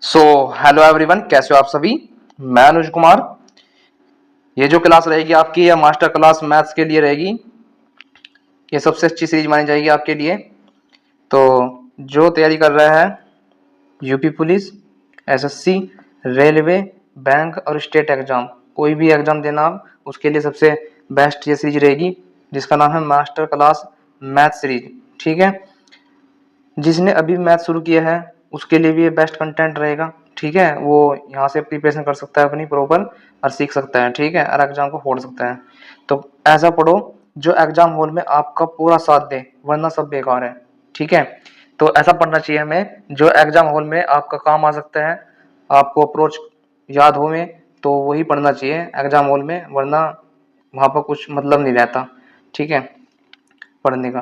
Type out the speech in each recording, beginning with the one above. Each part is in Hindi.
सो हेलो एवरीवन, कैसे हो आप सभी। मैं अनुज कुमार। ये जो क्लास रहेगी आपकी, यह मास्टर क्लास मैथ्स के लिए रहेगी। ये सबसे अच्छी सीरीज मानी जाएगी आपके लिए। तो जो तैयारी कर रहा है UP police, SSC, railway, bank और स्टेट एग्जाम, कोई भी एग्जाम देना आप, उसके लिए सबसे बेस्ट ये सीरीज रहेगी, जिसका नाम है मास्टर क्लास मैथ सीरीज। ठीक है, जिसने अभी मैथ शुरू किया है उसके लिए भी ये बेस्ट कंटेंट रहेगा। ठीक है, वो यहाँ से प्रिपरेशन कर सकता है अपनी प्रॉपर और सीख सकता है। ठीक है, और एग्जाम को फोड़ सकता है। तो ऐसा पढ़ो जो एग्जाम हॉल में आपका पूरा साथ दे, वरना सब बेकार है। ठीक है, तो ऐसा पढ़ना चाहिए हमें जो एग्जाम हॉल में आपका काम आ सकता है, आपको अप्रोच याद हो में, तो वही पढ़ना चाहिए एग्जाम हॉल में, वरना वहाँ पर कुछ मतलब नहीं रहता। ठीक है, पढ़ने का।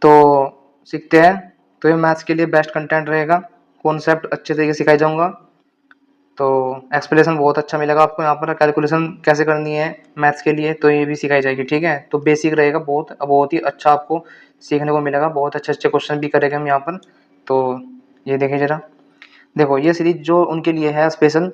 तो सीखते हैं। तो ये मैथ्स के लिए बेस्ट कंटेंट रहेगा। कॉन्सेप्ट अच्छे तरीके से सिखाई जाऊंगा, तो एक्सप्लेनेशन बहुत अच्छा मिलेगा आपको। यहाँ पर कैलकुलेशन कैसे करनी है मैथ्स के लिए, तो ये भी सिखाई जाएगी। ठीक है, तो बेसिक रहेगा, बहुत ही अच्छा आपको सीखने को मिलेगा। बहुत अच्छे अच्छे क्वेश्चन भी करेंगे हम यहाँ पर। तो ये देखिए जरा, देखो ये सीरीज जो उनके लिए है स्पेशल,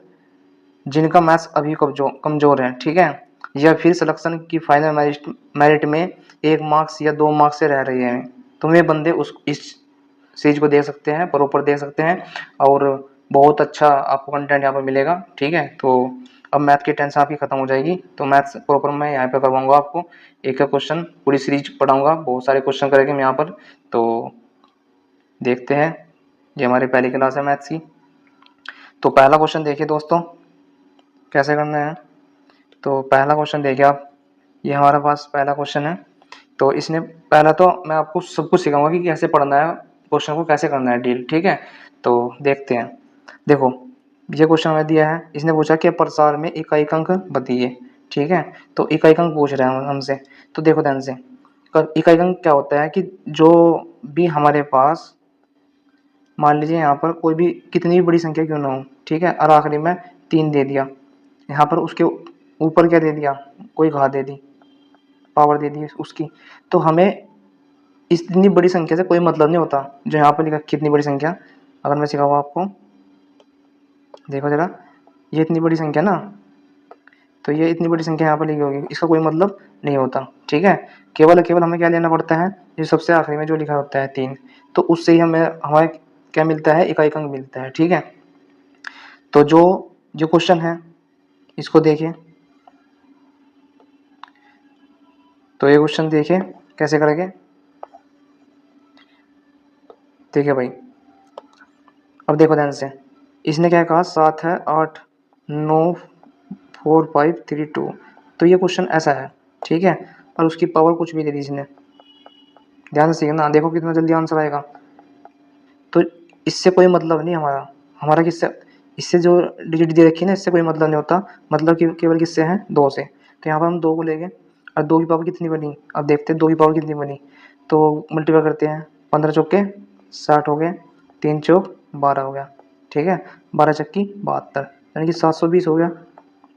जिनका मैथ्स अभी कमजोर है। ठीक है, या फिर सिलेक्शन की फाइनल मेरिट में 1 मार्क्स या 2 मार्क्स से रह रही है, तो वे बंदे उस इस सीरीज को देख सकते हैं, प्रॉपर देख सकते हैं, और बहुत अच्छा आपको कंटेंट यहाँ पर मिलेगा। ठीक है, तो अब मैथ की टेंशन आपकी खत्म हो जाएगी। तो मैथ्स प्रॉपर मैं यहाँ पे करवाऊंगा आपको, एक एक क्वेश्चन पूरी सीरीज पढ़ाऊंगा, बहुत सारे क्वेश्चन करेंगे हम यहाँ पर। तो देखते हैं, ये हमारी पहली क्लास है मैथ्स की। तो पहला क्वेश्चन देखिए दोस्तों, कैसे करना है। तो पहला क्वेश्चन देखिए आप, ये हमारे पास पहला क्वेश्चन है। तो इसने पहला तो मैं आपको सब कुछ सिखाऊंगा कि कैसे पढ़ना है, क्वेश्चन को कैसे करना है डील। ठीक है, तो देखते हैं। देखो ये क्वेश्चन हमें दिया है, इसने पूछा कि प्रसार में इकाई अंक बताइए। ठीक है, तो इकाई अंक पूछ रहे हैं हमसे। तो देखो ध्यान से, इकाई अंक क्या होता है कि जो भी हमारे पास, मान लीजिए यहाँ पर कोई भी कितनी भी बड़ी संख्या क्यों ना हो, ठीक है, और आखिरी में 3 दे दिया, यहाँ पर उसके ऊपर क्या दे दिया, कोई घात दे दी, पावर दे दी उसकी। तो हमें इतनी बड़ी संख्या से कोई मतलब नहीं होता। जो यहाँ पर लिखा कितनी बड़ी संख्या, अगर मैं सिखाऊँ आपको, देखो जरा, ये इतनी बड़ी संख्या ना, तो ये इतनी बड़ी संख्या यहाँ पर लिखी होगी, इसका कोई मतलब नहीं होता। ठीक है, केवल केवल हमें क्या लेना पड़ता है, जो सबसे आखिरी में जो लिखा होता है 3, तो उससे ही हमें हमें क्या मिलता है, इकाई अंक मिलता है। ठीक है, तो जो जो क्वेश्चन है इसको देखिए। तो ये क्वेश्चन देखिए कैसे करेंगे, देखिए भाई। अब देखो ध्यान से, इसने क्या कहा, 7 है, 8, 9, 4, 5, 3, 2। तो ये क्वेश्चन ऐसा है। ठीक है, और उसकी पावर कुछ भी दे दी इसने। ध्यान से सीखना, देखो कितना जल्दी आंसर आएगा। तो इससे कोई मतलब नहीं हमारा, हमारा किससे, इससे जो डिजिट दे रखी है ना, इससे कोई मतलब नहीं होता। मतलब कि केवल किससे है, 2 से। तो यहाँ पर हम 2 को लेंगे, और 2 की पावर कितनी बनी, अब देखते हैं 2 की पावर कितनी बनी। तो मल्टीप्लाई करते हैं, 15 चौके 60 हो गए, 3 चौक 12 हो गया। ठीक है, 12 चक्की 72, यानी कि 720 हो गया।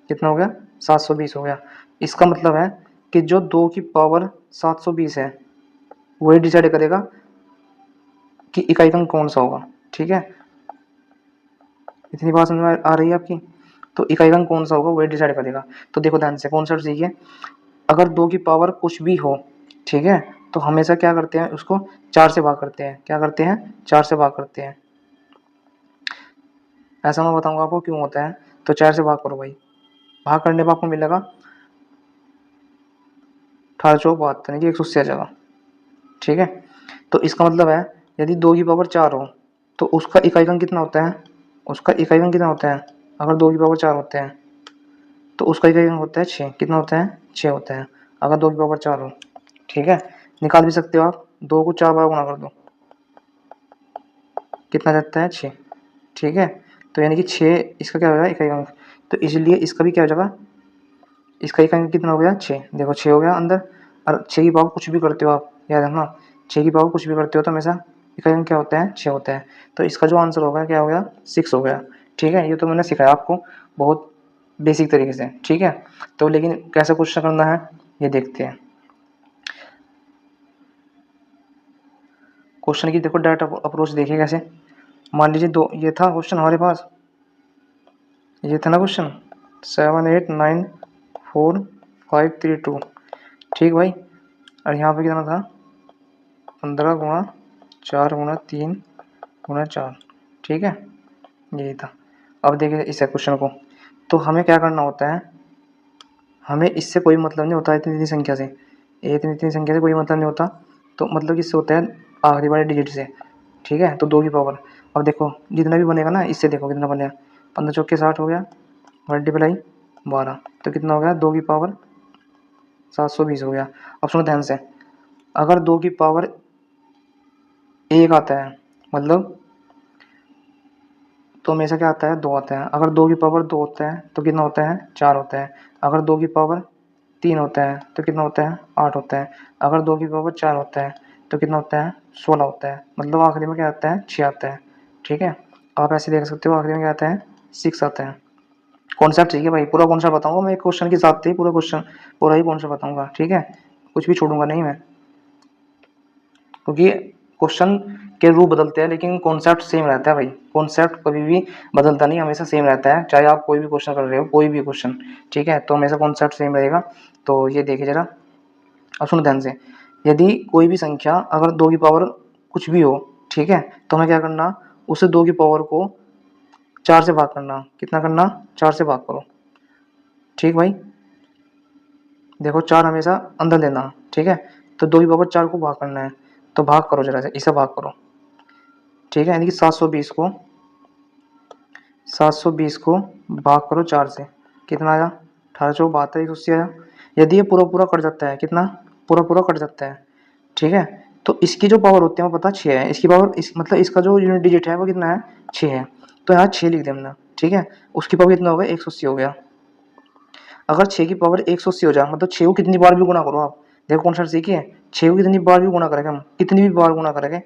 कितना हो गया, 720 हो गया। इसका मतलब है कि जो 2 की पावर 720 है, वही डिसाइड करेगा कि इकाई अंक कौन सा होगा। ठीक है, इतनी बात समझ में आ रही है आपकी। तो इकाई अंक कौन सा होगा वही डिसाइड करेगा। तो देखो ध्यान से कॉन्सेप्ट सीखिए, अगर 2 की पावर कुछ भी हो, ठीक है, तो हमेशा क्या करते हैं, उसको 4 से भाग करते हैं। क्या करते हैं, 4 से भाग करते हैं। ऐसा मैं बताऊंगा आपको क्यों होता है। तो 4 से भाग करो भाई, भाग करने पर आपको मिलेगा 18 चौक 72, यानी कि 180 आ जाएगा। ठीक है, तो इसका मतलब है यदि 2 की पावर 4 हो, तो उसका इकाई अंक कितना होता है, उसका इकाई अंक कितना होता है, अगर 2 की पावर 4 होते हैं तो उसका इकाई अंक होता है 6। कितना होता है, 6 होता है, अगर 2 की पावर 4 हो। ठीक है, निकाल भी सकते हो आप, 2 को 4 बार गुणा कर दो, कितना जाता है, 6। ठीक है, तो यानी कि 6 इसका क्या हो जाएगा, इकाई अंक। तो इसलिए इसका भी क्या हो जाएगा, इसका इकाई अंक कितना हो गया, 6। देखो 6 हो गया अंदर, और 6 की पावर कुछ भी करते हो आप, याद रखना, 6 की पावर कुछ भी करते हो तो हमेशा इकाई अंक क्या होता है, 6 होता है। तो इसका जो आंसर होगा क्या हो गया, 6 हो गया। ठीक है, ये तो मैंने सिखाया आपको बहुत बेसिक तरीके से। ठीक है, तो लेकिन कैसे क्वेश्चन करना है ये देखते हैं। क्वेश्चन की देखो डायरेक्ट अप्रोच देखिए कैसे। मान लीजिए दो, ये था क्वेश्चन हमारे पास, ये था ना क्वेश्चन 7894532, ठीक भाई। और यहाँ पे कितना था 15 × 4 × 3 × 4, ठीक है, यही था। अब देखिए इस क्वेश्चन को, तो हमें क्या करना होता है, हमें इससे कोई मतलब नहीं होता इतनी इतनी संख्या से, इतनी इतनी संख्या से कोई मतलब नहीं होता, तो मतलब किससे होता है आखिरी वाले डिजिट से, ठीक है। तो 2 की पावर, अब देखो जितना भी बनेगा ना इससे देखो कितना बनेगा, 15 चौके 60 हो गया, मल्टीप्लाई 12, तो कितना हो गया 2 की पावर 720 हो गया। अब सुनो ध्यान से, अगर 2 की पावर 1 आता है मतलब, तो हमेशा क्या आता है 2 आता है। अगर 2 की पावर 2 होता है तो कितना होता है 4 होता है। अगर 2 की पावर 3 होता है तो कितना होता है 8 होता है। अगर 2 की पावर 4 होता है तो कितना होता है 16 होता है। मतलब आखिरी में क्या आता है 6 आता है, ठीक है। आप ऐसे देख सकते हो आखिरी में क्या आता है 6 आता है। कॉन्सेप्ट ठीक है भाई, पूरा कॉन्सेप्ट बताऊंगा मैं एक क्वेश्चन के साथ ही, पूरा क्वेश्चन पूरा ही कॉन्सेप्ट बताऊंगा, ठीक है, कुछ भी छोड़ूंगा नहीं मैं, क्योंकि क्वेश्चन के रूप बदलते हैं लेकिन कॉन्सेप्ट सेम रहता है भाई। कॉन्सेप्ट कभी भी बदलता नहीं, हमेशा सेम रहता है, चाहे आप कोई भी क्वेश्चन कर रहे हो, कोई भी क्वेश्चन, ठीक है, तो हमेशा कॉन्सेप्ट सेम रहेगा। तो ये देखिए जरा, अब सुनो ध्यान से, यदि कोई भी संख्या अगर 2 की पावर कुछ भी हो, ठीक है, तो हमें क्या करना, उसे 2 की पावर को 4 से भाग करना। कितना करना 4 से भाग करो, ठीक भाई। देखो 4 हमेशा अंदर लेना, ठीक है, तो 2 की पावर 4 को भाग करना है, तो भाग करो जरा से, इसे भाग करो, ठीक है, यानी कि 720 को भाग करो 4 से, कितना आया 1872, 180 आया। यदि ये पूरा पूरा कट जाता है, कितना पूरा पूरा कट जाता है, ठीक है, तो इसकी जो पावर होती है वो पता 6 है, इसकी पावर इस मतलब इसका जो यूनिट डिजिट है वो कितना है 6 है, तो यहाँ 6 लिख दिया हमने, ठीक है। उसकी पावर कितना हो गया 180 हो गया। अगर 6 की पावर 180 हो जाए मतलब 6 को कितनी बार भी गुणा करो आप, देखो कौन सा सीखिए, 6 को कितनी बार भी गुणा करेंगे हम, कितनी भी बार गुणा करेंगे,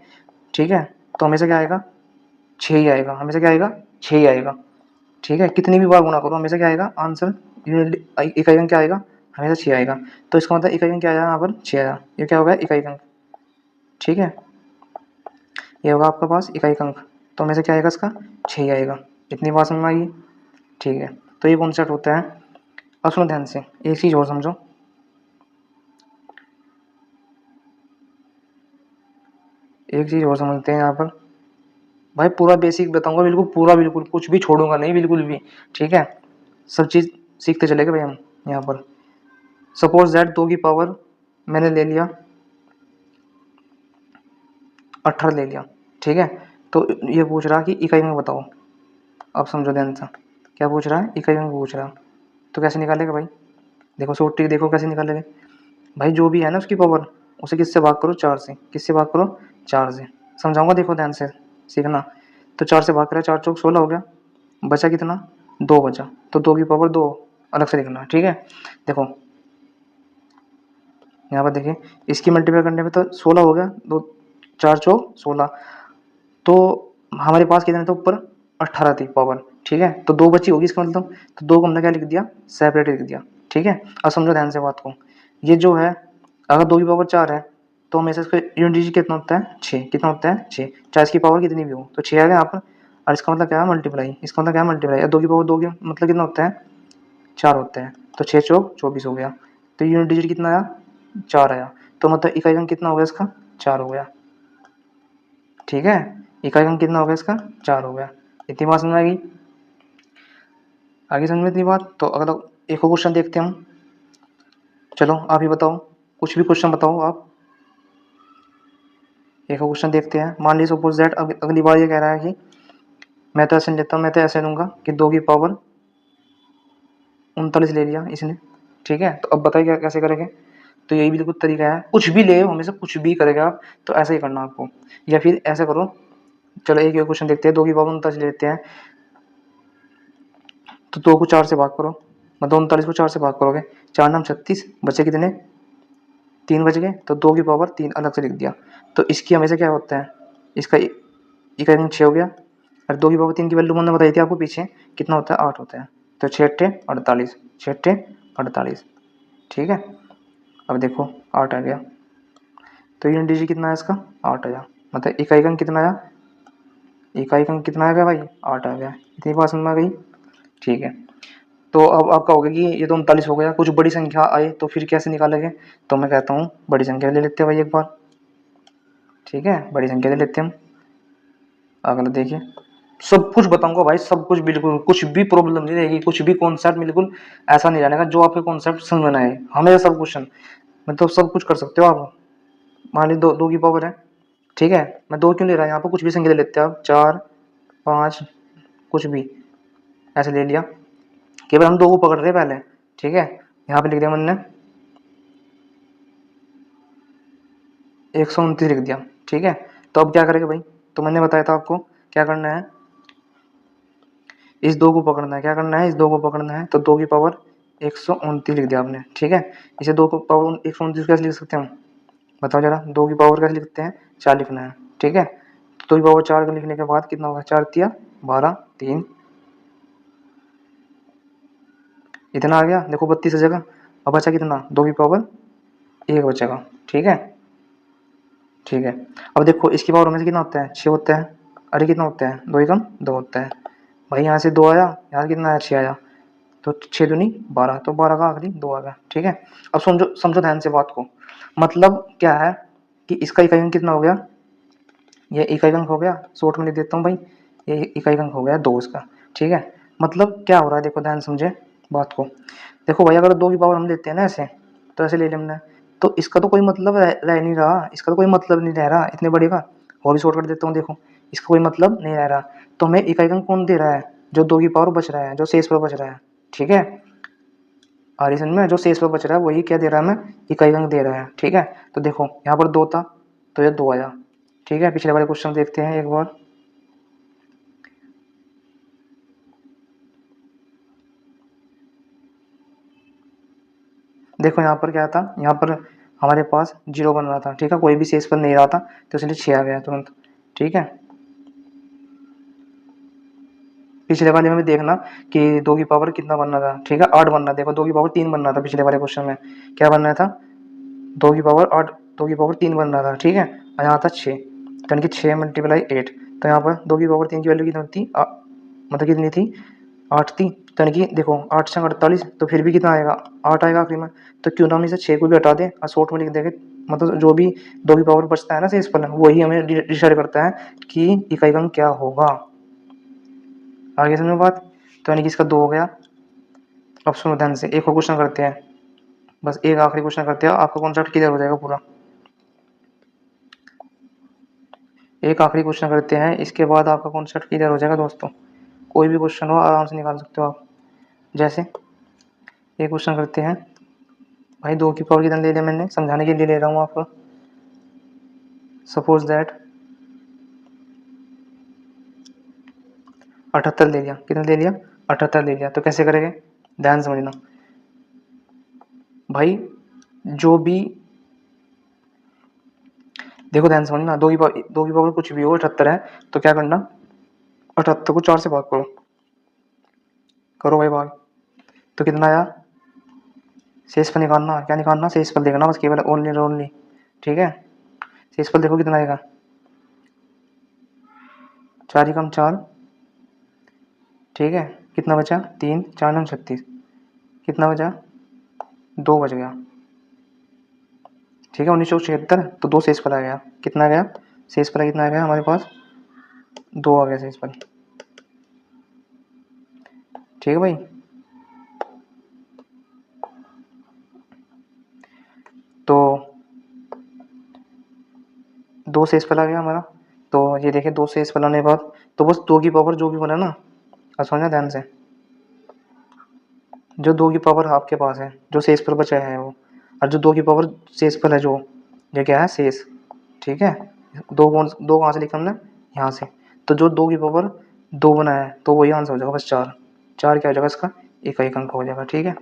ठीक है, तो हमेशा क्या आएगा 6 ही आएगा, हमेशा क्या आएगा 6 ही आएगा, ठीक है। कितनी भी बार गुणा करो हमेशा क्या आएगा आंसर, इकाई अंक क्या आएगा हमेशा 6 आएगा। तो इसका मतलब इकाई अंक क्या आया यहाँ पर 6 आया, ये क्या होगा इकाई अंक, ठीक है, ये होगा आपका पास इकाई अंक, तो हमेशा क्या आएगा इसका 6 ही आएगा। इतनी बात समझ में आई, ठीक है। तो ये कॉन्सेप्ट होता है। अब सुनो ध्यान से, एक चीज़ और समझो, एक चीज़ और समझते हैं यहाँ पर भाई, पूरा बेसिक बताऊंगा बिल्कुल पूरा, बिल्कुल कुछ भी छोड़ूंगा नहीं बिल्कुल भी, ठीक है, सब चीज़ सीखते चलेगा भाई हम यहाँ पर। सपोज दैट 2 की पावर मैंने ले लिया 18 ले लिया, ठीक है, तो ये पूछ रहा कि इकाई में बताओ। अब समझो ध्यान से, क्या पूछ रहा है इकाई में पूछ रहा है, तो कैसे निकालेगा भाई, देखो शॉर्ट ट्रिक देखो कैसे निकालेंगे भाई, जो भी है ना उसकी पावर उसे किससे भाग करो 4 से, किससे भाग करो 4 से, समझाऊंगा देखो ध्यान से सीखना। तो 4 से भाग करा 4 चौक 16 हो गया, बचा कितना 2 बचा, तो 2 की पावर 2 अलग से लिखना, ठीक है। देखो यहाँ पर देखिए, इसकी मल्टीप्लाई करने पे तो 16 हो गया, दो 4 चौक 16, तो हमारे पास कितने थे ऊपर 18 थी पावर, ठीक है, तो 2 बची होगी इसका मतलब, तो 2 को हमने क्या लिख दिया सेपरेट लिख दिया, ठीक है। अब समझो ध्यान से बात को, ये जो है अगर 2 की पावर 4 है तो हमेशा इसका यूनिट डिजिट कितना होता है 6, कितना होता है 6, चाहे इसकी पावर कितनी भी हो तो 6 आ गया यहाँ पर। और इसका मतलब क्या है मल्टीप्लाई, इसका मतलब क्या है मल्टीप्लाई, 2 की पावर 2 की मतलब कितना होता है 4 होता है, तो 6 चौक 24 हो गया, तो यूनिट डिजिट कितना आया 4 आया, तो मतलब इकाई अंक कितना हो गया इसका 4 हो गया, ठीक है। इकाई अंक कितना हो गया इसका 4 हो गया। इतनी बात समझ में आएगी, आगे समझ में इतनी बात। तो अगला एक और क्वेश्चन देखते हैं हम, चलो आप ही बताओ, कुछ भी क्वेश्चन बताओ आप, एक और क्वेश्चन देखते हैं। मान लीजिए सपोज दैट अगली बार ये कह रहा है कि मैं तो ऐसे नहीं लेता हूँ, मैं तो ऐसे लूँगा कि 2 की पावर 39 ले लिया इसने, ठीक है, तो अब बताइए क्या कैसे करेंगे। तो यही बिल्कुल तरीका है, कुछ भी ले हमेशा कुछ भी करेगा आप तो ऐसा ही करना आपको, या फिर ऐसा करो, चलो एक और क्वेश्चन देखते हैं, 2 की पावर 39 लेते हैं, तो 2 को 4 से भाग करो, मतलब 39 को 4 से भाग करोगे, 4 नाम 36, बचे कितने 3 बच गए, तो 2 की पावर 3 अलग से लिख दिया। तो इसकी हमेशा क्या होता है, इसका इकाई अंक 6 हो गया, और 2 की पावर 3 की वैल्यू मैंने बताई थी आपको पीछे, कितना होता है 8 होता है, तो 6 अट्ठे 48, 6 अट्ठे 48, ठीक है। अब देखो 8 आ गया, तो यूनिट डिजिट कितना है इसका 8 आया, मतलब इकाई अंक कितना आया इकाई अंक कितना आ गया भाई, 8 आ गया। इतनी बात समझ में आ गई, ठीक है। तो अब आप कहोगे कि ये तो 39 हो गया, कुछ बड़ी संख्या आए तो फिर कैसे निकालेंगे, तो मैं कहता हूँ बड़ी संख्या ले लेते हैं भाई एक बार, ठीक है, बड़ी संख्या ले लेते हैं हम। अगला देखिए, सब कुछ बताऊंगा भाई, सब कुछ, बिल्कुल कुछ भी प्रॉब्लम नहीं रहेगी, कुछ भी कॉन्सेप्ट बिल्कुल ऐसा नहीं रहने का जो आपके कॉन्सेप्ट समझ में आए, हमेशा सब क्वेश्चन मतलब सब कुछ कर सकते हो आप। मान ली दो की पावर है, ठीक है, मैं दो क्यों ले रहा हूँ यहाँ पर, कुछ भी संख्या ले लेते हैं आप, 4 5 कुछ भी ऐसे ले लिया, केवल हम दो को पकड़ रहे हैं पहले, ठीक है। यहाँ पे लिख दिया मैंने 129 लिख दिया, ठीक है। तो अब क्या करेंगे भाई, तो मैंने बताया था आपको क्या करना है, इस दो को पकड़ना है, क्या करना है, इस दो को पकड़ना है, तो दो की पावर 129 लिख दिया आपने, ठीक है। इसे दो को पावर 129 कैसे लिख सकते हैं हम, बताओ जरा, दो की पावर कैसे लिखते हैं, 4 लिखना है, ठीक है। तो दो की पावर 4 लिखने के बाद कितना होगा, 4 तिया 12, 3 इतना आ गया, देखो 32 जगह। अब बचा कितना, दो की पावर 1 बचेगा, ठीक है, ठीक है। अब देखो इसकी पावर में से कितना होता है, 6 होता है, अरे कितना होता है, दो एकम 2 होता है भाई, यहाँ से 2 आया, यहाँ कितना आया, 6 आया, तो 6 दूनी 12, तो 12 का आखिरी 2 आ गया, ठीक है। अब समझो समझो ध्यान से बात को, मतलब क्या है कि इसका इकाई अंक कितना हो गया, ये इकाई अंक हो गया, शॉर्ट में लिख देता हूँ भाई, ये इकाई अंक हो गया 2 इसका, ठीक है। मतलब क्या हो रहा है, देखो ध्यान समझे बात को, देखो भाई अगर 2 की पावर हम लेते हैं ना ऐसे, तो ऐसे ले लें हमने, तो इसका तो कोई मतलब रह नहीं रहा, इसका तो कोई मतलब नहीं रह रहा इतने बड़े का, और भी शॉर्ट कर देता हूँ, देखो इसका कोई मतलब नहीं रह रहा, तो हमें इकाई अंक कौन दे रहा है, जो 2 की पावर बच रहा है, जो शेष पर बच रहा है, ठीक है। आरिसन में जो शेष पर बच रहा है वही क्या दे रहा है, हमें इकाई अंक दे रहा है, ठीक है। तो देखो यहाँ पर 2 था, तो ये 2 आया, ठीक है। पिछले वाले क्वेश्चन देखते हैं एक बार, देखो यहाँ पर क्या था, यहाँ पर हमारे पास 0 बन रहा था, ठीक है, कोई भी शेष पर नहीं रहा था, तो इसलिए 6 आ गया तुरंत, ठीक है। पिछले वाले में भी देखना कि 2 की पावर कितना बनना था, ठीक है, 8 बनना, देखो 2 की पावर 3 बनना था, पिछले वाले क्वेश्चन में क्या बनना था, 2 की पावर 8, 2 की पावर 3 बनना था, ठीक है, और यहाँ था 6, यानी कि 6 मल्टीप्लाई 8, तो यहाँ पर 2 की पावर 3 की वैल्यू कितनी थी, मतलब कितनी थी, 8 थी, तो यानी कि देखो 8 से 48, तो फिर भी कितना आएगा, 8 आएगा आखिरी में, तो क्यों ना हम इसे 6 को भी हटा दें और शॉर्ट में लिख देंगे, मतलब जो भी 2 की पावर बचता है ना शेष फलन, वही हमें डिसाइड करता है कि इकाई अंक क्या होगा, आगे समझो बात। तो यानी कि इसका 2 हो गया। अब सुनो ध्यान से, एक और क्वेश्चन करते हैं, बस एक आखिरी क्वेश्चन करते हैं, आपका कॉन्सेप्ट क्लियर हो जाएगा पूरा। एक आखिरी क्वेश्चन करते हैं, इसके बाद आपका कॉन्सेप्ट क्लियर हो जाएगा दोस्तों, कोई भी क्वेश्चन हो आराम से निकाल सकते हो आप। जैसे एक क्वेश्चन करते हैं भाई, 2 की पावर कितना ले लिया मैंने, समझाने के लिए ले रहा हूँ आपको, सपोज दैट 78 ले लिया, कितना ले लिया, 78 ले लिया, तो कैसे करेंगे, ध्यान समझना भाई, जो भी, देखो ध्यान समझना, 2 की पावर कुछ भी हो, 78 है, तो क्या करना, 78 को 4 से भाग करो, करो भाई भाग, तो कितना आया, शेष पर निकालना, क्या निकालना, शेष पर देखना बस, केवल ओनली और ओनली, ठीक है। शेष पर देखो कितना आएगा, 4 ही कम 4, ठीक है, कितना बचा, 3 4 9 36, कितना बचा, 2 बच गया, ठीक है, 1976, तो 2 शेष पर आ गया, कितना आ गया, शेष पर कितना आ गया हमारे पास, 2 आ गया शेष पर, ठीक है भाई। तो 2 शेष पर आ गया हमारा, तो ये देखिए 2 शेष पर आने के बाद, तो बस 2 की पावर जो भी बना ना, समझना ध्यान से, जो 2 की पावर आपके पास है, जो शेष पर बचा है वो, और जो 2 की पावर शेष पर है जो, ये क्या है, शेष, ठीक है। दो कहाँ से लिखा हमने, यहाँ से, तो जो 2 की पावर 2 बना है, तो वही आंसर हो जाएगा, बस 4, 4 क्या हो जाएगा इसका, इकाई अंक हो जाएगा, ठीक है।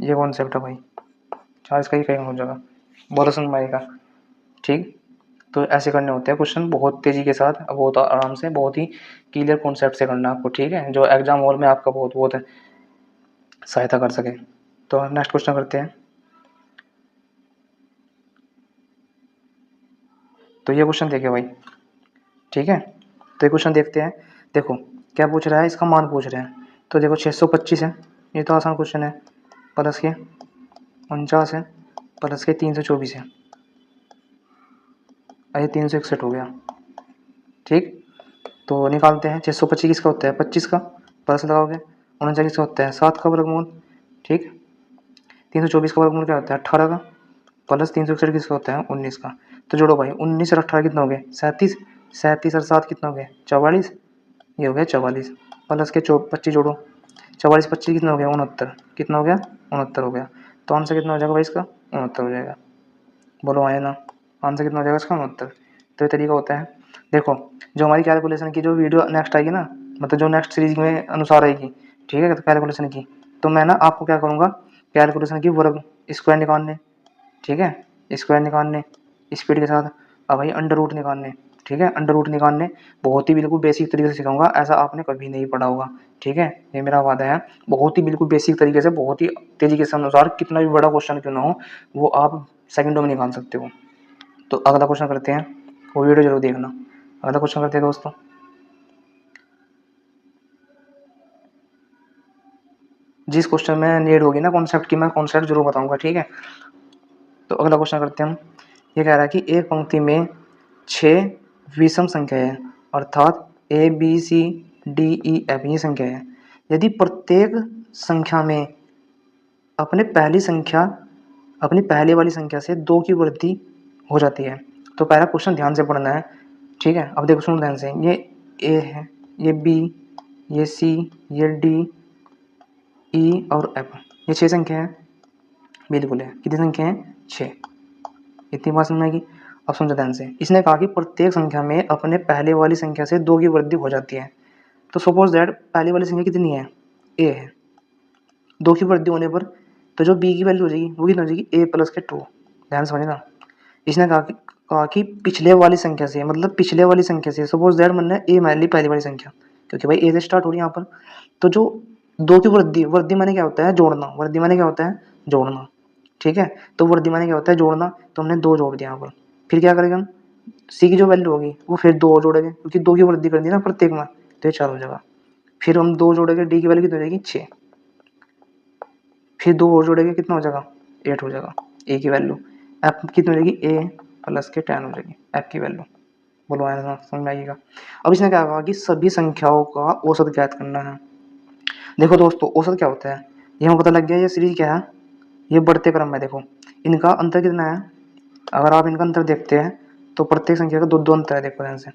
ये कॉन्सेप्ट है भाई, 4 इसका इकाई अंक हो जाएगा, बहुत समझ में आएगा, ठीक। तो ऐसे करने होते हैं क्वेश्चन, बहुत तेज़ी के साथ, बहुत आराम से, बहुत ही क्लियर कॉन्सेप्ट से करना आपको, ठीक है, जो एग्जाम हॉल में आपका बहुत बहुत सहायता कर सके। तो नेक्स्ट क्वेश्चन करते हैं। तो ये क्वेश्चन देखिए भाई, ठीक है। तो ये क्वेश्चन देखते हैं। देखो क्या पूछ रहा है, इसका मान पूछ रहे हैं। तो देखो 625 है, ये तो आसान क्वेश्चन है, प्लस के 49 है, प्लस के 324 है, ये 361 हो गया। ठीक, तो निकालते हैं। 625 किसका होता है, 25 का, प्लस लगाओगे 49 किसका होता है, 7 का वर्गमूल। ठीक, 324 का वर्गमूल क्या होता है, 18 का, प्लस 361 किसका होता है, 19 का। तो जोड़ो भाई, 19 और 18 कितना हो गए, 37, 37 और 7 कितना हो गया, 44, ये हो गया 44, प्लस के 25 जोड़ो, 44 25 कितना हो गया, 69, कितना हो गया, 69 हो गया। तो आंसर कितना हो जाएगा भाई इसका, 69 हो जाएगा। बोलो आए ना, आंसर कितना हो जाएगा इसका, 69। तो ये तरीका होता है। देखो जो हमारी कैलकुलेशन की जो वीडियो नेक्स्ट आएगी ना, मतलब जो नेक्स्ट सीरीज में अनुसार आएगी, ठीक है, तो कैलकुलेशन की, तो मैं ना आपको क्या करूँगा, कैलकुलेशन की वर्ग स्क्वायर निकालने, ठीक है, स्क्वायर निकालने स्पीड के साथ, अब भाई अंडर रूट निकालने, ठीक है, अंडर रूट निकालने बहुत ही बिल्कुल बेसिक तरीके से सिखाऊंगा, ऐसा आपने कभी नहीं पढ़ा होगा। ठीक है, ये मेरा वादा है, बहुत ही बिल्कुल बेसिक तरीके से, बहुत ही तेजी के अनुसार, कितना भी बड़ा क्वेश्चन क्यों ना हो, वो आप सेकंडों में निकाल सकते हो। तो अगला क्वेश्चन करते हैं, वो वीडियो जरूर देखना। अगला क्वेश्चन करते हैं दोस्तों, जिस क्वेश्चन में नीड होगी ना कॉन्सेप्ट की, मैं कॉन्सेप्ट जरूर बताऊंगा। ठीक है, तो अगला क्वेश्चन करते हैं हम। ये कह रहा है कि एक पंक्ति में 6 विषम संख्या है, अर्थात A B C D E F ये संख्या है। यदि प्रत्येक संख्या में अपने पहली संख्या अपनी पहले वाली संख्या से 2 की वृद्धि हो जाती है, तो पहला क्वेश्चन ध्यान से पढ़ना है। ठीक है, अब देखो सुनो ध्यान से, ये ए है, ये बी, ये सी, ये डी, ई और एफ, ये 6 संख्या है, बिल्कुल है। कितनी संख्या है, 6। इतनी बात समझ में आएगी। अब समझो ध्यान से, इसने कहा कि प्रत्येक संख्या में अपने पहले वाली संख्या से 2 की वृद्धि हो जाती है। तो सपोज दैट पहली वाली संख्या कितनी है, ए है, 2 की वृद्धि होने पर तो जो बी की वैल्यू हो जाएगी वो कितनी हो जाएगी, ए प्लस के 2। ध्यान से समझना, इसने कहा कि पिछले वाली संख्या से, मतलब पिछले वाली संख्या से, सपोज दैट मैंने ए मान ली पहली वाली संख्या, क्योंकि भाई ए से स्टार्ट हो रही है यहाँ पर। तो जो 2 की वृद्धि, वृद्धि माने क्या होता है, जोड़ना, वृद्धि माने क्या होता है, जोड़ना। ठीक है, तो वृद्धि माने क्या होता है, जोड़ना। तो हमने 2 जोड़ दिया यहाँ पर, फिर क्या करेंगे हम, सी की जो वैल्यू होगी वो फिर 2 और जोड़ेंगे, क्योंकि 2 की वृद्धि कर दी ना प्रत्येक में, तो ये 4 हो जाएगा। फिर हम 2 जोड़ेंगे, डी की वैल्यू कितनी हो जाएगी, 6। फिर 2 और जोड़ेंगे, कितना हो जाएगा, 8 हो जाएगा ए की वैल्यू। एफ कितनी हो जाएगी, ए प्लस के 10 हो जाएगी एफ की वैल्यू। बोलो आया समझ में आइएगा। अब इसने क्या कहा कि सभी संख्याओं का औसत ज्ञात करना है। देखो दोस्तों, औसत क्या होता है, ये हमें पता लग गया। ये सीरीज क्या है, ये बढ़ते क्रम में, देखो इनका अंतर कितना है। अगर आप इनका अंतर देखते हैं तो प्रत्येक संख्या का 2 अंतर है। देखो ध्यान से,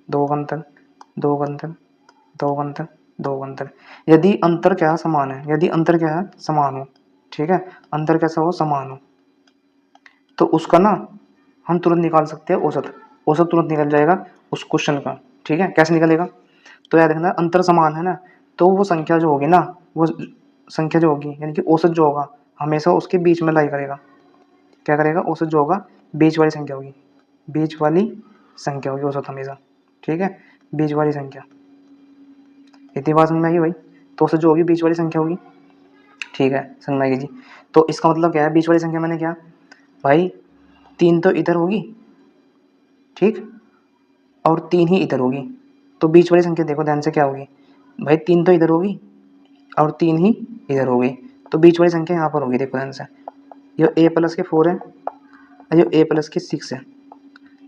2 का अंतर, 2 का अंतर, 2 का अंतर, 2 का अंतर। यदि अंतर क्या है, समान है, यदि अंतर क्या है, समान हो, ठीक है, अंतर कैसा हो, समान हो, तो उसका ना हम तुरंत निकाल सकते हैं औसत। औसत तुरंत निकल जाएगा उस क्वेश्चन का। ठीक है, कैसे निकलेगा, तो याद रखना, अंतर समान है ना, तो वो संख्या जो होगी ना, वो संख्या जो होगी यानी कि औसत जो होगा, हमेशा उसके बीच में लाई करेगा। क्या करेगा, औसत जो होगा बीच वाली संख्या होगी, बीच वाली संख्या होगी औसत हमेशा। ठीक है, बीच वाली संख्या, इतनी बात समझ में आएगी भाई। तो औसत जो होगी बीच वाली संख्या होगी। ठीक है, समझ में आएगी जी। तो इसका मतलब क्या है, बीच वाली संख्या मैंने क्या, भाई 3 तो इधर होगी, ठीक, और 3 ही इधर होगी। तो बीच वाली संख्या देखो ध्यान से क्या होगी, भाई 3 तो इधर होगी और 3 ही इधर होगी। तो बीच वाली संख्या यहाँ पर होगी, देखो ध्यान से, ये ए प्लस के 4 है, और ये ए प्लस के 6 है।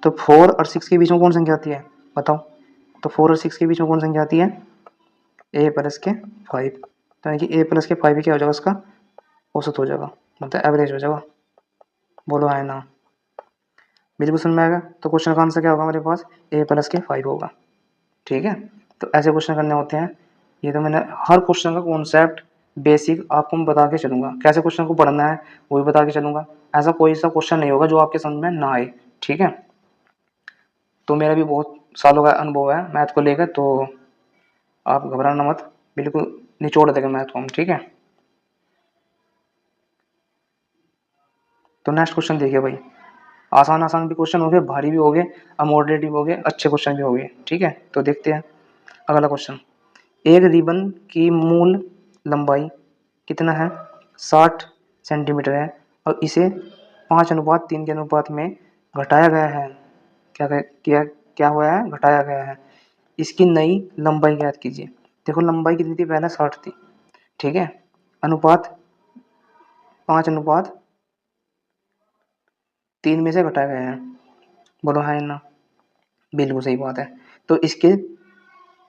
तो 4 और 6 के बीच में कौन संख्या आती है, बताओ। तो 4 और 6 के बीच में कौन संख्या आती है, ए प्लस के 5। तो यानी कि ए प्लस के 5 क्या हो जाएगा, उसका औसत हो जाएगा, मतलब एवरेज हो जाएगा। बोलो है ना, बिल्कुल समझ में आएगा। तो क्वेश्चन का आंसर क्या होगा हमारे पास, ए प्लस के 5 होगा। ठीक है, तो ऐसे क्वेश्चन करने होते हैं। ये तो मैंने हर क्वेश्चन का कॉन्सेप्ट बेसिक आपको मैं बता के चलूँगा, कैसे क्वेश्चन को पढ़ना है वो भी बता के चलूँगा। ऐसा कोई सा क्वेश्चन नहीं होगा जो आपके समझ में ना आए। ठीक है, तो मेरा भी बहुत सालों का अनुभव है मैथ को लेकर, तो आप घबराना मत, बिल्कुल निचोड़ देंगे मैथ को हम। ठीक है, तो नेक्स्ट क्वेश्चन देखिए भाई, आसान आसान भी क्वेश्चन हो गए, भारी भी हो गए, और मॉडरेट भी हो गए, अच्छे क्वेश्चन भी हो गए। ठीक है, तो देखते हैं अगला क्वेश्चन। एक रिबन की मूल लंबाई कितना है, 60 सेंटीमीटर है, और इसे 5:3 के अनुपात में घटाया गया है। क्या क्या हुआ है, घटाया गया है। इसकी नई लंबाई ज्ञात कीजिए। देखो लंबाई कितनी थी, पहले 60 थी, ठीक है। अनुपात 5:3 में से घटाया गया है। बोलो हाँ या ना। बिल्कुल सही बात है। तो इसके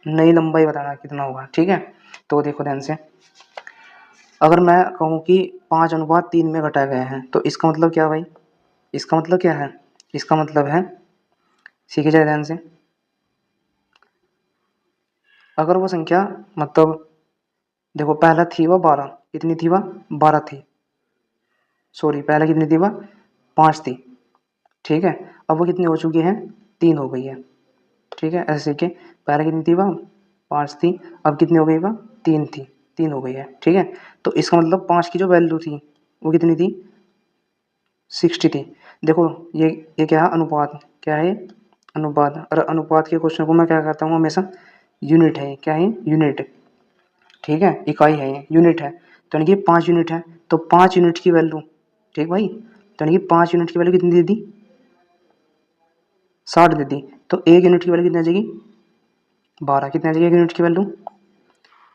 नई लंबाई बताना कितना होगा, ठीक है। तो देखो ध्यान से, अगर मैं कहूँ कि 5:3 में घटाया गया है तो इसका मतलब क्या भाई, इसका मतलब क्या है, इसका मतलब है, सीखे जाए ध्यान से, अगर वो संख्या मतलब देखो पहला थी वह 12, कितनी थी वह 12 थी, सॉरी पहले कितनी थी वह 5 थी, ठीक है। अब वो कितनी हो चुकी है, 3 हो गई है, ठीक है। ऐसे सीखे, पहले कितनी थी वह 5 थी, अब कितनी हो गई वह 3 थी, 3 हो गई है, ठीक है। तो इसका मतलब 5 की जो वैल्यू थी वो कितनी थी, 60 थी। देखो ये क्या है, अनुपात, क्या है अनुपात, और अनुपात के क्वेश्चन को मैं क्या कहता हूँ हमेशा, यूनिट है, क्या है यूनिट, ठीक है, इकाई है ये, यूनिट है। तो यानी कि 5 यूनिट है, तो 5 यूनिट की वैल्यू, ठीक भाई, तो यानी कि 5 यूनिट की वैल्यू कितनी दे दी, 60 दे दी। तो 1 यूनिट की वैल्यू कितनी आ जाएगी, 12, कितनी आ जाएगी 1 यूनिट की वैल्यू,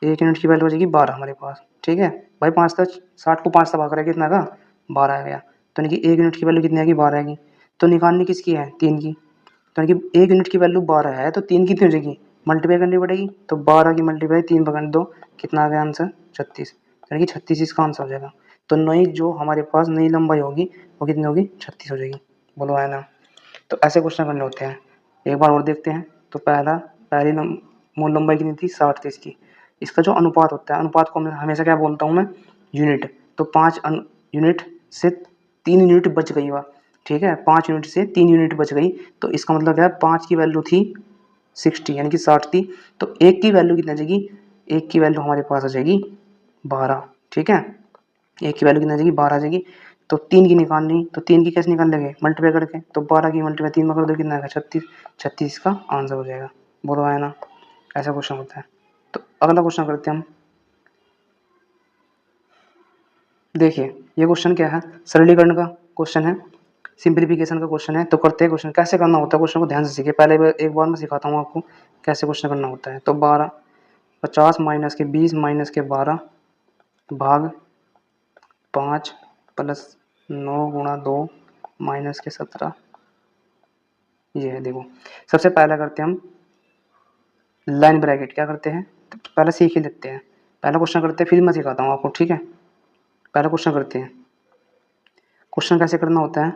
1 यूनिट की वैल्यू आ जाएगी 12 हमारे पास, ठीक है भाई। 5 तक 60 को 5 से भाग करें कितना का 12 आ गया, तो यानी कि 1 यूनिट की वैल्यू कितनी आएगी, 12 आएगी। तो निकालनी किसकी है, 3 की, तो यानी कि 1 यूनिट की वैल्यू 12 है तो 3 कितनी हो जाएगी, मल्टीप्लाई करनी पड़ेगी। तो 12 की मल्टीप्लाई 3 पकड़ दो, कितना आ गया आंसर, 36, यानी कि 36 इसका आंसर हो जाएगा। तो नई जो हमारे पास नई लंबाई होगी वो कितनी होगी, 36 हो जाएगी। बोलो है ना। तो ऐसे क्वेश्चन करने होते हैं। एक बार और देखते हैं। तो पहली मूल लंबाई कितनी थी, 60 थी इसकी। इसका जो अनुपात होता है, अनुपात को मैं हमेशा क्या बोलता हूँ मैं, यूनिट। तो 5 यूनिट से 3 यूनिट बच गई वह, ठीक है, 5 यूनिट से 3 यूनिट बच गई। तो इसका मतलब क्या है, 5 की वैल्यू थी 60 यानी कि 60 थी, तो 1 की वैल्यू कितनी आ जाएगी, 1 की वैल्यू हमारे पास आ जाएगी 12, ठीक है। 1 की वैल्यू कितनी आ जाएगी, 12 आ जाएगी। तो 3 की निकालनी, तो 3 की कैसे निकाल लेंगे, मल्टीप्लाई करके। तो 12 की मल्टीप्लाई 3 में कर दो, कितना आएगा 36, 36 का आंसर हो जाएगा। बोलो है ना। ऐसा क्वेश्चन होता है। तो अगला क्वेश्चन करते हैं हम। देखिए ये क्वेश्चन क्या है, सरलीकरण का क्वेश्चन है, सिंप्लीफिकेशन का क्वेश्चन है। तो करते हैं क्वेश्चन, कैसे करना होता है क्वेश्चन को ध्यान से सीखिए। पहले एक बार मैं सिखाता हूँ आपको कैसे क्वेश्चन करना होता है। तो 12 50 माइनस के 20 माइनस के 12 भाग 5 प्लस 9 गुणा 2 माइनस के 17, ये है। देखो सबसे पहले करते हैं हम लाइन ब्रैकेट, क्या करते हैं, तो पहले सीख ही लेते हैं। पहला क्वेश्चन करते हैं, फिर मैं सिखाता हूँ आपको, ठीक है। पहला क्वेश्चन करते हैं। क्वेश्चन कैसे करना होता है,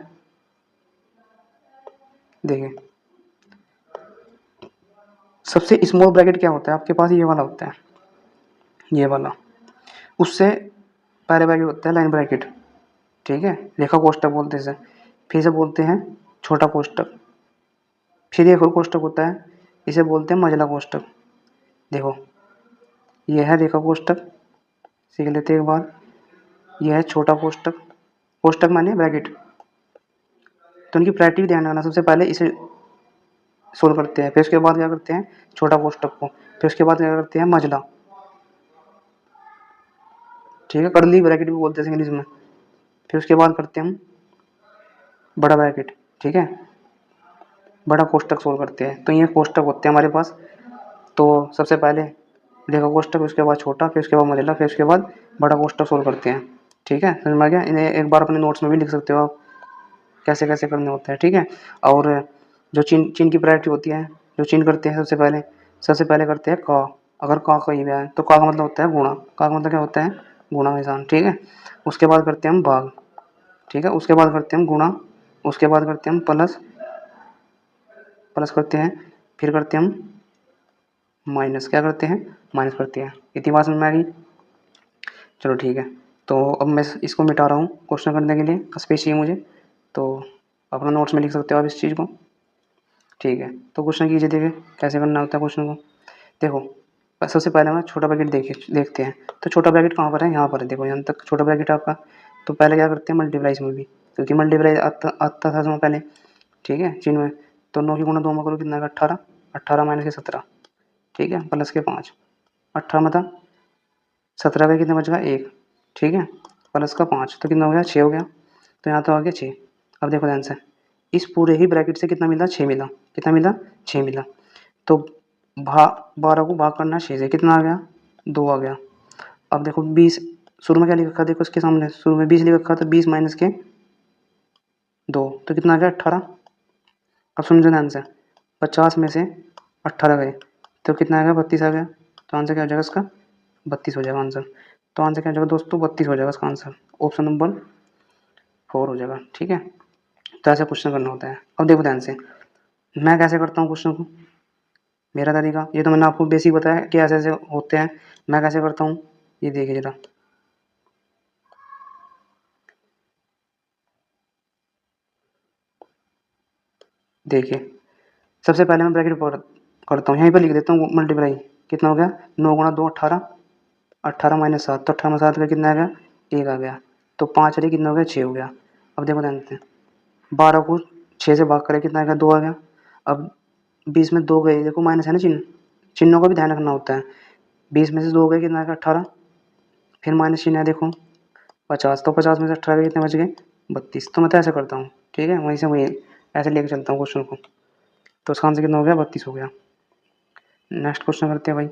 देखिए सबसे स्मॉल ब्रैकेट क्या होता है आपके पास, ये वाला होता है, ये वाला। उससे पहले ब्रैकेट होता है लाइन ब्रैकेट, ठीक है, रेखा कोष्ठक बोलते हैं इसे। फिर से बोलते हैं छोटा कोष्ठक। फिर एक और कोष्ठक होता है, इसे बोलते हैं मझला कोष्ठक। देखो यह है रेखा कोष्ठक, सीख लेते हैं एक बार। यह है छोटा कोष्ठक, कोष्ठक माने ब्रैकेट। तो उनकी प्रायोरिटी भी ध्यान रखना, सबसे पहले इसे सोल्व करते हैं, फिर उसके बाद क्या करते हैं छोटा कोष्ठक को, फिर उसके बाद क्या करते हैं मझला, ठीक है, कर्ली ब्रैकेट भी बोलते हैं इंग्लिश में। फिर उसके बाद करते हैं हम बड़ा ब्रैकेट, ठीक है, बड़ा कोष्ठक सोल्व करते हैं। तो ये कोष्ठक होते हैं हमारे पास। तो सबसे पहले रेखा कोष्ठक, उसके बाद छोटा, फिर उसके बाद मझला, फिर उसके बाद बड़ा कोष्ठक सोल्व करते हैं, ठीक है। समझ में आ गया। इन्हें एक बार अपने नोट्स में भी लिख सकते हो आप, कैसे कैसे करने होते हैं, ठीक है। और जो चिन्ह चिन्ह की प्रायोरिटी होती है, जो चिन्ह करते हैं सबसे पहले करते हैं का। अगर का कहीं भी आए तो का मतलब होता है गुणा, का मतलब क्या होता है गुणा निशान, ठीक है। उसके बाद करते हैं हम भाग, ठीक है, उसके बाद करते हैं हम गुणा, उसके बाद करते हैं हम प्लस, प्लस करते हैं, फिर करते हैं हम माइनस, क्या करते हैं माइनस करते हैं। इतनी बात समझ में आ गई, चलो ठीक है। तो अब मैं इसको मिटा रहा हूँ क्वेश्चन करने के लिए, स्पेस चाहिए मुझे, तो अपना नोट्स में लिख सकते हो आप इस चीज़ को, ठीक है। तो क्वेश्चन कीजिए, देखिए कैसे करना होता है क्वेश्चन को। देखो सबसे पहले हम छोटा ब्रैकेट देखते हैं। तो छोटा ब्रैकेट कहाँ पर है, यहाँ पर है, देखो यहाँ तक छोटा ब्रैकेट आपका। तो पहले क्या करते हैं मल्टीप्लाई इसमें भी, क्योंकि मल्टीप्लाई आता था इसमें पहले, ठीक है, चिन्ह में। तो 9 की गुणा 2 में करो, कितना का 18, 18 माइनस के 17, ठीक है, प्लस के 5, 18 में था 17 का कितना बच गया 1, ठीक है, प्लस का 5, तो कितना हो गया 6 हो गया। तो यहाँ तो आ गया 6। अब देखो ध्यान से, इस पूरे ही ब्रैकेट से कितना मिला, 6 मिला। कितना मिला, 6 मिला। तो भा 12 को भाग करना 6 से, कितना आ गया, 2 आ गया। अब देखो 20 शुरू में क्या लिख रखा, देखो इसके सामने शुरू में 20 लिख रखा था, 20 माइनस के 2 तो कितना आ गया, 18। अब समझो ध्यान से, 50 में से 18 गए तो कितना आ गया, 32 आ गया। तो आंसर क्या हो जाएगा इसका, 32 हो जाएगा आंसर। तो आंसर क्या हो जाएगा दोस्तों, 32 हो जाएगा इसका आंसर। ऑप्शन नंबर 4 हो जाएगा। ठीक है, तो ऐसा क्वेश्चन करना होता है। अब देखो ध्यान से, मैं कैसे करता हूँ क्वेश्चन को, मेरा तरीका ये तो मैंने आपको बेसिक बताया कि ऐसे ऐसे होते हैं। मैं कैसे करता हूँ ये देखिए जरा। देखिए सबसे पहले मैं ब्रैकेट करता हूँ, यहीं पर लिख देता हूँ मल्टीप्लाई। कितना हो गया, 9 गुणा 2 18, 18 माइनस 7, तो 18 में 7 का कितना आ गया, 1 आ गया। तो 5 अरे कितना हो गया, 6 हो गया। अब देखो ध्यान से, 12 को 6 से भाग करें कितना आ गया, 2 आ गया। अब 20 में 2 गए, देखो माइनस है ना चिन्ह, चिन्हों का भी ध्यान रखना होता है। 20 में से 2 गए कितना आ गया, 18। फिर माइनस चिन्ह है देखो 50, तो 50 में से 18 कितने बच गए, 32। तो मैं तो ऐसे करता हूँ। ठीक है, वहीं से वहीं ऐसे लेके चलता हूँ क्वेश्चन को। तो उसका आंसर कितना हो गया, 32 हो गया। नेक्स्ट क्वेश्चन करते हैं भाई,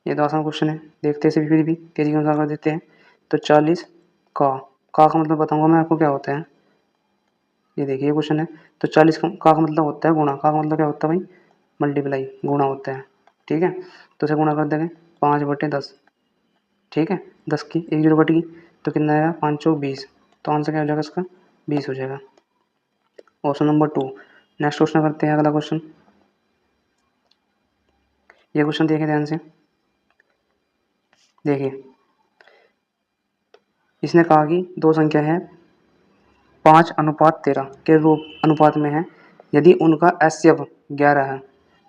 ये तो आसान क्वेश्चन है, देखते हैं फिर भी तेजी के अनुसार कर देते हैं। तो 40 का मतलब बताऊंगा मैं आपको क्या होता है। ये देखिए ये क्वेश्चन है। तो 40 का मतलब होता है गुणा, का मतलब क्या होता है भाई, मल्टीप्लाई, गुणा होता है। ठीक है, तो उसे गुणा कर देंगे 5/10। ठीक है, 10 की एक जीरो कट गई तो कितना आएगा, 5 चौक 20। तो आंसर क्या हो जाएगा इसका, 20 हो जाएगा। Option number 2। नेक्स्ट क्वेश्चन करते हैं, अगला क्वेश्चन। ये क्वेश्चन देखिए ध्यान से, देखिए इसने कहा कि दो संख्या है 5:13 के रूप अनुपात में है, यदि उनका एचसीएफ 11 है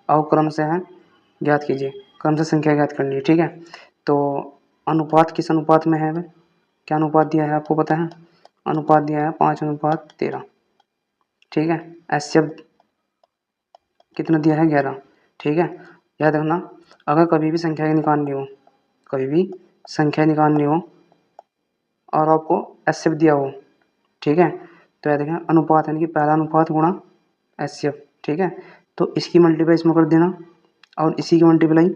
और क्रम से है, ज्ञात कीजिए। क्रम से संख्या ज्ञात करनी है। ठीक है, तो अनुपात किस अनुपात में है वह? क्या अनुपात दिया है आपको पता है? अनुपात दिया है 5:13। ठीक है, एचसीएफ कितना दिया है, 11। ठीक है, याद रखना, अगर कभी भी संख्या निकालनी हो, कभी भी संख्या निकालनी हो और आपको एचसीएफ दिया हो, ठीक है, तो याद रखें अनुपात यानी कि पहला अनुपात गुणा एचसीएफ। ठीक है, तो इसकी मल्टीप्लाई इसमें कर देना और इसी की मल्टीप्लाई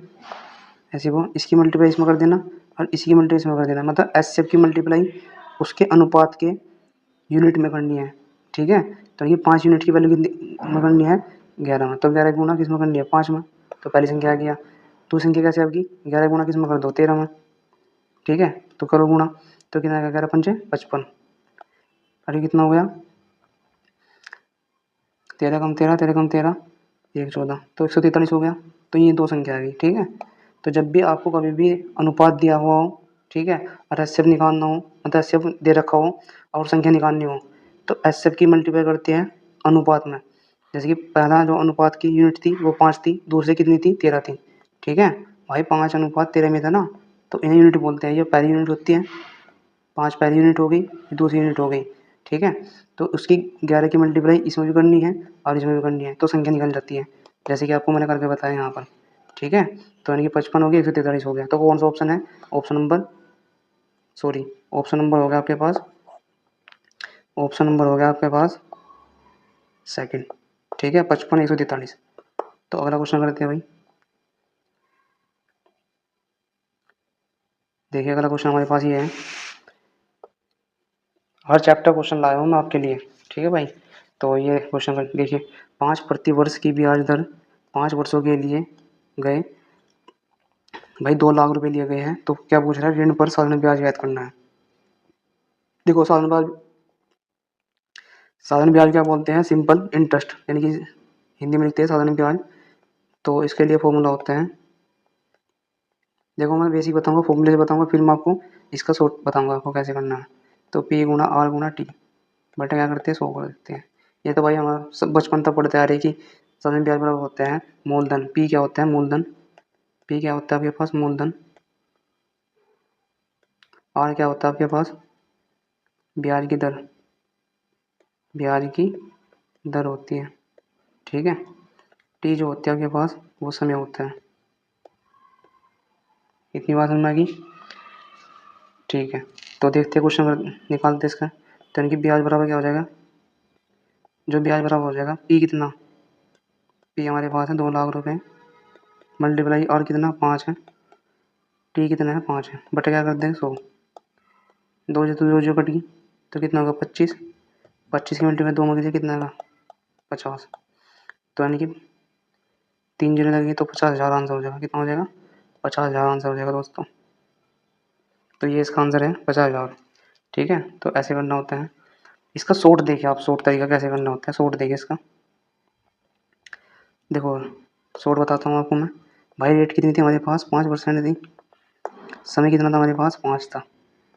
ऐसे को, इसकी मल्टीप्लाई इसमें कर देना और इसी की मल्टीप्लाई इसमें कर देना, मतलब एचसीएफ की मल्टीप्लाई उसके अनुपात के यूनिट में करनी है। ठीक है, तो ये 5 यूनिट की वैल्यू में करनी है, 11 में। तो 11 गुणा किस में करनी है, 5 में। तो पहली संख्या आ गया। दूसरी संख्या कैसे आपकी, 11 गुणा किस में कर दो, 13 में। ठीक है, तो करो गुणा, तो कितना आएगा, 11 पंचे 55। अरे कितना हो गया, 13 कम 13, 13 कम 13, 1 14, तो 143 हो गया। तो ये दो संख्या आ गई। ठीक है, तो जब भी आपको कभी भी अनुपात दिया हुआ हो, ठीक है, और एचसीएफ निकालना हो, मतलब एचसीएफ दे रखा हो और संख्या निकालनी हो, तो एचसीएफ की मल्टीप्लाई करते हैं अनुपात में। जैसे कि पहला जो अनुपात की यूनिट थी वो 5 थी, दूसरी कितनी थी, 13 थी। ठीक है भाई, 5:13 में था ना, तो इन्हें यूनिट बोलते हैं। ये पहली यूनिट होती है, 5 पहली यूनिट हो गई, दूसरी यूनिट हो गई। ठीक है, तो उसकी 11 की मल्टीप्लाई इसमें भी करनी है और इसमें भी करनी है, तो संख्या निकल जाती है, जैसे कि आपको मैंने करके बताया यहाँ पर। ठीक है, तो यानी कि 55 हो गया, 143 हो गया। तो कौन सा ऑप्शन है, option number sorry option number हो गया आपके पास, ऑप्शन नंबर हो गया आपके पास सेकंड। ठीक है, 55 143। तो अगला क्वेश्चन करते हैं भाई, देखिए अगला क्वेश्चन हमारे पास ये है, हर चैप्टर क्वेश्चन लाया हूँ मैं आपके लिए। ठीक है भाई, तो ये क्वेश्चन कर देखिए, 5 प्रति वर्ष की ब्याज दर 5 वर्षों के लिए गए भाई, 2 लाख रुपए लिए गए हैं। तो क्या पूछ रहा है, ऋण पर साधारण ब्याज ज्ञात करना है। देखो साधारण ब्याज क्या बोलते हैं, सिंपल इंटरेस्ट, यानी कि हिंदी में लिखते हैं साधारण ब्याज। तो इसके लिए फॉर्मूला होता है, देखो मैं बेसिक बताऊंगा, फॉर्मूले से बताऊंगा, फिर मैं आपको इसका शॉर्ट बताऊंगा आपको कैसे करना है। तो पी गुणा आर गुणा टी बटे क्या करते हैं, 100 कर देते हैं। ये तो भाई हमारा सब बचपन तक पढ़ते आ रहे कि साधारण ब्याज बराबर होता है मूलधन, पी क्या होता है, मूलधन। पी क्या होता है आपके पास, मूलधन। आर क्या होता है आपके पास, ब्याज की दर, ब्याज की दर होती है। ठीक है, टी जो होती है आपके पास वो समय होता है। इतनी बात समझ में आ गई। ठीक है, तो देखते हैं क्वेश्चन निकालते हैं इसका। तो यानी कि ब्याज बराबर क्या हो जाएगा, जो ब्याज बराबर हो जाएगा पी कितना, पी हमारे पास है 2 लाख रुपए मल्टीप्लाई और कितना 5 है, टी कितना है 5 है, बटे क्या कर देंगे 100, दो जो कट गई तो कितना होगा 25, 25 की मल्टीप्लाई 2 में कीजिए कितना होगा 50, तो यानी कि 3 जीरो लगेगी तो 50,000 आंसर हो जाएगा। कितना हो जाएगा 50,000 आंसर हो जाएगा दोस्तों। तो ये इसका आंसर है 50,000। ठीक है, तो ऐसे करना होता है। इसका शॉर्ट देखिए आप, शॉर्ट तरीका कैसे करना होता है, शॉर्ट देखिए इसका। देखो शॉर्ट बताता हूँ आपको मैं। भाई रेट कितनी थी हमारे पास 5% थी, समय कितना था हमारे पास 5 था,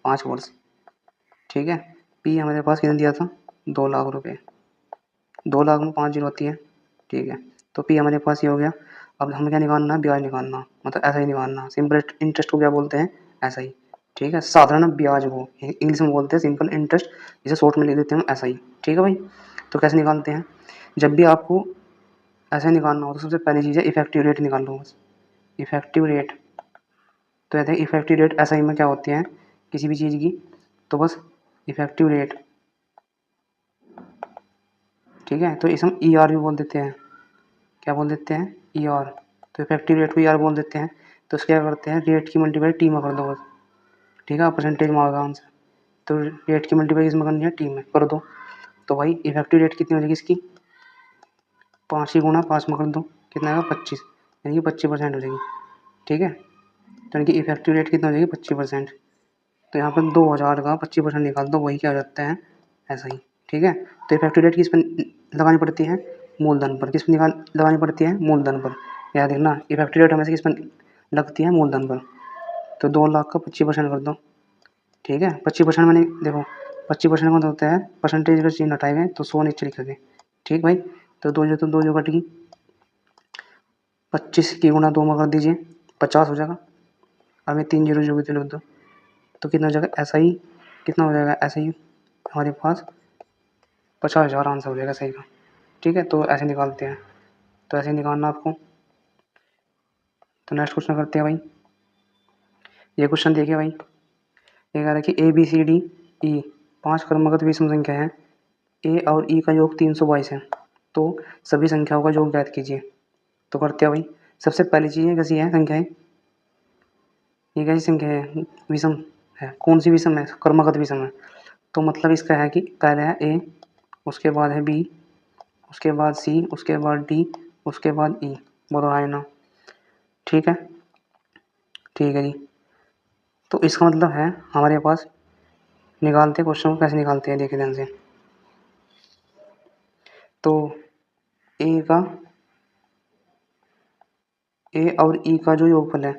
5 वर्ष। ठीक है, पी हमारे पास कितना दिया था 2 लाख रुपए, 2 लाख में 5 जीरो होती है। ठीक है, तो पी हमारे पास ये हो गया। अब हमें क्या निकालना है, ब्याज निकालना, मतलब ऐसा ही निकालना। सिंपल इंटरेस्ट को क्या बोलते हैं, ऐसा ही। ठीक है, साधारण ब्याज को इंग्लिश में बोलते हैं सिंपल इंटरेस्ट, जिसे शॉर्ट में लिख देते हैं ऐसा ही। ठीक है भाई, तो कैसे निकालते हैं, जब भी आपको ऐसे निकालना हो तो सबसे पहली चीज़ है इफेक्टिव रेट निकाल लो बस। इफेक्टिव रेट, तो कहते हैं इफेक्टिव रेट ऐसा ही में क्या होती है किसी भी चीज़ की, तो बस इफेक्टिव रेट। ठीक है, तो इसे हम ई आर भी बोल देते हैं, क्या बोल देते हैं ई आर। तो इफेक्टिव रेट को ई आर बोल देते हैं। तो इसके क्या करते हैं, रेट की मल्टीप्लाई टी में कर दो बस। ठीक है, परसेंटेज में आएगा आंसर। तो रेट की मल्टीप्लाई किस में करनी है, टी में कर दो। तो भाई इफेक्टिव रेट कितनी हो जाएगी इसकी, 5 ही गुना 5 में कर दो, कितना आएगा 25, यानी कि 25% हो जाएगी। ठीक है, तो यानी कि इफेक्टिव रेट कितना हो जाएगी 25%। तो यहाँ पर 2,000 का 25% निकाल दो, वही क्या हो जाता है ऐसा ही। ठीक है, तो इफेक्टिव रेट किस पर लगानी पड़ती है, मूलधन पर। किस पर लगानी पड़ती है, मूलधन पर। याद रखना इफेक्टिव रेट हमेशा किस पर लगती है, मूलधन पर। तो 2 लाख का 25% कर दो। ठीक है, 25% मैंने देखो 25% का होता है परसेंटेज का चिन्ह हटाए तो 100 नीचे लिखोगे। ठीक भाई, तो दो जो कट गई, 25 की गुना 2 में कर दीजिए 50 हो जाएगा। अब मैं 3 जीरो जो भी लिख दो, तो कितना हो जाएगा ऐसा ही, कितना हो जाएगा ऐसा ही हमारे पास 50,000 आंसर हो जाएगा सही का। ठीक है, तो ऐसे निकालते हैं, तो ऐसे निकालना आपको। तो नेक्स्ट क्वेश्चन करते हैं भाई। ये क्वेश्चन देखिए भाई, ये कह रहा है कि ए बी सी डी ई 5 क्रमगत विषम संख्या है, ए और ई का योग 322 है, तो सभी संख्याओं का योग ज्ञात कीजिए। तो करते हैं भाई, सबसे पहली चीज़ ये कैसी है संख्या है, ये कैसी संख्या है, विषम है। कौन सी विषम है, क्रमगत विषम है। तो मतलब इसका है कि पहले है ए, उसके बाद है बी, उसके बाद सी, उसके बाद डी, उसके बाद ई। बोलो है ना, ठीक है, ठीक है जी। तो इसका मतलब है हमारे पास, निकालते क्वेश्चन को कैसे निकालते हैं देखिए ध्यान से। तो ए का, ए और ई का जो योगफल है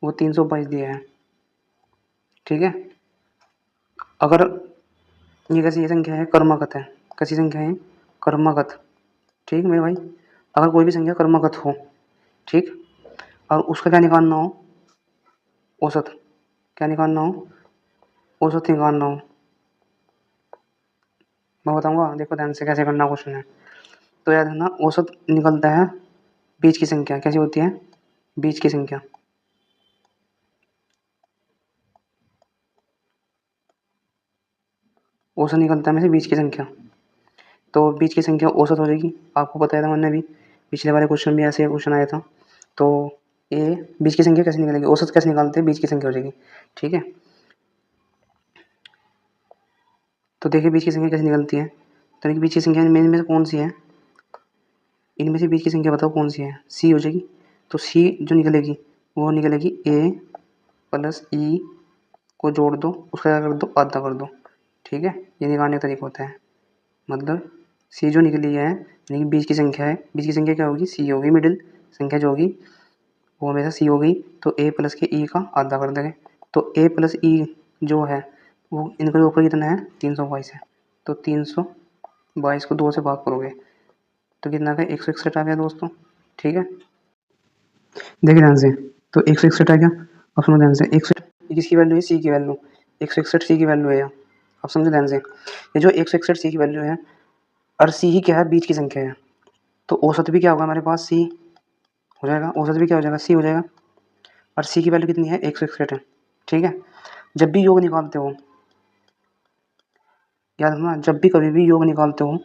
वो 322 दिया है। ठीक है, अगर ये कैसी ये संख्या है, कर्मगत है। कैसी संख्या है, कर्मगत। ठीक मेरे भाई, अगर कोई भी संख्या कर्मगत हो, ठीक, और उसका क्या निकालना हो, औसत। क्या निकालना हो, औसत निकालना हो। मैं बताऊंगा, देखो ध्यान से कैसे करना क्वेश्चन है। तो याद रखना औसत निकलता है बीच की संख्या। कैसी होती है, बीच की संख्या। औसत निकलता है में से बीच की संख्या। तो बीच की संख्या औसत हो जाएगी, आपको बताया था मैंने भी, पिछले वाले क्वेश्चन भी ऐसे क्वेश्चन आया था। तो ए बीच की संख्या कैसे निकलेगी, औसत कैसे निकालते हैं, बीच की संख्या हो जाएगी। ठीक है, तो देखिए बीच की संख्या कैसे निकलती है। तो बीच की संख्या में से कौन सी है, इनमें से बीच की संख्या बताओ कौन सी है, सी हो जाएगी। तो सी जो निकलेगी वो निकलेगी ए प्लस ई को जोड़ दो, उसका क्या कर दो, आधा कर दो। ठीक है, ये निकालने का तरीका होता है। मतलब सी जो निकली है यानी कि बीच की संख्या है, बीच की संख्या क्या होगी, सी होगी, मिडिल संख्या जो होगी वो हमेशा सी होगी। तो ए प्लस के ई का आधा कर देंगे। तो ए प्लस ई जो है वो इनका ऊपर कितना है 322 है। तो 322 को 2 से भाग करोगे तो कितना आ गया 161 आ गया दोस्तों। ठीक है, देखिए ध्यान से, तो 161 आ गया। अब सुनो ध्यान से, 161 किसकी वैल्यू है, सी की वैल्यू, 161 सी की वैल्यू है। अब समझो ध्यान से, ये जो 161 सी की वैल्यू है और सी ही क्या है, बीच की संख्या है। तो औसत भी क्या होगा हमारे पास, सी हो जाएगा, औसत भी क्या हो जाएगा, सी हो जाएगा। और सी की वैल्यू कितनी है, 161 है। ठीक है, जब भी योग निकालते हो, याद रखना जब भी कभी भी योग निकालते हो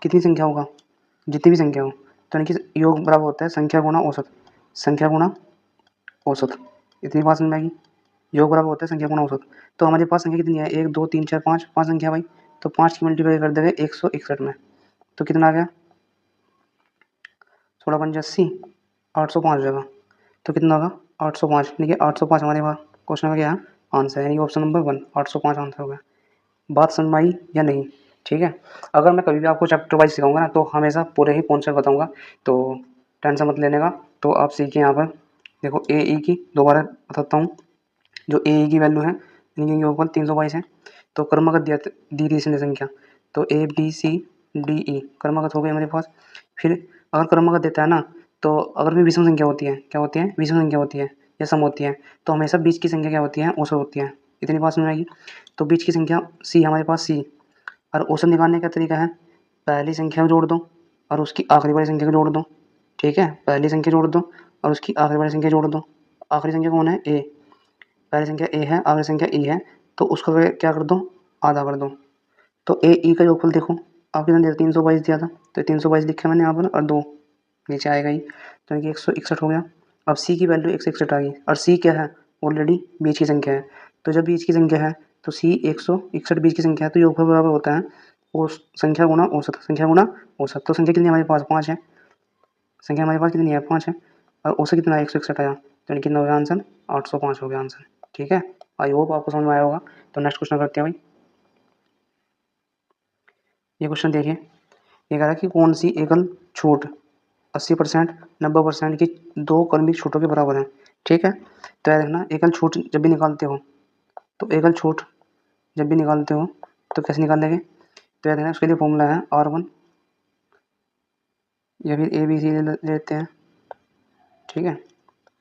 कितनी संख्या होगा, जितनी भी संख्या हो, तो यानी कि योग बराबर होता है संख्या गुणा औसत, संख्या गुणा औसत। इतनी बात समझ में आएगी। योग बराबर होता है संख्या गुणा औसत। तो हमारे पास संख्या कितनी है, 1 2 3 4 5, 5 संख्या भाई। तो 5 की मल्टीप्लाई कर देंगे 161 में, तो कितना आ गया, 16 पंजे 80, 805 हो जाएगा। तो कितना होगा 805, यानी कि 805 हमारे पास क्वेश्चन का क्या है आंसर है, यानी ऑप्शन नंबर 1 805 आंसर हो गया। बात समझ में आई या नहीं, ठीक है। अगर मैं कभी भी आपको चैप्टर वाइज सिखाऊंगा ना, तो हमेशा पूरे ही कॉन्सेप्ट बताऊंगा, तो टेंशन मत लेने का। तो आप सीखिए यहाँ पर। देखो ए ई की दोबारा बताता हूँ, जो ए ई की वैल्यू है यानी कि योगफल 322 है। तो क्रमागत दी थी इसने संख्या, तो ए बी सी डी ई क्रमागत हो गई हमारे पास। फिर अगर क्रमागत देता है ना, तो अगर भी विषम संख्या होती है, क्या होती है, विषम संख्या होती है या सम होती है, तो हमेशा बीच की संख्या क्या होती है, औसत होती है। इतनी बात समझ में आएगी। तो बीच की संख्या सी, हमारे पास सी, और औसत निकालने का तरीका है, पहली संख्या को जोड़ दो और उसकी आखिरी वाली संख्या को जोड़ दो, ठीक है। पहली संख्या जोड़ दो और उसकी आखिरी वाली संख्या जोड़ दो। आखिरी संख्या कौन है, ए, पहली संख्या ए है, आखिरी संख्या ई है, तो उसका क्या कर दो, आधा कर दो। तो ए ई का योगफल देखो, आप कितना दिया, 322 दिया था, तो 322 लिखा मैंने यहाँ पर, और 2 नीचे आएगा ही, तो यानी कि 161 हो गया। अब सी की वैल्यू 161 आ गई, और सी क्या है, ऑलरेडी बीच की संख्या है। तो जब बीच की संख्या है तो सी 161 बीच की संख्या है, तो योगफल बराबर होता है औस संख्या गुणा औसत, संख्या गुणा औसत। तो संख्या कितनी हमारे पास 5 है, संख्या हमारे पास कितनी है 5 है, और औसत कितना 161 आया, तो यानी कितना हो गया आंसर, 805 हो गया आंसर, ठीक है। आई होप आपको समझ में आया होगा। तो नेक्स्ट क्वेश्चन करते हैं भाई। ये क्वेश्चन देखिए, ये कह रहा है कि कौन सी एकल छूट 80%, 90% की दो क्रमिक छूटों के बराबर है, ठीक है। तो याद रखना, एकल छूट जब भी निकालते हो, तो एकल छूट जब भी निकालते हो तो कैसे निकालेंगे, तो याद रखना उसके लिए फॉर्मूला है R1, या फिर ए बी सी लेते हैं, ठीक है।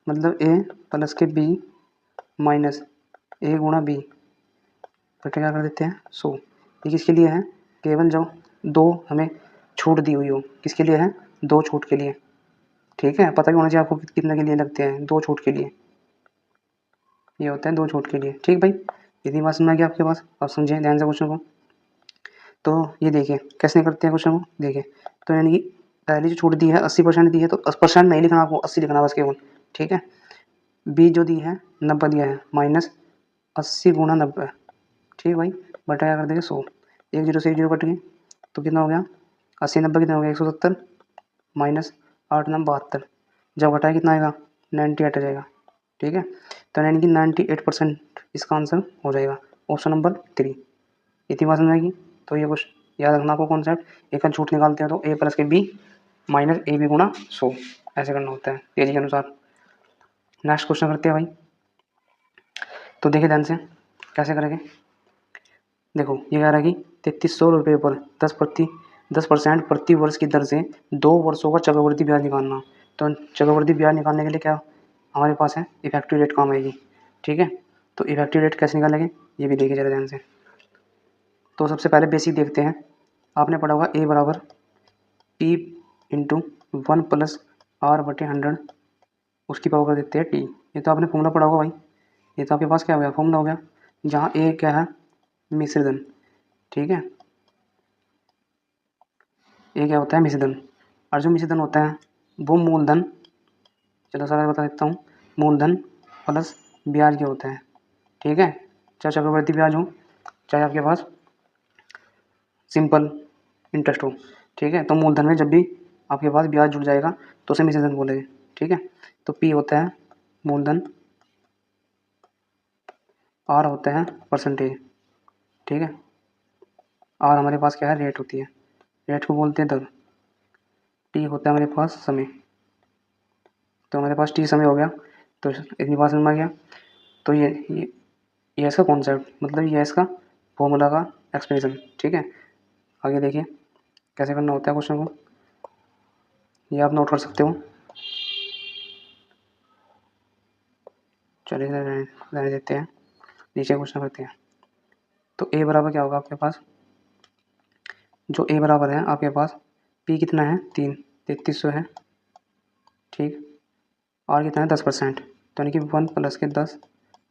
मतलब ए प्लस के बी माइनस ए गुणा बी, फिर क्या कर देते हैं 100। ये किसके लिए है, केवल जो दो हमें छूट दी हुई हो, किसके लिए है, दो छूट के लिए, ठीक है। पता भी होना चाहिए आपको कितने के लिए लगते हैं, दो छूट के लिए, ये होता है दो छूट के लिए, ठीक भाई। इतनी बात समझ आ गई आपके पास, अब समझें ध्यान से क्वेश्चन को। तो ये देखिए कैसे करते हैं क्वेश्चन को, देखिए। तो यानी कि पहली जो छूट दी है 80% दी है, तो 80% नहीं लिखना आपको, 80 लिखना बस केवल, ठीक है। बी जो दी है 90 दिया है, माइनस 80 गुणा 90, ठीक भाई, बटा क्या कर देंगे 100, एक जीरो से एक जीरो कट गई, तो कितना हो गया 80 90 कितना हो गया 170, माइनस 8 9 72, जब घटाए कितना आएगा 98 आ जाएगा, ठीक है। तो यानी कि 98% इसका आंसर हो जाएगा, ऑप्शन नंबर 3। इतनी बात समझ आएगी। तो ये कुछ याद रखना आपको कॉन्सेप्ट, एक छूट निकालते हैं तो ए प्लस के बी माइनस ए बी गुणा 100, ऐसे करना होता है तेजी के अनुसार। नेक्स्ट क्वेश्चन करते हैं भाई। तो देखिए ध्यान से कैसे करेंगे। देखो ये कह रहा है कि 3300 रुपये पर 10% प्रति वर्ष की दर से 2 वर्षों का चक्रवृद्धि ब्याज निकालना। तो चक्रवृद्धि ब्याज निकालने के लिए क्या हमारे पास है, इफेक्टिव रेट काम आएगी, ठीक है। तो इफेक्टिव रेट कैसे निकालेंगे, ये भी देखिए जरा ध्यान से। तो सबसे पहले बेसिक देखते हैं, आपने पढ़ा होगा ए बराबर पी इंटू 1 प्लस आर बटे 100, उसकी पावर कर देते हैं टी। ये तो आपने फॉर्मूला पढ़ा होगा भाई, ये तो आपके पास क्या हो गया, फॉर्मूला हो गया, जहाँ ए क्या है, मिश्रधन, ठीक है। ये क्या होता है, मिश्रधन, और जो मिश्रधन होता है वो मूलधन, चलो सर बता देता हूँ, मूलधन प्लस ब्याज क्या होता है, ठीक है। चाहे चक्रवृद्धि ब्याज हो, चाहे आपके पास सिंपल इंटरेस्ट हो, ठीक है। तो मूलधन में जब भी आपके पास ब्याज जुड़ जाएगा तो उसे मिश्रधन बोलेंगे, ठीक है। तो पी होता है मूलधन, आर होता है परसेंटेज, ठीक है। आर हमारे पास क्या है, रेट होती है, रेट को बोलते हैं दर। टी होता है हमारे पास समय, तो हमारे पास टी समय हो गया। तो इतनी बात समझ में आ गया। तो ये इसका कॉन्सेप्ट, मतलब ये इसका फॉर्मूला का एक्सप्लेनेशन, ठीक है। आगे देखिए कैसे करना होता है क्वेश्चन को, ये आप नोट कर सकते हो। चलिए रहने देते हैं, नीचे क्वेश्चन करते हैं। तो ए बराबर क्या होगा आपके पास, जो ए बराबर है आपके पास, पी कितना है 3300 है, ठीक। आर कितना है 10%, तो यानी कि 1 प्लस के 10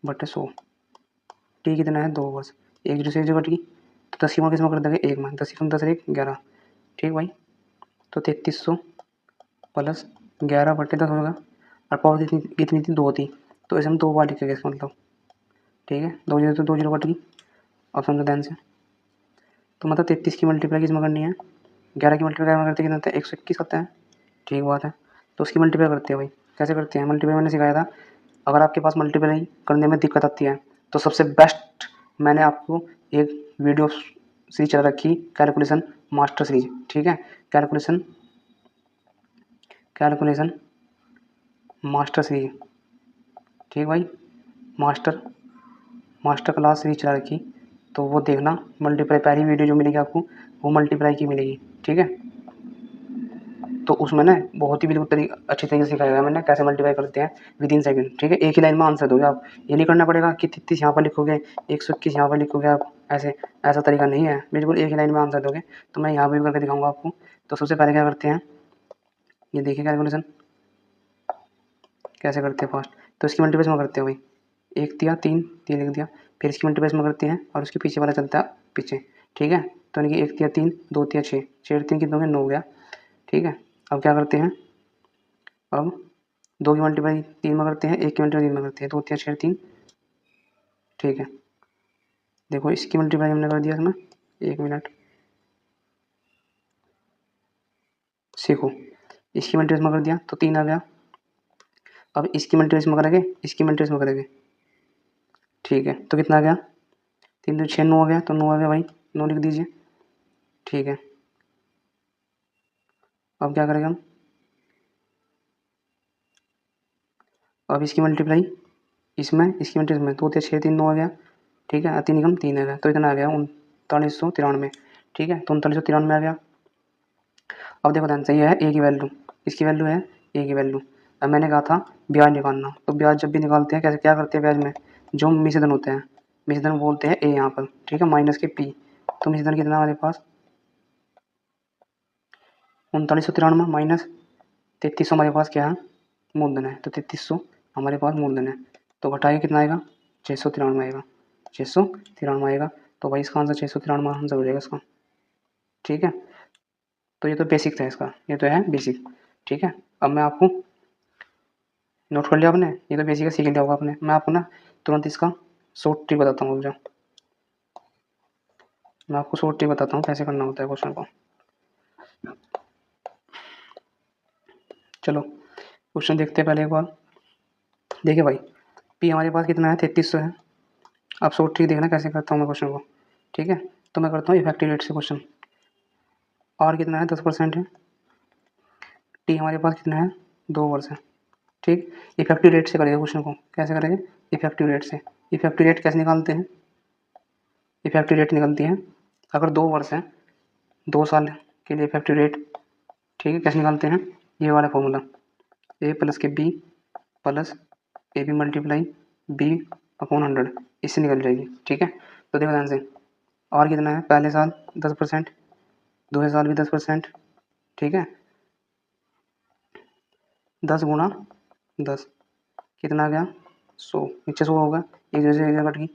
बटे 100, टी कितना है 2 वर्ष, एक जीरो से एक जगह कट गई, तो 10 की मान किस में कर देंगे, एक में, 10 की कम 10 एक 11, ठीक भाई। तो 3300 प्लस 11/10 होगा, और पावर कितनी थी, 2 थी, तो इसे हम 2 बार लिखेंगे इसका मतलब। ठीक है, 2 जीरो तो 2 जीरो कट गई ऑप्शन का ध्यान से। तो मतलब 33 की मल्टीप्लाई किसमें करनी है, 11 की मल्टीप्लाई में करते कितना होता है, 121 होता है। ठीक बात है, तो उसकी मल्टीप्लाई करते हैं भाई। कैसे करते हैं मल्टीप्लाई, मैंने सिखाया था। अगर आपके पास मल्टीप्लाई करने में दिक्कत आती है तो सबसे बेस्ट मैंने आपको एक वीडियो सीरीज चला रखी, कैलकुलेशन मास्टर सीरीज। ठीक है, कैलकुलेशन कैलकुलेशन मास्टर सीरीज। ठीक भाई, मास्टर मास्टर क्लास सीरीज चला रखी, तो वो देखना। मल्टीप्लाई पहली वीडियो जो मिलेगी आपको वो मल्टीप्लाई की मिलेगी। ठीक है, तो उसमें ना बहुत ही बिल्कुल अच्छी तरीके से सिखाया गया मैंने कैसे मल्टीप्लाई करते हैं विद इन सेकंड। ठीक है, एक ही लाइन में आंसर दोगे आप, ये नहीं करना पड़ेगा कि 33 यहाँ पर लिखोगे 121 यहाँ पर लिखोगे आप, ऐसे ऐसा तरीका नहीं है, बिल्कुल एक ही लाइन में आंसर दोगे। तो मैं यहाँ पर भी करके दिखाऊंगा आपको। तो सबसे पहले क्या करते हैं, ये देखिए कैलकुलेशन कैसे करते हैं फास्ट। तो इसकी मल्टीप्लाई में करते हैं भाई, 1 दिया 3 3 लिख दिया, फिर इसकी मल्टीप्लाई में करते हैं और उसके पीछे वाला चलता है पीछे। ठीक है, तो यानी कि 1 दिया 3 2 दिया 6 6 3 कितने हो गए, 9 हो गया। ठीक है, अब क्या करते हैं, अब 2 की मल्टीप्लाई 3 में करते हैं, 1 की मल्टीप्लाई 3 में करते हैं, 2 3 6 3। ठीक है, देखो इसकी मल्टीप्लाई हमने कर दिया इसमें, 1 मिनट सीखो। इसकी मल्टीप्लाई में कर दिया तो 3 आ गया। अब इसकी मल्टीप्लाई में करेंगे, इसकी मल्टीप्लाई में करेंगे। ठीक है, तो कितना आ गया, 3 2 6 9 आ गया, तो 9 आ गया भाई, 9 लिख दीजिए। ठीक है, अब क्या करेंगे हम, अब इसकी मल्टीप्लाई इसमें, इसकी मल्टीप्लाई में, 2 3 6 3 9 आ गया। ठीक है, 3 निकम 3 आ गया, तो इतना आ गया 3993। ठीक है, तो 3993 आ गया। अब देखो ध्यान से, ये है ए की वैल्यू, इसकी वैल्यू है ए की वैल्यू। अब मैंने कहा था ब्याज निकालना, तो ब्याज जब भी निकालते हैं कैसे क्या करते हैं, ब्याज में जो मिश्रधन होते हैं, मिश्रधन बोलते हैं ए यहाँ पर। ठीक है, माइनस के पी, तो मिश्रधन कितना हमारे पास 3993 माइनस 3300 हमारे पास क्या है, मूलधन है, तो 3300 हमारे पास मूलधन है। तो घटाइए कितना आएगा, 693 आएगा, 693 आएगा। तो भाई इसका आंसर 693 आंसर हो जाएगा इसका। ठीक है, तो ये तो बेसिक था इसका, ये तो है बेसिक। ठीक है, अब मैं आपको, नोट कर लिया आपने, ये तो बेसिक सीख लिया होगा आपने। मैं आपको ना तुरंत इसका शॉर्ट ट्रिक बताता हूँ, जो मैं आपको शॉर्ट ट्रिक बताता हूँ कैसे करना होता है क्वेश्चन को। चलो क्वेश्चन देखते हैं पहले एक बार। देखिए भाई, पी हमारे पास कितना है, 3300 है। अब शॉर्ट ट्रिक देखना कैसे करता हूँ मैं क्वेश्चन को। ठीक है, तो मैं करता हूँ इफेक्टिव रेट से क्वेश्चन। आर कितना है, 10% है। टी हमारे पास कितना है, 2 वर्ष है। ठीक, इफेक्टिव रेट से करेंगे क्वेश्चन को, कैसे करेंगे, इफेक्टिव रेट से। इफेक्टिव रेट कैसे निकालते हैं, इफेक्टिव रेट निकलती है, अगर 2 वर्ष है, 2 साल के लिए इफेक्टिव रेट। ठीक है, कैसे निकालते हैं, ये वाला फॉर्मूला, ए प्लस के B plus A B multiply B upon 100, इससे निकल जाएगी। ठीक है, तो देखो ध्यान से, और कितना है, पहले साल 10%, दूसरे साल भी 10%। ठीक है, 10 गुना 10 कितना आ गया, 100, नीचे 100 होगा, एक जगह कट गई।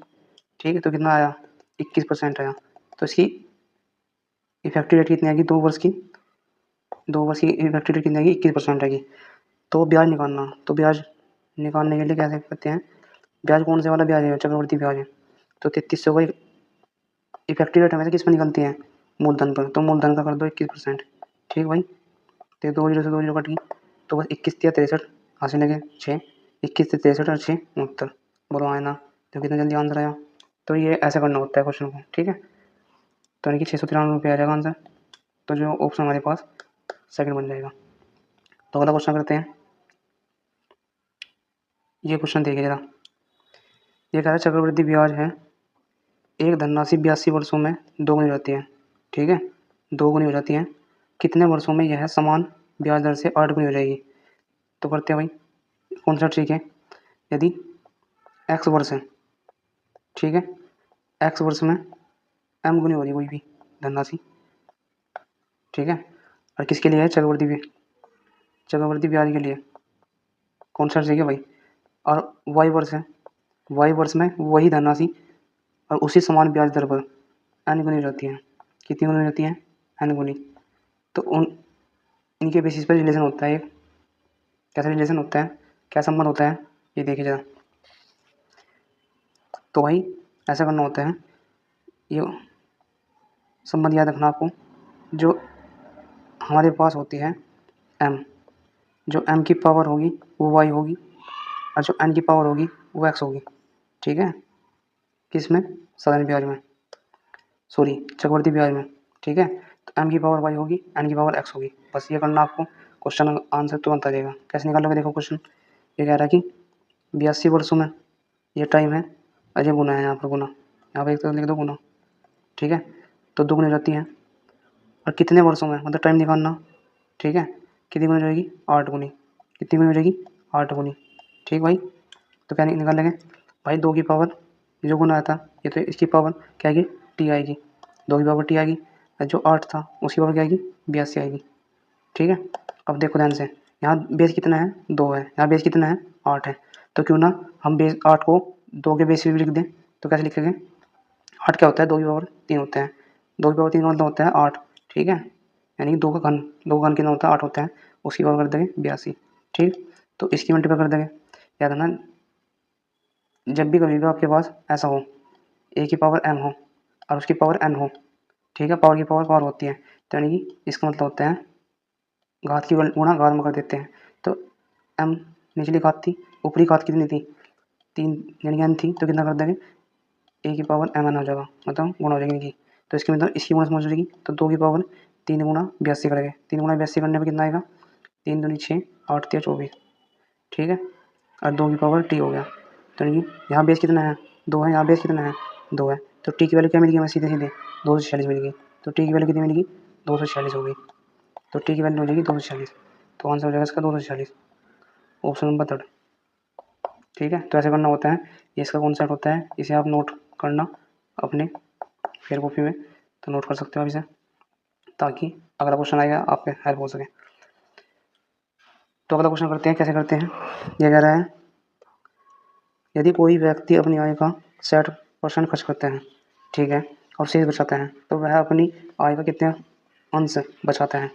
ठीक है, तो कितना आया, 21% आया। तो इसकी इफेक्टिव रेट कितनी आएगी, 2 वर्ष की, 2 वर्ष की इफेक्टिव रेट कितनी आएगी, 21% आएगी। तो ब्याज निकालना, तो ब्याज निकालने के लिए कैसे करते हैं, ब्याज कौन से वाला ब्याज है, चक्रवर्ती ब्याज है। तो 3300 का इफेक्टिव रेट हमेशा किस पर निकलती है, मूलधन पर, तो मूलधन का कर दो 21%। ठीक भाई, तो 2 जीरो से 2 जीरो कट गई, तो बस 21 या 63 हासिल लगे 6, 21 से 63 और 6 69। बोलो आए ना, तो कितना जल्दी आंसर आया। तो ये ऐसा करना होता है क्वेश्चन को। ठीक है, तो यानी कि 693 आ जाएगा आंसर, तो जो ऑप्शन हमारे पास सेकंड बन जाएगा। तो अगला क्वेश्चन करते हैं। ये क्वेश्चन देखिए जरा, ये कह रहा है चक्रवृद्धि ब्याज है, एक धनराशि 82 वर्षों में दोगुनी हो जाती है। ठीक है, दोगुनी हो जाती है, कितने वर्षों में यह समान ब्याज दर से 8 गुनी हो जाएगी। तो करते हैं भाई, कौन सा ठीक है, यदि एक्स वर्ष है, ठीक है, एक्स वर्ष में एम गुनी हो रही कोई भी धनराशि। ठीक है, और किसके लिए है, चक्रवर्ती ब्याज के लिए, कौन सा ठीक है भाई। और वाई वर्ष है, वाई वर्ष में वही धनराशि और उसी समान ब्याज दर पर एन गुनी रहती है, कितनी गुनी रहती है, एन गुनी। तो उन इनके बेसिस पर रिलेशन होता है एक। कैसा रिलेशन होता है, क्या संबंध होता है, ये देखिए ज़रा। तो भाई ऐसा करना होता है, ये संबंध याद रखना आपको। जो हमारे पास होती है m, जो m की पावर होगी वो y होगी, और जो n की पावर होगी वो x होगी। ठीक है, किस में, साधारण ब्याज में, सॉरी चक्रवर्ती ब्याज में। ठीक है, तो m की पावर y होगी, n की पावर x होगी। बस ये करना आपको, क्वेश्चन आंसर तुरंत आ जाएगा। कैसे निकालोगे, देखो क्वेश्चन ये कह रहा है कि 82 वर्षों में ये टाइम है, अजय गुना है, यहाँ पर गुना, यहाँ पर एक तरफ लिख दो गुना। ठीक है, तो दो गुनी रहती है, और कितने वर्षों में मतलब टाइम निकालना। ठीक है, कितनी गुनी हो जाएगी, 8 गुनी। कितनी गुनी हो जाएगी, 8 गुनी। ठीक भाई, तो क्या निकाल लेंगे भाई, 2 की पावर जो गुना आया था ये, तो इसकी पावर क्या आएगी, टी आएगी, 2 की पावर टी आएगी, और जो 8 था उसकी पावर क्या आएगी, 82 आएगी। ठीक है, अब देखो ध्यान से, यहाँ बेस कितना है, 2 है, यहाँ बेस कितना है, 8 है। तो क्यों ना हम बेस 8 को 2 के बेस पे भी लिख दें। तो कैसे लिखेंगे, 8 क्या होता है, 2 की पावर 3 होता है, 2 की पावर 3 का मतलब होता है 8। ठीक है, यानी कि 2 का घन, 2 का घन कितना होता है, 8 होता है, उसकी पावर कर देंगे 82। ठीक, तो इसकी मल्टीप्लाई कर देंगे। याद है ना, जब भी कभी भी आपके पास ऐसा हो, ए की पावर m हो और उसकी पावर n हो, ठीक है, पावर की पावर पावर होती है, तो यानी कि इसका मतलब होता है घात की गुणा घात में कर देते हैं। तो m निचली घात थी, ऊपरी घात कितनी थी, 3, यानी कि n थी, तो कितना कर देंगे, ए की पावर m n हो जाएगा, मतलब गुणा हो जाएगी इनकी। तो इसके मतलब इसकी गुणा समझ जाएगी, तो 2 की पावर 3 गुणा 82 करेंगे, 3 गुणा 82 करने पर कितना आएगा, 3 दूनी 6, 8 तिया 24। ठीक है, और 2 की पावर टी हो गया। तो यानी कि यहाँ बेस कितना है, 2 है, यहाँ बेस कितना है, 2 है। तो टी की वैल्यू क्या मिल गई हमें, सीधे सीधे 246 मिल गई। तो टी की वैल्यू कितनी मिलेगी, 246 हो गई। तो टी की वैल्यू हो जाएगी 246। तो आंसर हो जाएगा इसका 246, ऑप्शन नंबर 3। ठीक है, तो ऐसे करना होता है, ये इसका कॉन्सेप्ट होता है, इसे आप नोट करना अपने फेयर कॉपी में, तो नोट कर सकते हो आप इसे, ताकि अगला क्वेश्चन आएगा आपके हेल्प हो सके। तो अगला क्वेश्चन करते हैं, कैसे करते हैं, ये कह रहा है यदि कोई व्यक्ति अपनी आय का 60% खर्च करता है, ठीक है, और शेष बचाता है, तो वह अपनी आय का कितने अंश बचाता है।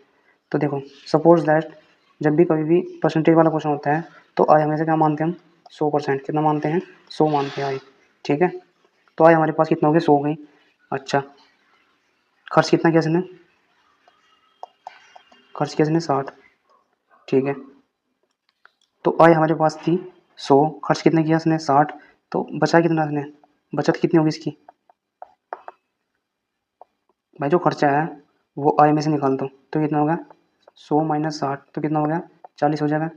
तो देखो, सपोज दैट जब भी कभी भी परसेंटेज वाला क्वेश्चन होता है, तो आय हमेशा क्या मानते हैं हम, 100%। कितना मानते हैं, 100 मानते हैं आय। ठीक है, तो आय हमारे पास कितना हो गया, 100 हो गई। अच्छा, खर्च कितना किया इसने, खर्च किया इसने 60। ठीक है, तो आय हमारे पास थी 100, खर्च कितना किया इसने 60, तो बचा कितना इसने, बचत कितनी होगी इसकी, भाई जो खर्चा है वो आय में से निकाल दो, तो कितना होगा, 100 माइनस 60, तो कितना हो गया, 40 हो जाएगा।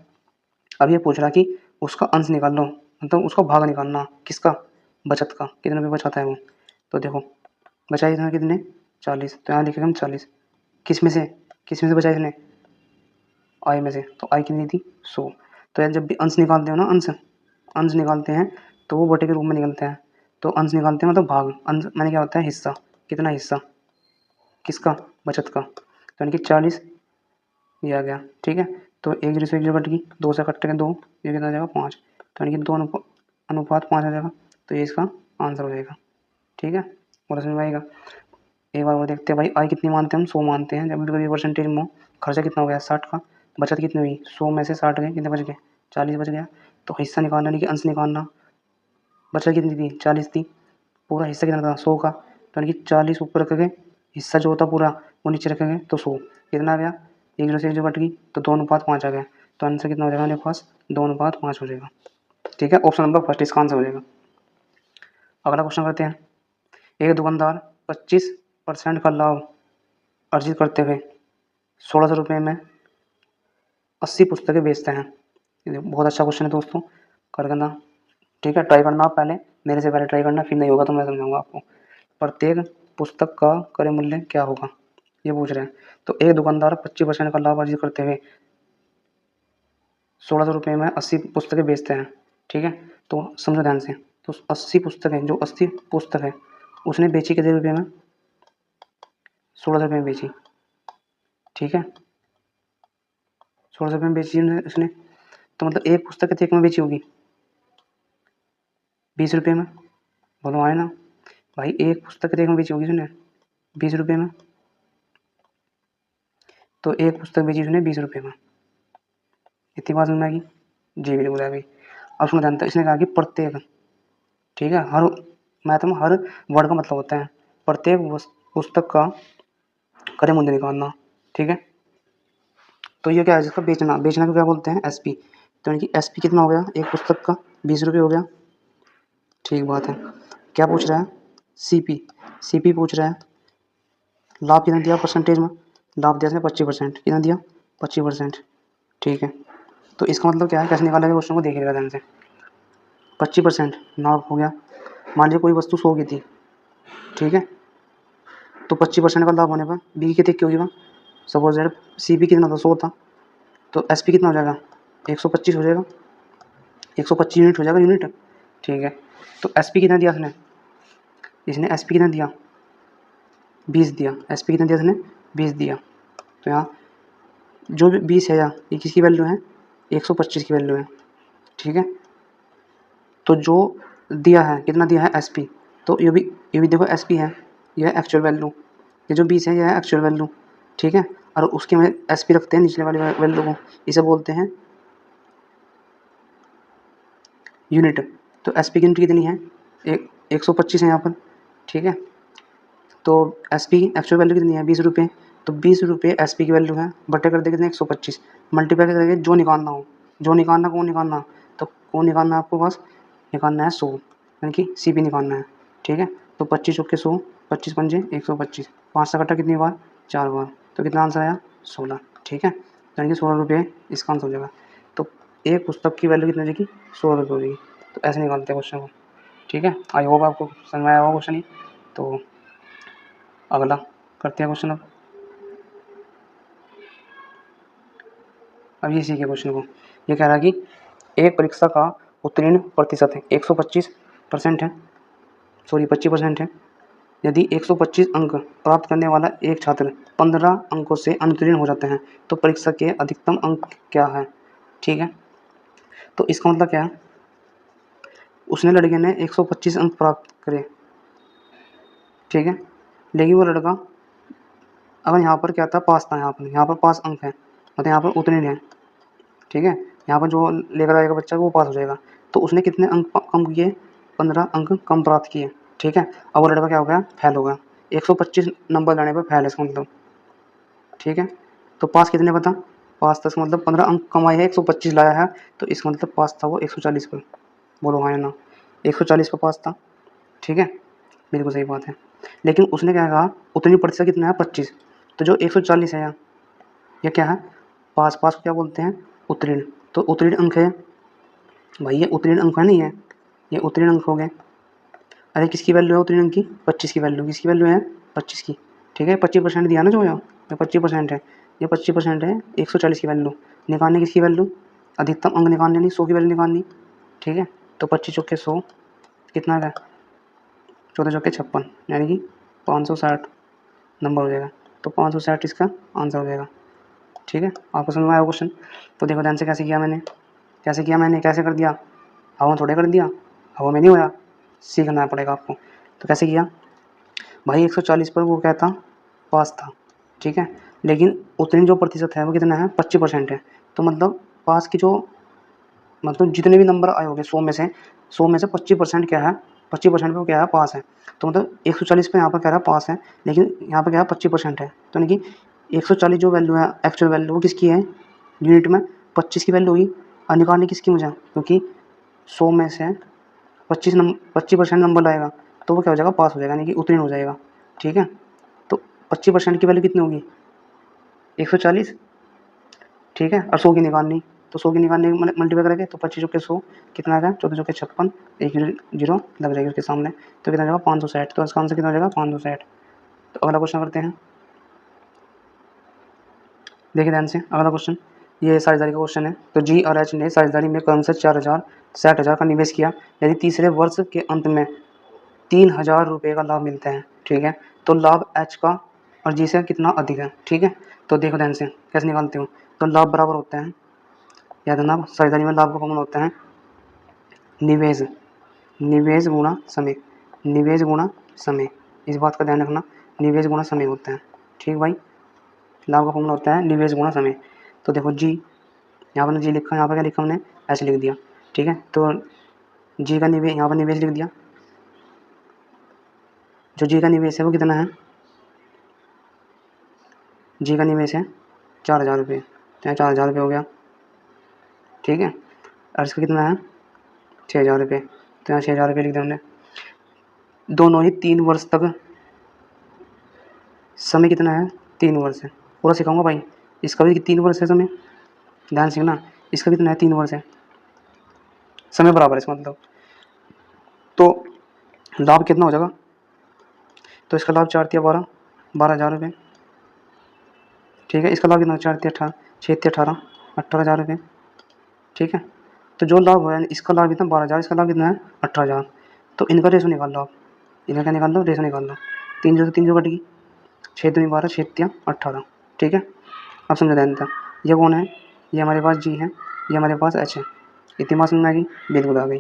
अब ये पूछ रहा कि उसका अंश निकाल लो, मतलब उसका भाग निकालना, किसका, बचत का, कितने रुपये बचाता है वो। तो देखो, बचाए इसने कितने, 40, तो यहाँ लिखेगा हम 40, किस में से, किस में से बचाए इसने, आय में से। तो आय कितनी थी, 100। तो यार जब भी अंश निकालते हो ना, अंश अंश निकालते हैं तो वो बटे के रूप में निकलते हैं। तो अंश निकालते हैं मतलब भाग, अंश मैंने क्या होता है, हिस्सा, कितना हिस्सा, किसका, बचत का। तो यानी कि 40 ये आ गया। ठीक है, तो 1 जीरो से 1 जीरो कट गई, 2 से कट के 2, ये कितना आ जाएगा, 5। तो यानी कि 2 अनुपात 5 आ जाएगा। तो ये इसका आंसर हो जाएगा। ठीक है, और समझ में आएगा। एक बार वो देखते हैं भाई, आय कितनी मानते हैं हम, 100 मानते हैं। जब कभी परसेंटेज में खर्चा कितना हो गया, 60 का, बचत कितनी हुई, 100 में से 60 गए, कितने बच गए, 40 बच गया। तो हिस्सा निकालना, यानी कि अंश निकालना, बचत कितनी थी, 40 थी, पूरा हिस्सा कितना था, 100 का। तो यानी कि 40 ऊपर रखेंगे, हिस्सा जो होता पूरा वो नीचे रखेंगे, तो 100 कितना आ गया, 1 जीरो से 1 जीरो कट गई, तो 2 अनुपात 5 आ गया। तो आंसर कितना हो जाएगा मेरे पास, 2 अनुपात 5 हो जाएगा। ठीक है, ऑप्शन नंबर फर्स्ट इसका आंसर हो जाएगा। अगला क्वेश्चन करते हैं, एक दुकानदार 25% का लाभ अर्जित करते हुए 1600 रुपये में 80 पुस्तकें बेचते हैं। ये बहुत अच्छा क्वेश्चन है दोस्तों, कर करना। ठीक है, ट्राई करना आप पहले, मेरे से पहले ट्राई करना, फिर नहीं होगा तो मैं समझाऊंगा आपको। प्रत्येक पुस्तक का क्रय मूल्य क्या होगा, ये पूछ रहे हैं। तो एक दुकानदार 25% का लाभ अर्जित करते हुए 1600 रुपये में 80 पुस्तकें बेचते हैं। ठीक है, तो समझो ध्यान से। तो 80 पुस्तकें, जो 80 पुस्तक है उसने बेची कितने रुपये में, 1600 रुपये में बेची। ठीक है, 1600 रुपये में बेची उसने, तो मतलब एक पुस्तक कितने में बेची होगी, 20 रुपये में। बोलो आए ना भाई, एक पुस्तक कितने में बेची होगी उसने, 20 रुपये में। तो एक पुस्तक बेची उसने 20 रुपये में। इतनी बात समझ में आ गई? जी बिल्कुल आ गई। अब सुनो ध्यान से, इसने कहा कि प्रत्येक, ठीक है, हर मैथ में हर वर्ड का मतलब होता है प्रत्येक पुस्तक का क्रय मूल्य निकालना, ठीक है। तो ये क्या है, जिसका बेचना, बेचना को क्या बोलते हैं, एसपी। तो यानी कि एसपी कितना हो गया एक पुस्तक का, 20 रुपये हो गया, ठीक बात है। क्या पूछ रहा है, सीपी, सीपी पूछ रहा है। लाभ कितना दिया परसेंटेज में, लाभ दिया इसने 25%, कितना दिया 25%, ठीक है। तो इसका मतलब क्या है, कैसे निकाला गया क्वेश्चन को देखिएगा ध्यान से। 25% लाभ हो गया, मान लीजिए कोई वस्तु 100 की थी, ठीक है, तो 25% का लाभ होने पर बी की कितनी की होगी, सपोज दैट सी पी कितना था 100 था, तो एस पी कितना हो जाएगा 125 हो जाएगा, 125 यूनिट हो जाएगा, यूनिट, ठीक है। तो एस पी कितना दिया इसने, इसने एस पी कितना दिया 20 दिया, एस पी कितना दिया इसने 20 दिया। तो यहाँ जो भी 20 है, यहाँ ये किसकी वैल्यू है 125 की वैल्यू है, ठीक है। तो जो दिया है कितना दिया है एस पी, तो ये भी देखो एस पी है, यह है एक्चुअल वैल्यू, ये जो 20 है यह है एक्चुअल वैल्यू, ठीक है। और उसके में एस पी रखते हैं निचले वाली वैल्यू को, इसे बोलते हैं यूनिट। तो एस पी की यूनिट कितनी है 125 है यहाँ पर, ठीक है। तो एस पी एक्चुअल वैल्यू कितनी है 20 रुपये, तो 20 रुपये एस पी की वैल्यू है, बटे कर दे कितने 125, मल्टीप्लाई करके जो निकालना हो, जो निकालना कौन निकालना, तो कौन निकालना है आपको, बस निकालना है 100, यानी कि सी पी निकालना है, ठीक है। तो 25 चौके 100, 25 पंजे 125, 5 से कटा कितनी बार 4 बार, तो कितना आंसर आया 16, ठीक है। यानी कि 16 रुपये इसका आंसर हो जाएगा। तो एक पुस्तक की वैल्यू कितनी हो जाएगी 16 रुपये हो जाएगी। तो ऐसे निकालते हैं क्वेश्चन को, ठीक है। आई होप आपको समझ में आया होगा क्वेश्चन ही। तो अगला करते हैं क्वेश्चन। अब ये सीखे क्वेश्चन को, ये कह रहा है कि एक परीक्षा का उत्तीर्ण प्रतिशत है 125% है, सॉरी 25% है। यदि 125 अंक प्राप्त करने वाला एक छात्र 15 अंकों से अनुत्तीर्ण हो जाते हैं तो परीक्षा के अधिकतम अंक क्या है, ठीक है। तो इसका मतलब क्या है, उसने लड़के ने 125 अंक प्राप्त करे, ठीक है, लेकिन वो लड़का अगर यहाँ पर क्या था पास था, यहाँ पर पास अंक है, मतलब यहाँ पर उत्तीर्ण है, ठीक है। यहाँ पर जो लेकर आएगा बच्चा वो पास हो जाएगा। तो उसने कितने अंक कम किए 15 अंक कम प्राप्त किए, ठीक है। अब वो लड़का क्या हो गया फेल हो गया, 125 नंबर लाने पर फेल है इसका मतलब, ठीक है। तो पास कितने पर था, पास था, इसका मतलब 15 अंक कम आए हैं 125 लाया है, तो इसका मतलब पास था वो 140 पर, बोलो हाँ या ना, 140 पर पास था, ठीक है, बिल्कुल सही बात है। लेकिन उसने क्या कहा उत्तीर्ण प्रतिशत कितना है 25, तो जो 140 है यहाँ ये क्या है पास, पास को क्या बोलते हैं उत्तीर्ण, तो उत्तीर्ण अंक है भाई, ये उत्तीर्ण अंक है नहीं है, ये उत्तीर्ण अंक हो गए। अरे किसकी वैल्यू है उत्तीर्ण अंक की 25 की वैल्यू, किसकी वैल्यू है 25 की, ठीक है। 25% दिया ना जो यहाँ ये 25% है, ये 25% है 140 की वैल्यू, निकालने किसकी वैल्यू अधिकतम अंक निकालने नहीं 100 की वैल्यू निकालनी, ठीक है। तो 25 चौके 100 कितना है 14 चौके 56, यानी कि 560 नंबर हो जाएगा। तो 560 इसका आंसर हो जाएगा, ठीक है। आपको समझ में आया क्वेश्चन। तो देखो ध्यान से कैसे किया मैंने, कैसे किया मैंने, कैसे कर दिया, हवा में थोड़े कर दिया, हवा में नहीं होया, सीखना पड़ेगा आपको। तो कैसे किया भाई 140 पर वो क्या था पास था, ठीक है, लेकिन उत्तीर्ण जो प्रतिशत है वो कितना है 25% है। तो मतलब पास की जो मतलब जितने भी नंबर आए होंगे 100 में से 25% क्या है 25% पे वो क्या है पास है। तो मतलब 140 पे यहाँ पर कह रहा है पास है, लेकिन यहाँ पर क्या है 25% है, तो यानी कि 140 जो वैल्यू है एक्चुअल वैल्यू वो किसकी है यूनिट में 25 की वैल्यू हुई, और निकालनी किसकी मुझे, क्योंकि 100 में से 25% नंबर लाएगा तो वो क्या हो जाएगा पास हो जाएगा, यानी कि उत्तीर्ण हो जाएगा, ठीक है। तो 25% की वैल्यू कितनी होगी 140, ठीक है, और 100 की निकालनी, तो 100 की निकालने मल्टीप्लाई करेंगे तो 25 चौके 100 कितना आ गया 14 चौके 56, एक जीरो लग जाएगी उसके सामने, तो कितना जाएगा 560, तो इसका आंसर कितना हो जाएगा 560। तो अगला क्वेश्चन करते हैं, देखिए ध्यान से अगला क्वेश्चन, ये साझेदारी का क्वेश्चन है। तो जी और एच ने साझेदारी में क्रमशः 60,000 का निवेश किया, यदि तीसरे वर्ष के अंत में 3,000 रुपये का लाभ मिलता है, ठीक है, तो लाभ एच का और जी से कितना अधिक है, ठीक है। तो देखो ध्यान से कैसे निकालते हो, तो लाभ बराबर होता है, याद रखना साझेदारी में लाभ का फॉर्मूला होता है निवेश, निवेश गुणा समय, निवेश गुणा समय, इस बात का ध्यान रखना, निवेश गुणा समय होता है, ठीक भाई। लाभ का फॉर्मूला होता है निवेश गुणा समय। तो देखो जी, यहाँ पर जी लिखा, यहाँ पर क्या लिखा हमने, ऐसे लिख दिया, ठीक है। तो जी का निवेश, यहाँ पर निवेश लिख दिया, जो जी का निवेश है वो कितना है, जी का निवेश है 4,000 रुपये, तो यहाँ 4,000 रुपये हो गया, ठीक है। और इसका कितना है 6,000 रुपये, तो यहाँ 6,000 रुपये लिख दिया हमने। दोनों ही 3 वर्ष तक, समय कितना है 3 वर्ष है, पूरा सिखाऊंगा भाई। इसका भी 3 वर्ष है समय, ध्यान सीखना, इसका कितना है 3 वर्ष है, समय बराबर है इसका मतलब। तो लाभ कितना हो जाएगा, तो इसका लाभ 4 तिया 12, 12,000 रुपये, ठीक है। इसका लाभ कितना 4 तिया 18, 6 तिया 18, 18,000 रुपये, ठीक है। तो जो लाभ है इसका लाभ कितना 12,000, इसका लाभ कितना है 18,000। तो इनका रेशो निकाल लो आप, इनका क्या निकाल लो, रेशो निकाल लो। 3 जो 3 जो कटेगी, 6 दूनी 12, 6 तिया 18, ठीक है। अब समझ ध्यान था, ये कौन है, ये हमारे पास जी है, ये हमारे पास एच है। इतनी बात समझ में आ गई, बिल्कुल आ गई।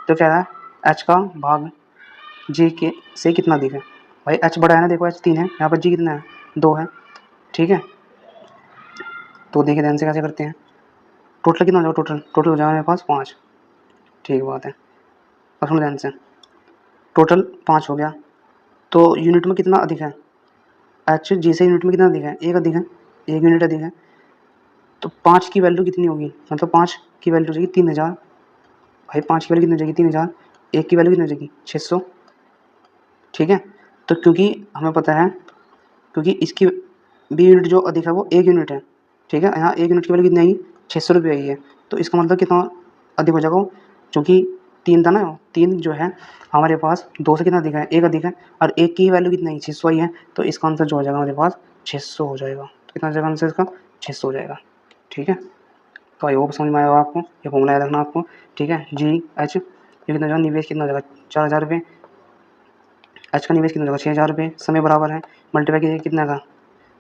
तो क्या है, एच का भाग जी के से कितना अधिक है, भाई एच बड़ा है ना, देखो एच 3 है, यहाँ पर जी कितना है 2 है, ठीक है। तो देखिए ध्यान से कैसे करते हैं, टोटल कितना हो जाएगा, टोटल हो जाएगा मेरे पास 5, ठीक बात है। अब सुनो ध्यान से, टोटल 5 हो गया, तो यूनिट में कितना अधिक है, एच जी से यूनिट में कितना अधिक है, 1 अधिक है, 1 यूनिट अधिक है। तो 5 की वैल्यू कितनी होगी, मतलब 5 की वैल्यू हो जाएगी 3,000, भाई 5 की वैल्यू कितनी हो जाएगी 3,000, 1 की वैल्यू कितनी हो जाएगी 600, ठीक है। तो क्योंकि हमें पता है, क्योंकि इसकी बी यूनिट जो अधिक है वो 1 यूनिट है, ठीक है। यहाँ 1 यूनिट की वैल्यू कितनी आएगी 600 रुपये आई है, तो इसका मतलब कितना अधिक हो जाएगा, क्योंकि 3 था ना, 3 जो है हमारे पास 2 से कितना अधिक है, 1 अधिक है, और 1 की वैल्यू कितनी आई 600 आई है, तो इसका आंसर जो हो जाएगा हमारे पास 600 हो जाएगा। तो कितना हो जाएगा आंसर इसका 600 हो जाएगा, ठीक है। तो आई होप समझ में आया होगा आपको, ये फॉर्मूला याद रखना आपको, ठीक है। जी एच ये कितना हो जाएगा, निवेश कितना हो जाएगा 4,000 रुपये, एच का निवेश कितना हो जाएगा 6,000 रुपये, समय बराबर है, मल्टीप्लाई कीजिए कितना का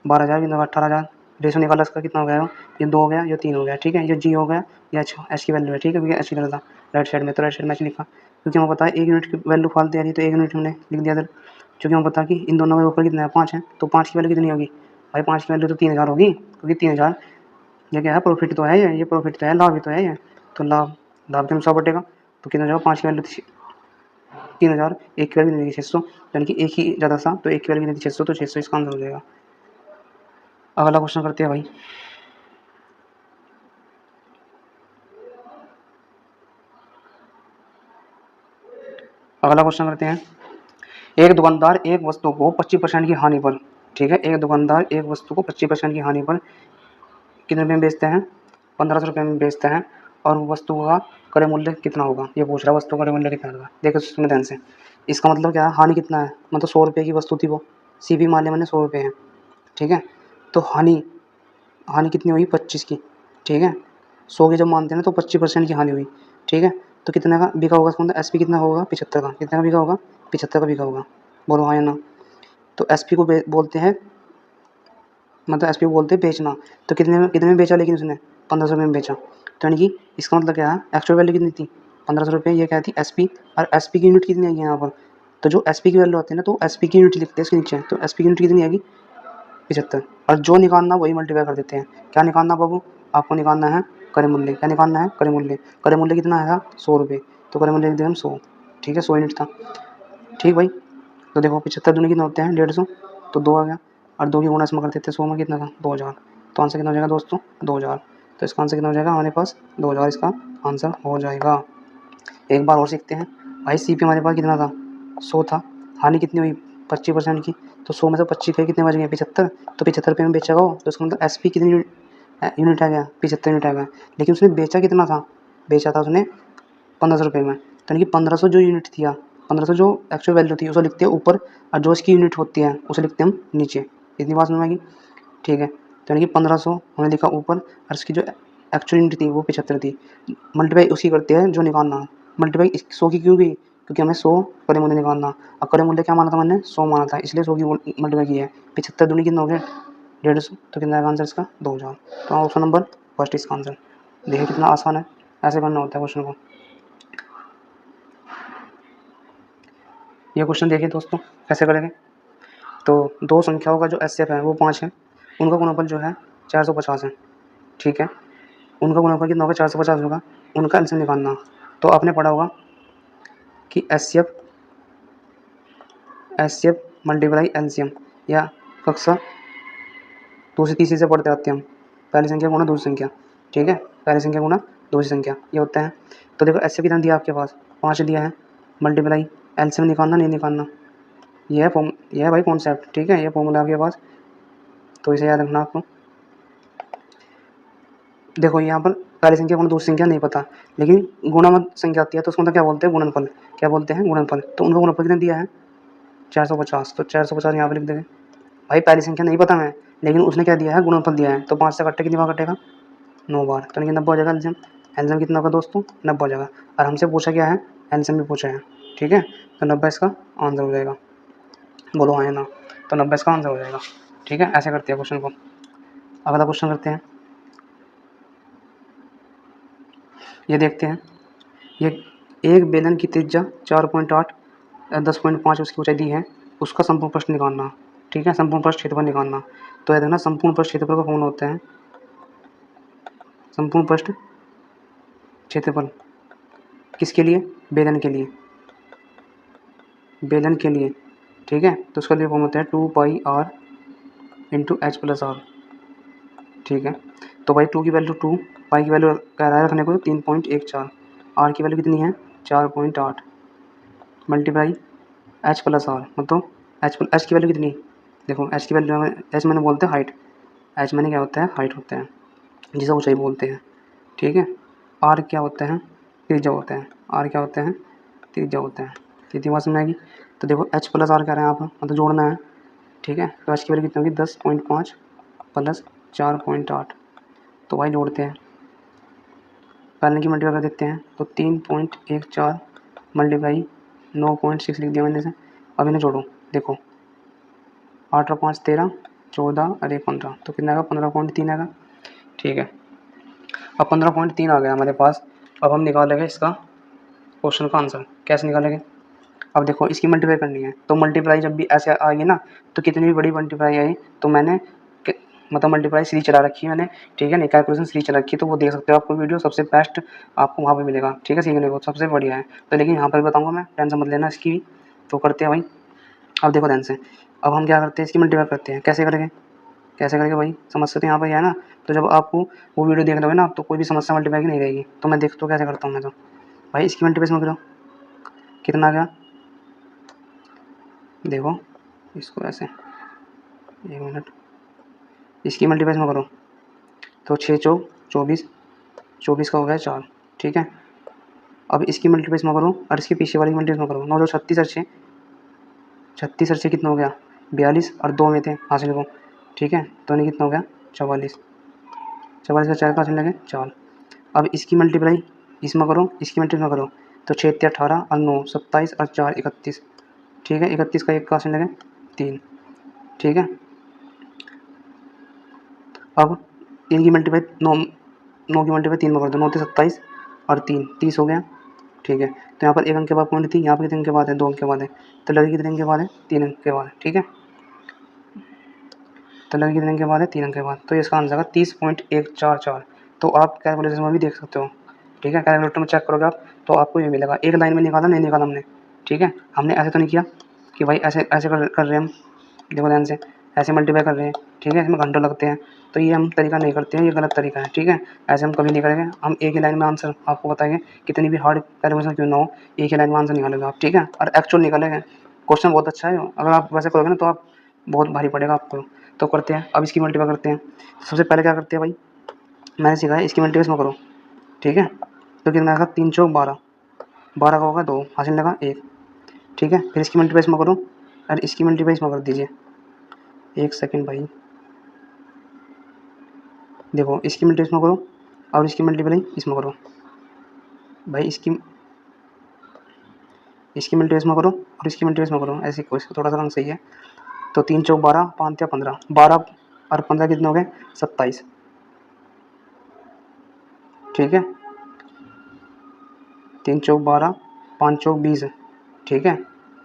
12,000, कितना 18,000, रेशो निकाला इसका कितना हो गया, ये 2 हो गया, ये 3 हो गया, ठीक है। ये जी हो गया, ये एच की वैल्यू है, ठीक है, क्योंकि एच की था राइट साइड में, तो राइट साइड में एच लिखा, क्योंकि हमें पता है 1 यूनिट की वैल्यू फालतू दे रही है, तो 1 यूनिट हमने लिख दिया इधर, क्योंकि हमें पता है कि इन दोनों के ऊपर कितना है 5 है, तो 5 की वैल्यू कितनी होगी, भाई 5 की वैल्यू तो 3,000 होगी, क्योंकि 3,000 ये क्या है, प्रॉफिट तो है, ये प्रॉफिट तो है, लाभ ही तो है ये, तो लाभ लाभ के अनुसार बटेगा, तो कितना जाएगा 5 की वैल्यू 3,000, 1 की वैल्यू 600, यानी कि एक ही ज़्यादा सा, तो 1 की वैल्यू 600, तो 600 इसका आंसर हो जाएगा। अगला क्वेश्चन करते हैं भाई, अगला क्वेश्चन करते हैं, एक दुकानदार एक वस्तु को 25% की हानि पर, ठीक है, एक दुकानदार एक वस्तु को 25% की हानि पर कितने रुपये में बेचते हैं, 1,500 रुपये में बेचते हैं, और वस्तु का क्रय मूल्य कितना होगा, ये पूछ रहा है वस्तु का क्रय मूल्य कितना होगा। देखो इसमें ध्यान से, इसका मतलब क्या है, हानि कितना है, मतलब 100 रुपये की वस्तु थी, वो सी पी मान लिया मैंने 100 रुपये है, ठीक है। तो हानि हानि कितनी हुई 25 की, ठीक है। 100 की जब मानते हैं ना तो 25% की हानि हुई, ठीक है। तो कितने का बिका होगा, इसका मतलब एस पी कितना होगा 75 का, कितने का बिका होगा 75 का बिका होगा, बोलो हाँ या ना। तो एस पी को बोलते हैं, मतलब एस पी को बोलते हैं बेचना। तो कितने में बेचा, लेकिन उसने 1,500 रुपये में बेचा, तो यानी कि इसका मतलब क्या है, एक्चुअल वैल्यू कितनी थी 1,500 रुपये, ये क्या थी एस पी, और एस पी की यूनिट कितनी आई है यहाँ पर, तो जो एस पी की वैल्यू आती है ना, तो एस पी की यूनिट लिखते हैं इसके नीचे, तो एस पी की यूनिट कितनी आएगी 75, और जो निकालना वही मल्टीप्लाई कर देते हैं। क्या निकालना बाबू, आपको निकालना है क्रय मूल्य, क्या निकालना है क्रय मूल्य, क्रय मूल्य कितना आया 100 रुपये, तो क्रय मूल्य लिख देंगे हम 100, ठीक है, 100 यूनिट था, ठीक भाई। तो देखो 75 दूनी कितने होते हैं 150, तो 2 आ गया, और 2 की गुणा इसमें कर देते हैं 100 में, कितना था 2,000, तो आंसर कितना हो जाएगा दोस्तों 2,000। तो इसका आंसर कितना हो जाएगा हमारे पास 2,000 इसका आंसर हो जाएगा। एक बार और सीखते हैं भाई, सी पी हमारे पास कितना था 100 था, हानि कितनी हुई 25% की, तो 100 में से 25 के कितने बच गए 75, तो 75 रुपये में बेचेगा वो, तो इसका मतलब एस पी कितनी यूनिट आ गया 75 यूनिट आ गया, लेकिन उसने बेचा कितना था, बेचा था उसने 1,500 रुपये में, तो यानी कि 1,500 जो यूनिट थी, 1,500 जो एक्चुअल वैल्यू थी उसे लिखते हैं ऊपर, और जो इसकी यूनिट होती है उसे लिखते हैं हम नीचे, इतनी बात समझ में आएगी, ठीक है। तो यानी कि 1,500 हमने लिखा ऊपर, और इसकी जो एक्चुअल यूनिट थी वो 75 थी, मल्टीप्लाई उसी करते हैं जो निकालना, मल्टीप्लाई 100 की क्यों गई, क्योंकि हमें 100 क्रय मूल्य निकालना, और क्रय मूल्य क्या माना था मैंने 100 माना था, इसलिए 100 की मल्टीप्लाई की है, 75 दूनी कितना हो गया 150, तो कितना आएगा आंसर इसका 2,000। तो ऑप्शन नंबर फर्स्ट इसका आंसर। देखिए कितना आसान है, ऐसे करना होता है क्वेश्चन को। ये क्वेश्चन देखिए दोस्तों कैसे करेंगे, तो दो संख्याओं का जो एस एफ है वो 5 है, उनका गुणनफल जो है 450 है, ठीक है। उनका गुणनफल कितना होगा, 450 होगा। उनका एलसीएम निकालना, तो आपने पढ़ा होगा कि एचसीएफ मल्टीप्लाई एलसीएम, या कक्षा दूसरी तीसरी से पढ़ते आते हैं हम, पहली संख्या गुणा दूसरी संख्या, ठीक है, पहली संख्या गुणा दूसरी संख्या, ये होता है। तो देखो एचसीएफ कितना दिया आपके पास, 5 दिया है, मल्टीप्लाई एलसीएम निकालना नहीं निकालना, ये है भाई कॉन्सेप्ट, ठीक है, ये फॉर्मूला आपके पास, तो इसे याद रखना आपको। देखो यहाँ पर पहली संख्या गुणा दूसरी संख्या नहीं पता, लेकिन गुणा मत संख्या आती है तो उसको मतलब क्या बोलते हैं, गुणनफल, क्या बोलते हैं, गुणनफल। तो उनका गुणनफल कितना दिया है, 450, तो 450 यहाँ पर लिख देंगे। भाई पहली संख्या नहीं पता मैं, लेकिन उसने क्या दिया है, गुणनफल दिया है, तो 5 से कट्टे कितनी बार कटेगा, 9 बार, तो नहीं 90 हो जाएगा एलसीएम। एलसीएम कितना होगा दोस्तों, 90 हो जाएगा। और हमसे पूछा क्या है, एलसीएम भी पूछा है, ठीक है, तो 90 इसका आंसर हो जाएगा। बोलो हाँ या ना, तो 90 इसका आंसर हो जाएगा, ठीक है। ऐसे करते हैं क्वेश्चन को। अगला क्वेश्चन करते हैं, ये देखते हैं। ये एक बेलन की त्रिज्या 4.8 10.5 उसकी ऊंचाई दी है, उसका संपूर्ण पृष्ठ निकालना, ठीक है, संपूर्ण पृष्ठ क्षेत्रफल निकालना। तो यह देखना, संपूर्ण पृष्ठ क्षेत्रफल का फॉर्मूला होता है, संपूर्ण पृष्ठ क्षेत्रफल किसके लिए, बेलन के लिए, बेलन के लिए, ठीक है। तो उसका लिए फॉर्म होता है 2πr into H plus are, ठीक है। तो भाई 2 की वैल्यू 2, पाई की वैल्यू कह रहा है रखने को 3.14, आर की वैल्यू कितनी है 4.8, मल्टीप्लाई एच प्लस आर, मतलब एच की वैल्यू कितनी, देखो एच की वैल्यू, एच मैंने बोलते हैं हाइट, एच मैंने क्या होता है, हाइट होता है, जिसे ऊंचाई बोलते हैं, ठीक है। आर क्या होता है, त्रिज्या होता है, आर क्या होता है, त्रिज्या होता है। कितनी बात समझ आएगी। तो देखो एच प्लस आर कह रहे हैं आप, मतलब जोड़ना है, ठीक है। तो एच की वैल्यू कितनी होगी, 10.5 प्लस 4.8, तो भाई जोड़ते हैं, पहले की मल्टीप्लाई कर देते हैं, तो 3.14 मल्टीप्लाई 9.6 लिख दिया मैंने से। अब इन्हें जोड़ो, देखो 8 और 5 13, 14 और 1 15, तो कितना आएगा, 15.3 आएगा, ठीक है। अब 15.3 आ गया हमारे पास। अब हम निकालेंगे इसका क्वेश्चन का आंसर, कैसे निकालेंगे। अब देखो इसकी मल्टीप्लाई करनी है, तो मल्टीप्लाई जब भी ऐसे आएगी ना, तो कितनी भी बड़ी मल्टीप्लाई आई, तो मैंने मतलब मल्टीप्लाई सीरीज चला रखी है मैंने, ठीक है ना, कैलकुलेशन सीरीज चला रखी है, तो वो देख सकते हो, आपको वीडियो सबसे बेस्ट आपको वहाँ पे मिलेगा, ठीक है, सीखने को सबसे बढ़िया है। तो लेकिन यहाँ पर बताऊँगा मैं, टेंशन मत लेना इसकी भी। तो करते हैं भाई, अब देखो ध्यान से, अब हम क्या करते हैं, इसकी मल्टीप्लाई करते हैं, कैसे करेंगे, कैसे करेंगे भाई, समस्या तो यहाँ पर है ना। तो जब आपको वो वीडियो देख लोगे ना, तो कोई भी समस्या मल्टीप्लाई की नहीं रहेगी। तो मैं देखता हूँ कैसे करता हूँ मैं, तो भाई इसकी मल्टीप्लाई में करो, कितना आ गया, देखो इसको ऐसे, 1 मिनट, इसकी मल्टीप्लाई में करो, तो 6 चौक 24, 24 का हो गया 4, ठीक है। अब इसकी मल्टीप्लाई में करो, और इसके पीछे वाली मल्टीप्लाई में करो, 9 जो 36 अच्छे, 36 अच्छे कितना हो गया 42, और 2 में थे हासिल को, ठीक है, तो नहीं कितना हो गया 44, 44 का 4 का हासिल लगे 4। अब इसकी मल्टीप्लाई इसमें करो, इसकी मल्टीप्लाई में करो, तो 6 × 18 और 9 27 और 4 31, ठीक है, 31 का 1 का हासिल लगे 3, ठीक है। अब 3 की मल्टीप्लाई 9 की मल्टीप्लाई 3 में कर दो, 9 × 27 और 3 30 हो गया, ठीक है। तो यहाँ पर 1 अंक के बाद पॉइंट थी, यहाँ पर कितने अंक के बाद है, 2 अंक के बाद है, तो लगे कितने अंक के बाद है, 3 अंक के बाद है, ठीक है। तो लगे कितने अंक के बाद है, 3 अंक के बाद, तो इसका आंसर आएगा 30.144। तो आप कैलकुलेशन में भी देख सकते हो, ठीक है, कैलकुलेटर में चेक करोगे आप, तो आपको ये मिलेगा। एक लाइन में निकाला नहीं निकाला हमने, ठीक है, हमने ऐसे तो नहीं किया कि भाई ऐसे ऐसे कर रहे हैं हम, देखो ध्यान से, ऐसे मल्टीप्लाई कर रहे हैं, ठीक है, इसमें घंटों लगते हैं, तो ये हम तरीका नहीं करते हैं, ये गलत तरीका है, ठीक है। ऐसे हम कभी नहीं करेंगे, हम एक ही लाइन में आंसर आपको बताएंगे, कितनी भी हार्ड कैलकुलेशन क्यों ना हो, एक ही लाइन में आंसर निकालेंगे आप, ठीक है, और एक्चुअल निकालेंगे। क्वेश्चन बहुत अच्छा है, अगर आप वैसे करोगे ना तो आप बहुत भारी पड़ेगा आपको। तो करते हैं, अब इसकी मल्टीप्लाई करते हैं। सबसे पहले क्या करते हैं भाई, मैंने सिखाया इसकी मल्टीप्लाई में करो, ठीक है। तो कितना आएगा, 3 चौक 12, 12 का होगा 2, हासिल लगा 1, ठीक है। फिर इसकी मल्टीप्लाई में करो, और इसकी मल्टीप्लाई में कर दीजिए, 1 सेकेंड भाई, देखो इसकी मल्टीप्लाई इसमें करो, और इसकी मल्टीप्लाई इसमें करो भाई, इसकी मल्टीप्लाई इसमें करो, और इसकी मल्टीप्लाई इसमें करो, ऐसे कोई थोड़ा सा रंग सही है। तो 3 चौक 12, 5 या 15, 12 और 15 कितने हो गए 27, ठीक है। 3 चौक 12, 5 चौक 20, ठीक है।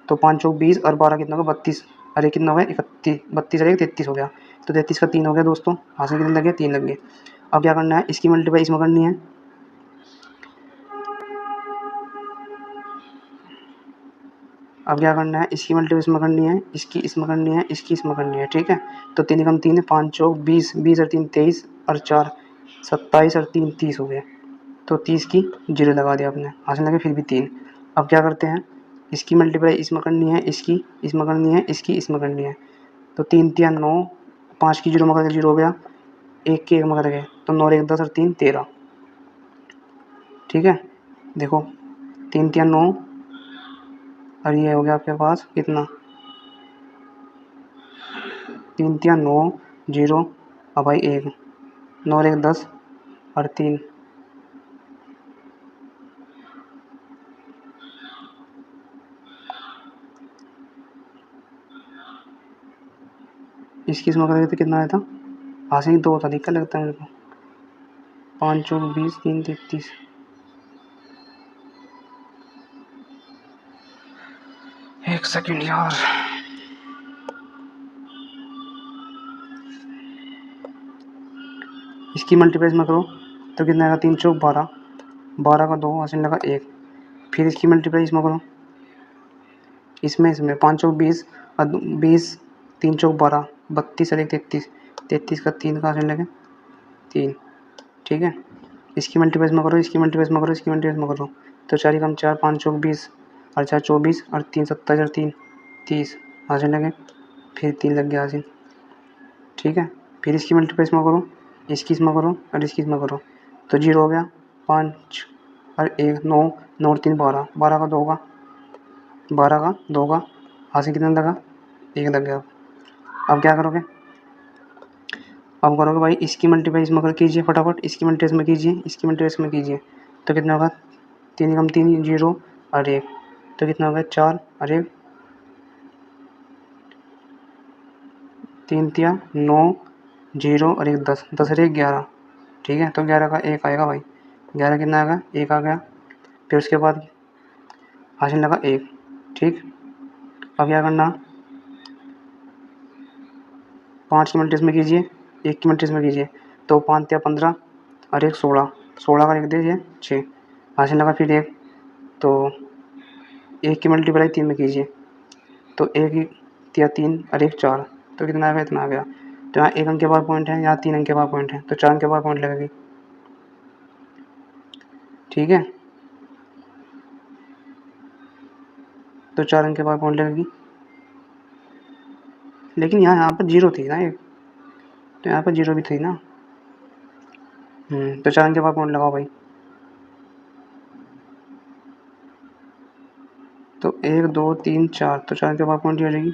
तो 5 चौक 20 और 12 कितना होगा 32, अरे कितना हो गया 31, 32 और 1 33 हो गया, तो 33 का 3 हो गया दोस्तों, यहाँ से कितने लगे 3 लग गए। अब क्या करना है, इसकी मल्टीप्लाई इसमें करनी है। अब क्या करना है, इसकी मल्टीप्लाई इसमें करनी है, इसकी इसमें करनी है, इसकी इसमें करनी है, ठीक है। तो 3 एकम 3 है, 5 चौक 20, 20 और 3 23 और 4 27 और 3 30 हो गए। तो 30 की 0 लगा दिया आपने, हासिल लगे फिर भी 3। अब क्या करते हैं, इसकी मल्टीप्लाई इसमें करनी है, इसकी इसमें करनी है, इसकी इसमें करनी है। तो 3 3 9, 5 की 0 में कर 0 हो गया, 1 की 1 में कर गए, तो 9 1 10 और 3 13, ठीक है। देखो 3 3 9 और ये हो गया आपके पास कितना, 3 3 9 0 और भाई 1, 9 1 10 और 3, इसकी इसमें कर तो कितना आया था, हाथ से 2 था, दिक्कत लगता है मेरे को। 5 चौक 20, 3 33, एक सेकंड यार। इसकी मल्टीप्लाई में करो तो कितना आएगा, 3 चौक 12, 12 का 2 हासिल लगा 1। फिर इसकी मल्टीप्लाई इसमें करो, इसमें 5 चौक 20 और 20, 3 चौक 12, 32 और 1 33, 33 का 3 का हासिल लगे 3, ठीक है। इसकी मल्टीप्लाई में करो, इसकी मल्टीप्लाई में करो, इसकी मल्टीप्लाई में करो, तो 4 कम 4, 5 चौक 20 और 4 24 और 3 27 और 3 30 हासिल लगे, फिर 3 लग गया हासिल, ठीक है। फिर इसकी मल्टीप्लाई इसमें करो, इसकी इसमें करो और इसकी इसमें करो, तो 0 हो गया, 5 और 1 9, 9 और 3 12, 12 का 2 का, 12 का 2 का हासिल कितना लगा, 1 लग गया। अब क्या करोगे, अब करोगे भाई इसकी मल्टीप्लाई इसमें कीजिए फटाफट, इसकी मल्टीप्लाई इसमें कीजिए, इसकी मल्टीप्लाई इसमें कीजिए, तो कितना होगा, 3 कम 3 0 और 1, तो कितना होगा 4 और 1, 3 3 9 0 और 1 10, 10 और 1 11, ठीक है। तो 11 का 1 आएगा भाई, 11 कितना आएगा, 1 आ गया। फिर उसके बाद हासिल लगा 1, ठीक। अब क्या करना, 5 की मल्टीप्लाई इसमें कीजिए, 1 की मल्टीप्लाई इसमें कीजिए, तो 5 या 15 और 1 16, 16 का 1 दीजिए 6 हासिल लगा, फिर 1, तो 1 की मल्टीप्लाई 3 में कीजिए, तो 1 या 3 और 1 4, तो कितना आ गया, इतना आ गया। तो यहाँ 1 अंक के बाद पॉइंट है, यहाँ 3 अंक के बाद पॉइंट है, तो 4 अंक के बाद पॉइंट लगेगी, ठीक है। तो 4 अंक के बाद पॉइंट लगेगी, लेकिन यहाँ पर 0 थी ना एक, तो यहाँ पर 0 भी थी ना, तो 4 अंक के बाद पॉइंट लगाओ भाई, तो 1 2 3 4, तो 4 अंक के बाद पॉइंट हो जाएगी,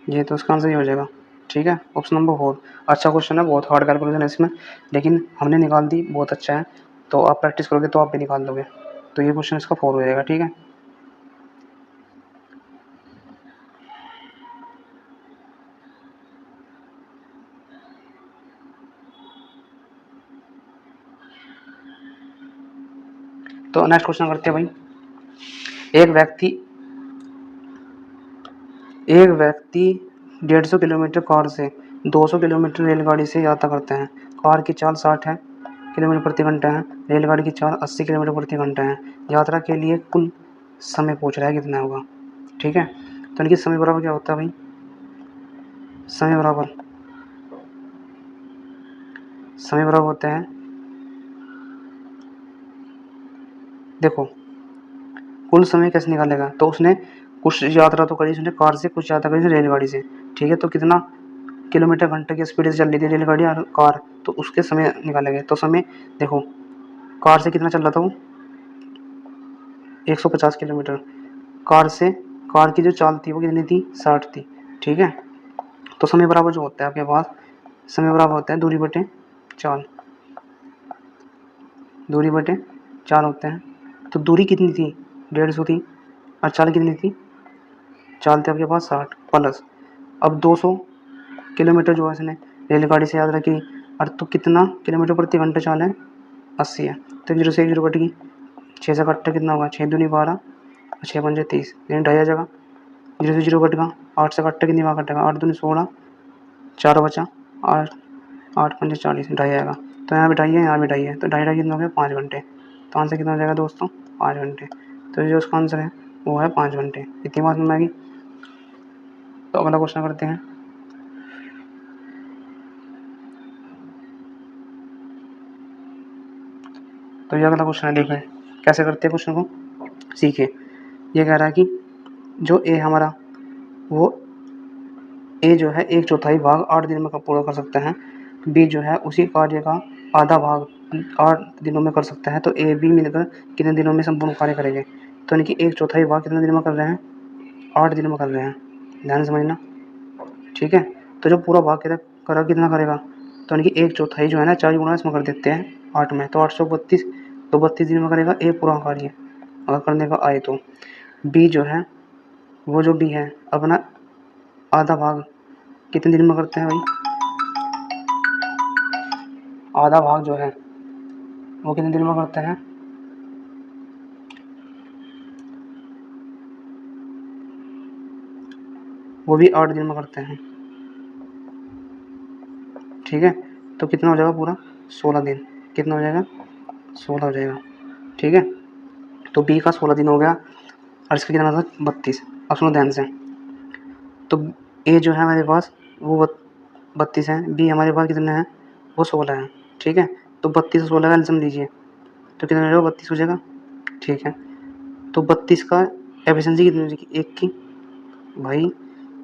ये तो उसका आंसर ही हो जाएगा, ठीक है। ऑप्शन नंबर 4 अच्छा क्वेश्चन है, बहुत हार्ड कैलकुलेशन है इसमें, लेकिन हमने निकाल दी, बहुत अच्छा है। तो आप प्रैक्टिस करोगे तो आप भी निकाल दोगे, तो ये क्वेश्चन इसका 4 हो जाएगा, ठीक है। तो नेक्स्ट क्वेश्चन करते हैं भाई, एक व्यक्ति 150 किलोमीटर कार से 200 किलोमीटर रेलगाड़ी से यात्रा करते हैं। कार की चाल 60 है किलोमीटर प्रति घंटा है, रेलगाड़ी की चाल 80 किलोमीटर प्रति घंटा है। यात्रा के लिए कुल समय पूछ रहा है कितना होगा, ठीक है। तो इनकी समय बराबर क्या होता है भाई, समय बराबर होता है, देखो कुल समय कैसे निकालेगा, तो उसने कुछ यात्रा तो करी उसने कार से, कुछ यात्रा करी रेलगाड़ी से, ठीक है। तो कितना किलोमीटर घंटे की स्पीड से चल रही थी रेलगाड़ी और कार, तो उसके समय निकालेंगे। तो समय देखो, कार से कितना चल रहा था वो 150 किलोमीटर, कार की जो चाल थी वो कितनी थी 60 थी, ठीक है। तो समय बराबर जो होता है आपके पास, समय बराबर होता है दूरी बटे चाल, दूरी बटे चाल होते हैं। तो दूरी कितनी थी 150 थी और चाल कितनी थी, चाल थी आपके पास 60 प्लस, अब 200 किलोमीटर जो है इसने रेलगाड़ी से यात्रा की, और तो कितना किलोमीटर प्रति घंटा चाल है 80 है, तो 0 से 1 0 कट गई, 6 से कट्टा कितना होगा 6 दूनी 12 और 6 पंजे 30, यानी 2.5 जगह 0 से 0 कट गया, 8 से कट्टा कितनी बार कटेगा 8 दूनी 16 4 बचा 8, 8 पंजे 40, ढाई आएगा। तो यहाँ भी ढाई है, यहाँ भी ढाई है, तो ढाई ढाई कितना हो गया 5 घंटे। तो आंसर कितना हो जाएगा दोस्तों 5 घंटे। तो ये जो उसका आंसर है वो है 5 घंटे। इतनी बात समझ में आएगी। तो अगला क्वेश्चन करते हैं। तो ये अगला क्वेश्चन है, देखिए कैसे करते हैं क्वेश्चन को, सीखिए। ये कह रहा है कि जो ए हमारा वो ए जो है 1/4 भाग 8 दिन में पूरा कर सकता है, बी जो है उसी कार्य का आधा भाग 8 दिनों में कर सकता है, तो ए बी मिलकर कितने दिनों में संपूर्ण कार्य करेंगे। तो यानी कि 1/4 भाग कितने दिनों में कर रहे हैं, 8 दिनों में कर रहे हैं, ध्यान से समझना, ठीक है। तो जो पूरा भाग करा कितना करेगा, तो यानी कि 1/4 जो है ना 4 गुना इसमें कर देते हैं 8 में, तो 832, तो 32 दिन में करेगा ए पूरा कार्य अगर करने का आए तो। बी जो है वो जो बी है अपना आधा भाग कितने दिन में करते हैं भाई, आधा भाग जो है वो कितने दिन में करते हैं, वो भी 8 दिन में करते हैं, ठीक है। तो कितना हो जाएगा पूरा 16 दिन, कितना हो जाएगा 16 हो जाएगा, ठीक है। तो बी का 16 दिन हो गया और इसका कितना था 32। अब सुनो ध्यान से, तो ए जो है हमारे पास वो 32 है, बी हमारे पास कितने हैं वो 16 है, ठीक है। तो 32 और 16 का एलसीएम लीजिए तो कितना हो जाएगा 32 हो जाएगा, ठीक है। तो 32 का एफिशिएंसी कितनी हो जाएगी 1 की, भाई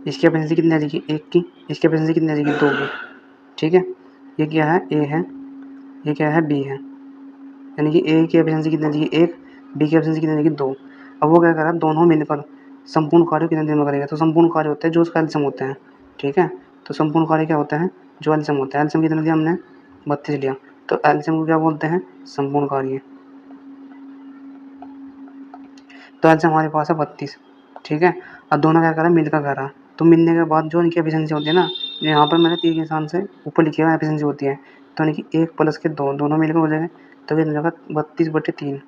इसकी एफिशिएंसी कितनी आ जाएगी 1 की, इसकी एफिशिएंसी कितनी आ जाएगी 2 की, ठीक है। ये क्या है ए है, ये क्या है बी है, यानी कि ए की एफिशिएंसी कितनी आ जाएगी 1, बी की एफिशिएंसी कितनी आ जाएगी 2। अब वो क्या कर रहा है दोनों मिलकर संपूर्ण कार्य कितने दिन में करेगा, तो संपूर्ण कार्य होता है जो उसका एलसीएम होता है, ठीक है। तो संपूर्ण कार्य क्या होता है जो एलसीएम होता है, एलसीएम कितना लिया हमने 32 लिया, तो एलसीएम को क्या बोलते हैं संपूर्ण कार्य। तो एलसीएम हमारे पास है 32, ठीक है। अब दोनों क्या कर रहा है मिलकर कर रहा है, तो मिलने के बाद जो इनकी एफिशिएंसी होती है ना, जो यहाँ पर मैंने 3 के स्थान से ऊपर लिखी है एफिशिएंसी होती है, तो यानी कि 1 प्लस के 2 दोनों मिलकर हो जाएंगे, तो कितना हो जाएगा 32/3,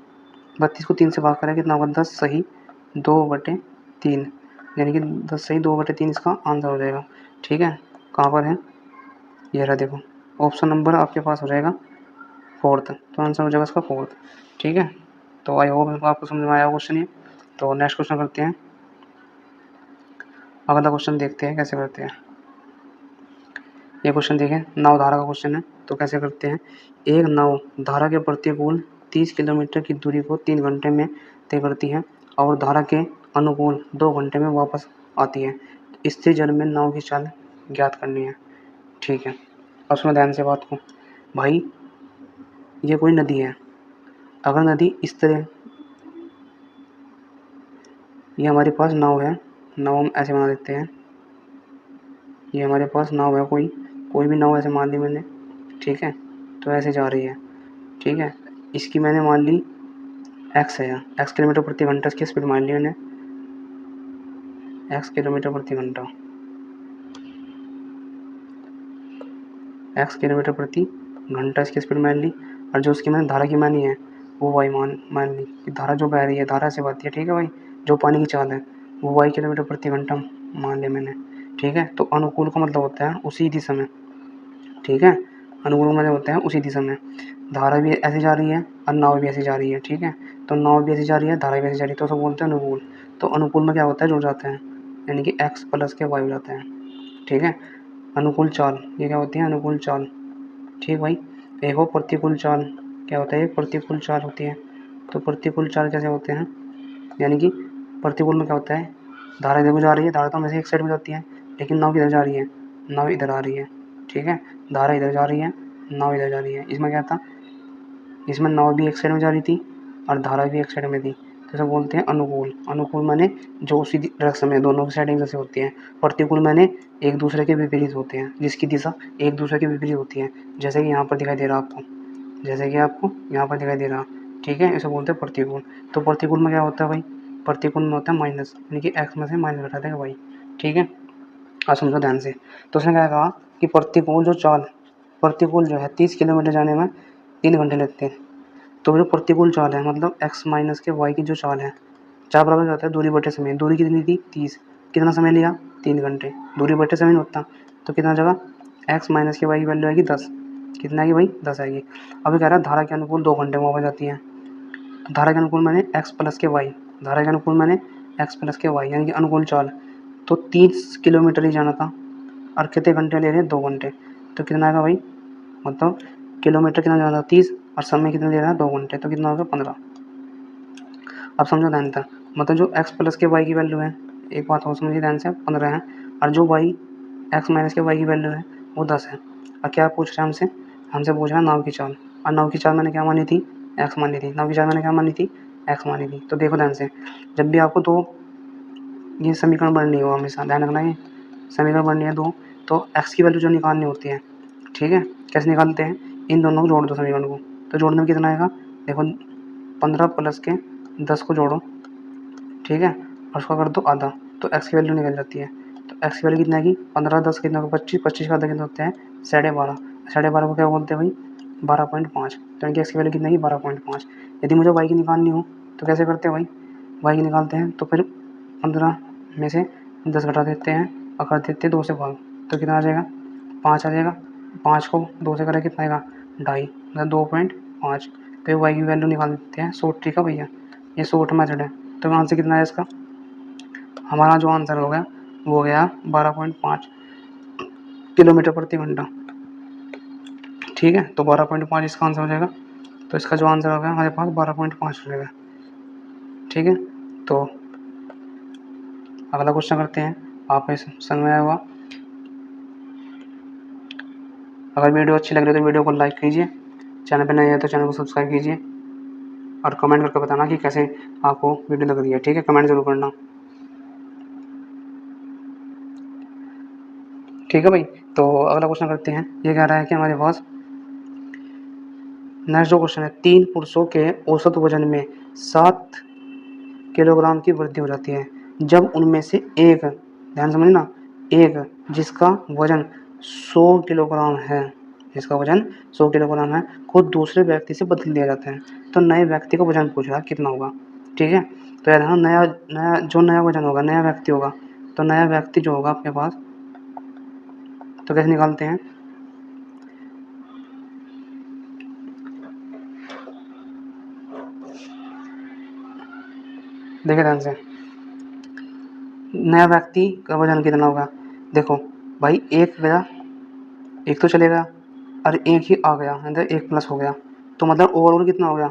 32 को 3 से भाग करें कितना होगा 10 सही 2/3, यानी कि 10 सही 2/3 इसका आंसर हो जाएगा, ठीक है। कहाँ पर है ये रहा देखो, ऑप्शन नंबर आपके पास हो जाएगा 4th, तो आंसर हो जाएगा इसका 4th, ठीक है। तो आई होप आपको समझ में आया क्वेश्चन ये। तो नेक्स्ट क्वेश्चन करते हैं, अगला क्वेश्चन देखते हैं कैसे करते हैं। ये क्वेश्चन देखें, नाव धारा का क्वेश्चन है, तो कैसे करते हैं। एक नाव धारा के प्रतिकूल 30 किलोमीटर की दूरी को 3 घंटे में तय करती है और धारा के अनुकूल 2 घंटे में वापस आती है। स्थिर जल में नाव की चाल ज्ञात करनी है, ठीक है। अब सुनो ध्यान से बात को, भाई ये कोई नदी है, अगर नदी इस तरह, ये हमारे पास नाव है, नाव हम ऐसे बना देते हैं, ये हमारे पास नाव है, कोई भी नाव ऐसे मान ली मैंने, ठीक है। तो ऐसे जा रही है, ठीक है। इसकी मैंने मान ली x है, x किलोमीटर प्रति घंटा इसकी स्पीड मान ली मैंने, x किलोमीटर प्रति घंटा, x किलोमीटर प्रति घंटा इसकी स्पीड मान ली, और जो उसकी मैंने धारा की मानी है वो y मान ली कि धारा जो बह रही है धारा से बहती है, ठीक है भाई। जो पानी की चाल है वो y किलोमीटर प्रति घंटा मान लिया मैंने, ठीक है। तो अनुकूल का मतलब होता है उसी दिशा में, ठीक है। अनुकूल का मतलब होता है उसी दिशा में, धारा भी ऐसे जा रही है और नाव भी ऐसे जा रही है, ठीक है। तो नाव भी ऐसे जा रही है धारा भी ऐसे जा रही है, तो सब बोलते हैं अनुकूल। तो अनुकूल में क्या होता है जुड़ जाते हैं, यानी कि x प्लस के y हो जाते हैं, ठीक है। अनुकूल चाल ये क्या होती है अनुकूल चाल, ठीक भाई। एक हो प्रतिकूल चाल, क्या होता है एक प्रतिकूल चाल होती है। तो प्रतिकूल चाल कैसे होते हैं, यानी कि प्रतिकूल में क्या होता है धारा इधर को जा रही है, धारा तो हमेशा एक साइड में जाती है, लेकिन नाव किधर जा रही है, नाव इधर आ रही है, ठीक है। धारा इधर जा रही है, नाव इधर जा रही है। इसमें क्या था, इसमें नाव भी एक साइड में जा रही थी और धारा भी एक साइड में थी, तो इसे बोलते हैं अनुकूल। अनुकूल माने जो उसी डायरेक्शन में दोनों की साइड एक जैसे होती हैं। प्रतिकूल माने एक दूसरे के विपरीत होते हैं, जिसकी दिशा एक दूसरे के विपरीत होती है, जैसे कि यहाँ पर दिखाई दे रहा आपको, जैसे कि आपको यहाँ पर दिखाई दे रहा, ठीक है। इसे बोलते हैं प्रतिकूल। तो प्रतिकूल में क्या होता है भाई, प्रतिकूल में होता है माइनस, यानी कि एक्स में से माइनस घटा देगा भाई, ठीक है। अब समझो ध्यान से, तो उसने क्या कहा कि प्रतिकूल जो चाल, प्रतिकूल जो है 30 किलोमीटर जाने में 3 घंटे लगते हैं। तो जो प्रतिकूल चाल है मतलब x माइनस के y की जो चाल है, चार बराबर क्या होता है दूरी बटे समय, दूरी कितनी थी 30, कितना समय लिया 3 घंटे, दूरी बटे समय नहीं होता, तो कितना जगह एक्स माइनस के वाई की वैल्यू आएगी 10। कितना आएगी भाई? 10 आएगी। अभी कह रहा है धारा के अनुकूल 2 घंटे में वापस जाती है। तो धारा के अनुकूल मैंने एक्स प्लस के वाई, धारा के अनुकूल मैंने एक्स प्लस के वाई यानी कि अनुकूल चाल। तो 30 किलोमीटर ही जाना था और कितने घंटे ले रहे हैं? 2 घंटे। तो कितना आएगा भाई? मतलब किलोमीटर कितना जाना था? 30, और समय कितना ले रहा है? 2 घंटे। तो कितना होगा? 15। अब समझो ध्यान से, मतलब जो x प्लस के y की वैल्यू है, एक बात और समझिए ध्यान से, 15 है, और जो y x माइनस के y की वैल्यू है वो 10 है। और क्या पूछ रहा है हमसे? हमसे पूछ रहा है नाव की चाल। और नाव की चाल मैंने क्या मानी थी? x मानी थी। नाव की चाल मैंने क्या मानी थी? x मानी थी। तो देखो ध्यान से, जब भी आपको दो ये समीकरण बननी हो, हमेशा ध्यान रखना है समीकरण बननी है दो, तो x की वैल्यू जो निकालनी होती है, ठीक है, कैसे निकालते हैं? इन दोनों को जोड़ दो समीकरण को। तो जोड़ने में कितना आएगा? देखो 15 प्लस के 10 को जोड़ो, ठीक है, और उसका कर दो आधा, तो x की वैल्यू निकल जाती है। तो x की वैल्यू कितना आएगी? 15 10 कितना होगा? 25, 25 का आधा कितना होता है? 12.5। 12.5 को क्या बोलते हैं भाई? 12.5। तो यानी कि x की वैल्यू कितना है? 12.5। यदि मुझे y की निकालनी हो तो कैसे करते हैं भाई? y की निकालते हैं तो फिर 15 में से 10 घटा देते हैं और कर देते हैं 2 से भाग। तो कितना आ जाएगा? 5 आ जाएगा। 5 को 2 से करें कितना आएगा? 2.5, मतलब 2.5। तो y की वैल्यू निकाल देते हैं। शॉर्ट ट्रिक है भैया, ये शॉर्ट मेथड है। तो आंसर कितना है इसका? हमारा जो आंसर हो गया वो हो गया 12.5 किलोमीटर प्रति घंटा, ठीक है। तो 12.5 इसका आंसर हो जाएगा। तो इसका जो आंसर हो गया हमारे पास 12.5 हो जाएगा, ठीक है। तो अगला क्वेश्चन करते हैं। आप इस समझ में आया होगा। अगर वीडियो अच्छी लग रही है तो वीडियो को लाइक कीजिए, चैनल पर नए हैं तो चैनल को सब्सक्राइब कीजिए, और कमेंट करके बताना कि कैसे आपको वीडियो लग रही है, ठीक है। कमेंट जरूर करना, ठीक है भाई। तो अगला क्वेश्चन करते हैं। ये कह रहा है कि हमारे पास नेक्स्ट जो क्वेश्चन है, 3 पुरुषों के औसत वजन में 7 किलोग्राम की वृद्धि हो जाती है जब उनमें से एक, ध्यान समझना, एक जिसका वजन 100 किलोग्राम है, जिसका वजन 100 किलोग्राम है, को दूसरे व्यक्ति से बदल दिया जाता है। तो नए व्यक्ति का वजन पूछ रहा है कितना होगा, ठीक है। तो याद रखना, नया नया जो नया वजन होगा, नया व्यक्ति होगा, तो नया व्यक्ति जो होगा आपके पास, तो कैसे निकालते हैं? देखिए ध्यान से, नया व्यक्ति का वजन कितना होगा? देखो भाई, एक गया, एक तो चलेगा, और एक ही आ गया, मतलब एक प्लस हो गया, तो मतलब ओवरऑल कितना हो गया?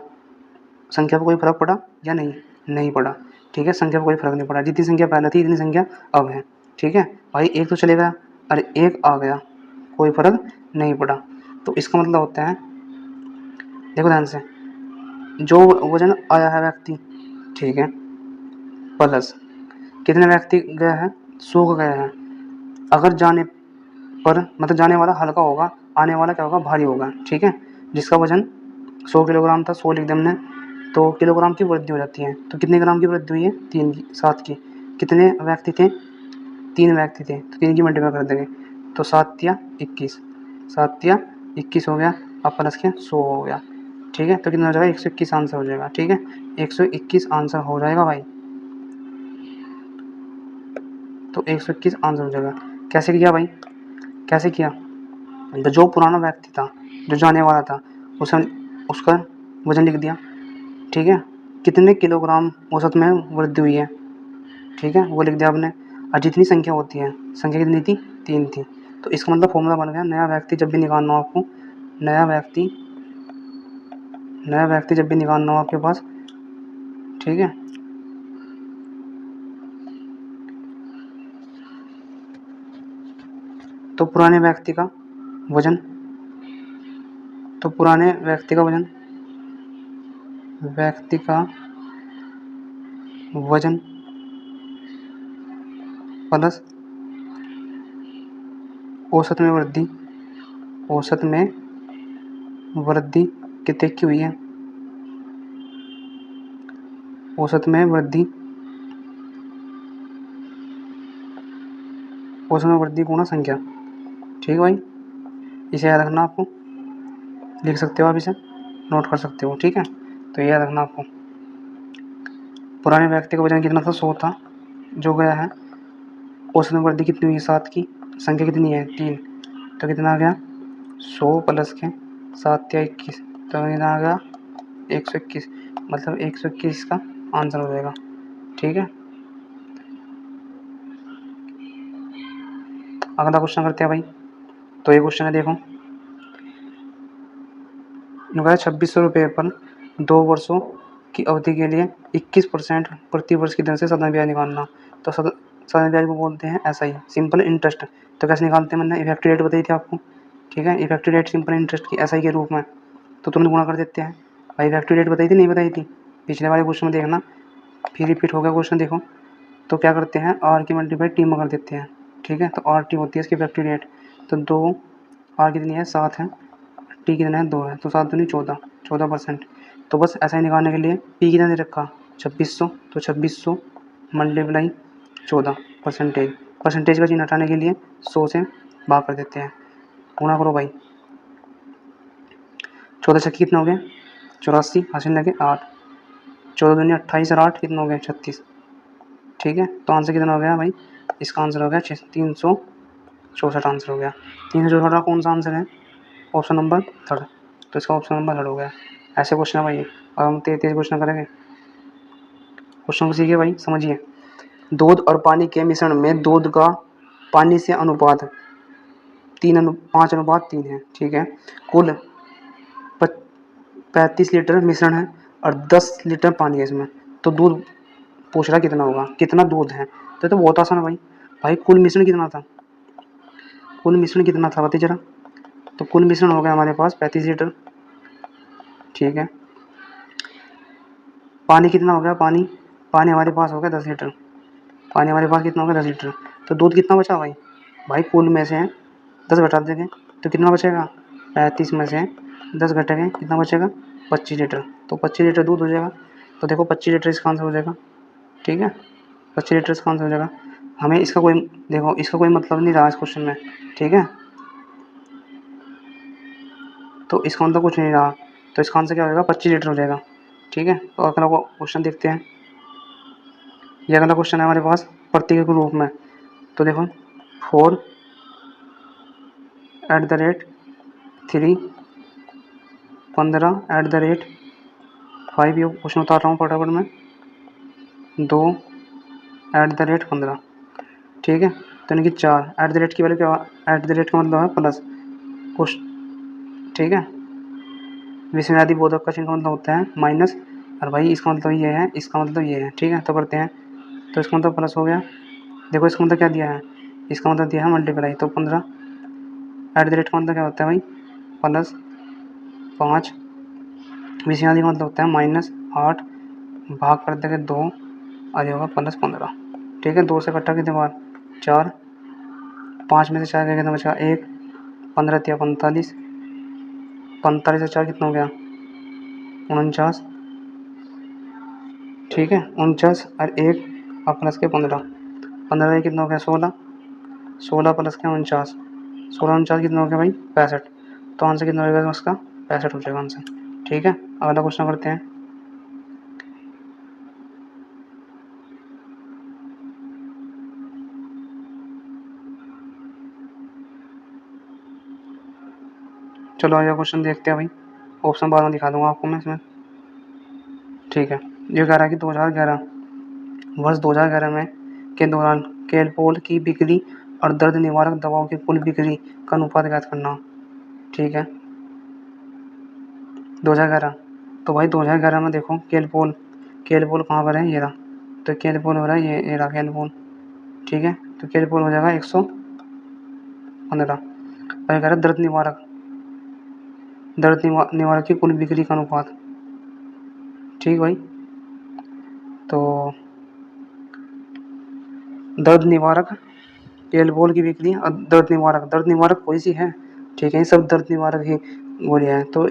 संख्या पर कोई फर्क पड़ा या नहीं? नहीं पड़ा, ठीक है। संख्या पर कोई फर्क नहीं पड़ा, जितनी संख्या पहले थी इतनी संख्या अब है, ठीक है। भाई एक तो चलेगा और एक आ गया, कोई फर्क नहीं पड़ा। तो इसका मतलब होता है, देखो ध्यान से, जो वजन आया है व्यक्ति, ठीक है, प्लस कितने व्यक्ति गया है? 100 का गया है। अगर जाने पर, मतलब जाने वाला हल्का होगा, आने वाला क्या होगा? भारी होगा, ठीक है। जिसका वजन 100 किलोग्राम था, 100 लिख दिया हमने, तो किलोग्राम की वृद्धि हो जाती है। तो कितने ग्राम की वृद्धि हुई है? 3 की, 7 की। कितने व्यक्ति थे? 3 व्यक्ति थे, तो 3 की मल्टीप्लाई कर देंगे, तो 7 या 21, 7 या 21 हो गया, अब प्लस के 100 हो गया, ठीक है। तो कितना हो जाएगा? 121 आंसर हो जाएगा, ठीक है। 121 आंसर हो जाएगा भाई, तो 121 आंसर हो जाएगा। कैसे किया भाई? कैसे किया? तो जो पुराना व्यक्ति था, जो जाने वाला था, उसने उसका वजन लिख दिया, ठीक है। कितने किलोग्राम औसत में वृद्धि हुई है, ठीक है, वो लिख दिया आपने। और जितनी संख्या होती है, संख्या कितनी थी? 3 थी। तो इसका मतलब फॉर्मूला बन गया, नया व्यक्ति जब भी निकालना हो आपको, नया व्यक्ति, नया व्यक्ति जब भी निकालना हो आपके पास, ठीक है, तो पुराने व्यक्ति का वजन, तो पुराने व्यक्ति का वजन, व्यक्ति का वजन प्लस औसत में वृद्धि, औसत में वृद्धि कितने की हुई है? औसत में वृद्धि, औसत में वृद्धि गुणा संख्या, ठीक है भाई। इसे याद रखना, आपको लिख सकते हो, आप इसे नोट कर सकते हो, ठीक है। तो ये याद रखना आपको, पुराने व्यक्ति का वजन कितना था? 100 था, जो गया है, औसत में वृद्धि कितनी हुई है? 7 की, संख्या कितनी है? 3, तो कितना आ गया 100 प्लस के 7 या 21, तो कितना आ गया 121, मतलब 121 का आंसर हो जाएगा। ठीक है, अगला क्वेश्चन करते हैं भाई। तो ये क्वेश्चन है, देखो इनका 2600 रुपये पर 2 वर्षों की अवधि के लिए 21% प्रति वर्ष की दर से सदन ब्याज निकालना। तो सदन ब्याज को बोलते हैं SI, सिंपल इंटरेस्ट। तो कैसे निकालते हैं, मैंने इफेक्टिव रेट बताई थी आपको। ठीक है, इफेक्टिव रेट सिंपल इंटरेस्ट की SI के रूप में, तो तुरंत गुणा कर देते हैं। भाई इफेक्टिव रेट बताई थी नहीं बताई थी, पिछले वाले क्वेश्चन में देखना, फिर रिपीट हो गया क्वेश्चन देखो। तो क्या करते हैं, R की मल्टीप्लाई T में कर देते हैं। ठीक है, तो RT होती है इसकी इफेक्टिव रेट। तो 2 R कितनी है 7 है, T कितना है 2 है, तो 7 दूनी 14%। तो बस ऐसा ही निकालने के लिए P कितना दे रखा 2600, तो 2600 मल्टीप्लाई 14 परसेंटेज का चिन्ह हटाने के लिए 100 से भाग कर देते हैं। गुणा करो भाई, 14 छक्की कितना हो गया 84, हासिल लगे 8, 14 दूनी 28 और 8 कितना हो गया 36। ठीक है, तो आंसर कितना हो गया भाई, इसका आंसर हो गया 364 आंसर हो गया। 364 कौन सा आंसर है, ऑप्शन नंबर 3, तो इसका ऑप्शन नंबर 3 हो गया। ऐसे क्वेश्चन है भाई, अब हम 33 क्वेश्चन करेंगे। क्वेश्चन को सीखिए भाई, समझिए। दूध और पानी के मिश्रण में दूध का पानी से अनुपात 5:3 है। ठीक है, कुल 35 लीटर मिश्रण है और 10 लीटर पानी है इसमें, तो दूध पूछ रहा कितना होगा, कितना दूध है। तो बहुत आसान है भाई। भाई कुल मिश्रण कितना था, कुल मिश्रण कितना था बताइए जरा। तो कुल मिश्रण हो गया हमारे पास 35 लीटर। ठीक है, पानी कितना हो गया, पानी हमारे पास हो गया 10 लीटर। पानी हमारे पास कितना हो गया 10 लीटर। तो दूध कितना बचा भाई, भाई कुल में से 10 घटा देंगे तो कितना बचेगा, 35 में से 10 घटेंगे कितना बचेगा 25 लीटर। तो 25 लीटर दूध हो जाएगा। तो देखो 25 लीटर इसका आंसर हो जाएगा। ठीक है, 25 लीटर इसका आंसर हो जाएगा। हमें इसका कोई, देखो इसका कोई मतलब नहीं रहा इस क्वेश्चन में। ठीक है, तो इसका मतलब कुछ नहीं रहा, तो इसका आंसर क्या हो जाएगा 25 लीटर हो जाएगा। ठीक है, तो अगला क्वेश्चन देखते हैं। ये अगला क्वेश्चन है हमारे पास प्रतीक के रूप में। तो देखो 4 @ 3, 15 @ 5, ये क्वेश्चन उतार रहा हूँ फटाफट में, 2 @ 15। ठीक है, तो यानी कि 4 @ की वैल्यू क्या, @ का मतलब है प्लस कुछ। ठीक है, विस्मयादि बोधक का चिन्ह का मतलब होता है माइनस, और भाई इसका मतलब ये है, इसका मतलब ये है। ठीक है, तो करते हैं, तो इसका मतलब प्लस हो गया। देखो इसका मतलब क्या दिया है, इसका मतलब दिया है मल्टीप्लाई, तो 15 @ का मतलब क्या होता है भाई +5, विस्मयादि का मतलब होता है -8, भाग कर देंगे 2 और ये होगा +15। ठीक है, 2 से कटा कितने बार 4, 5 में से 4 गया कितना बचा 1, 15 × 45, 45 से 4 कितना हो गया 49। ठीक है, 49 और 1 और प्लस के 15, 15 से कितना हो गया 16, 16 प्लस के 49, 16 49 कितना हो गया भाई 65। तो आंसर कितना हो जाएगा उसका 65 हो जाएगा आंसर। ठीक है, अगला क्वेश्चन करते हैं। चलो अगला क्वेश्चन देखते हैं भाई, ऑप्शन बाद में दिखा दूंगा आपको मैं इसमें। ठीक है, ये कह रहा है कि 2011 वर्ष 2011 में के दौरान कैलपोल की बिक्री और दर्द निवारक दवाओं की कुल बिक्री का अनुपात ज्ञात करना। ठीक है, 2011, तो भाई 2011 में देखो कैलपोल, कैलपोल कहाँ पर है, ये रहा। तो कैलपोल हो रहा है ये रहा कैलपोल। ठीक है, तो कैलपोल हो जाएगा 115। और ये कह रहा है दर्द निवारक की कुल बिक्री का अनुपात। ठीक भाई, तो दर्द निवारक कैलपोल की बिक्री और दर्द निवारक कोई सी है। ठीक है, ये सब दर्द निवारक ही गोलियाँ हैं। तो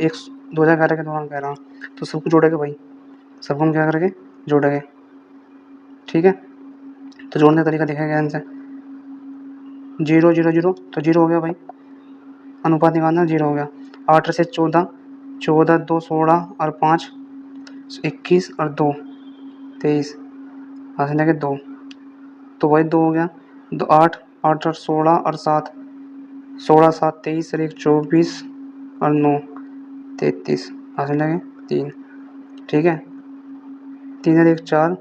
2011 के दौरान कह रहा हूँ, तो सबको जोड़ेंगे भाई, सबको हम क्या करेंगे जोड़ेंगे। ठीक है, तो जोड़ने का तरीका दिखाया आंसर 0 0 0, तो 0 हो गया भाई, अनुपात निकालना 0 हो गया। 8 से 14, 14 2 16 और 5 21 और 2 23, हाथ लगे 2, तो भाई 2 हो गया, 2 8 8 और 16 और 7 16 7 23 और 1 24 और 9 33 आगे लगे 3। ठीक है, 3 और 1 4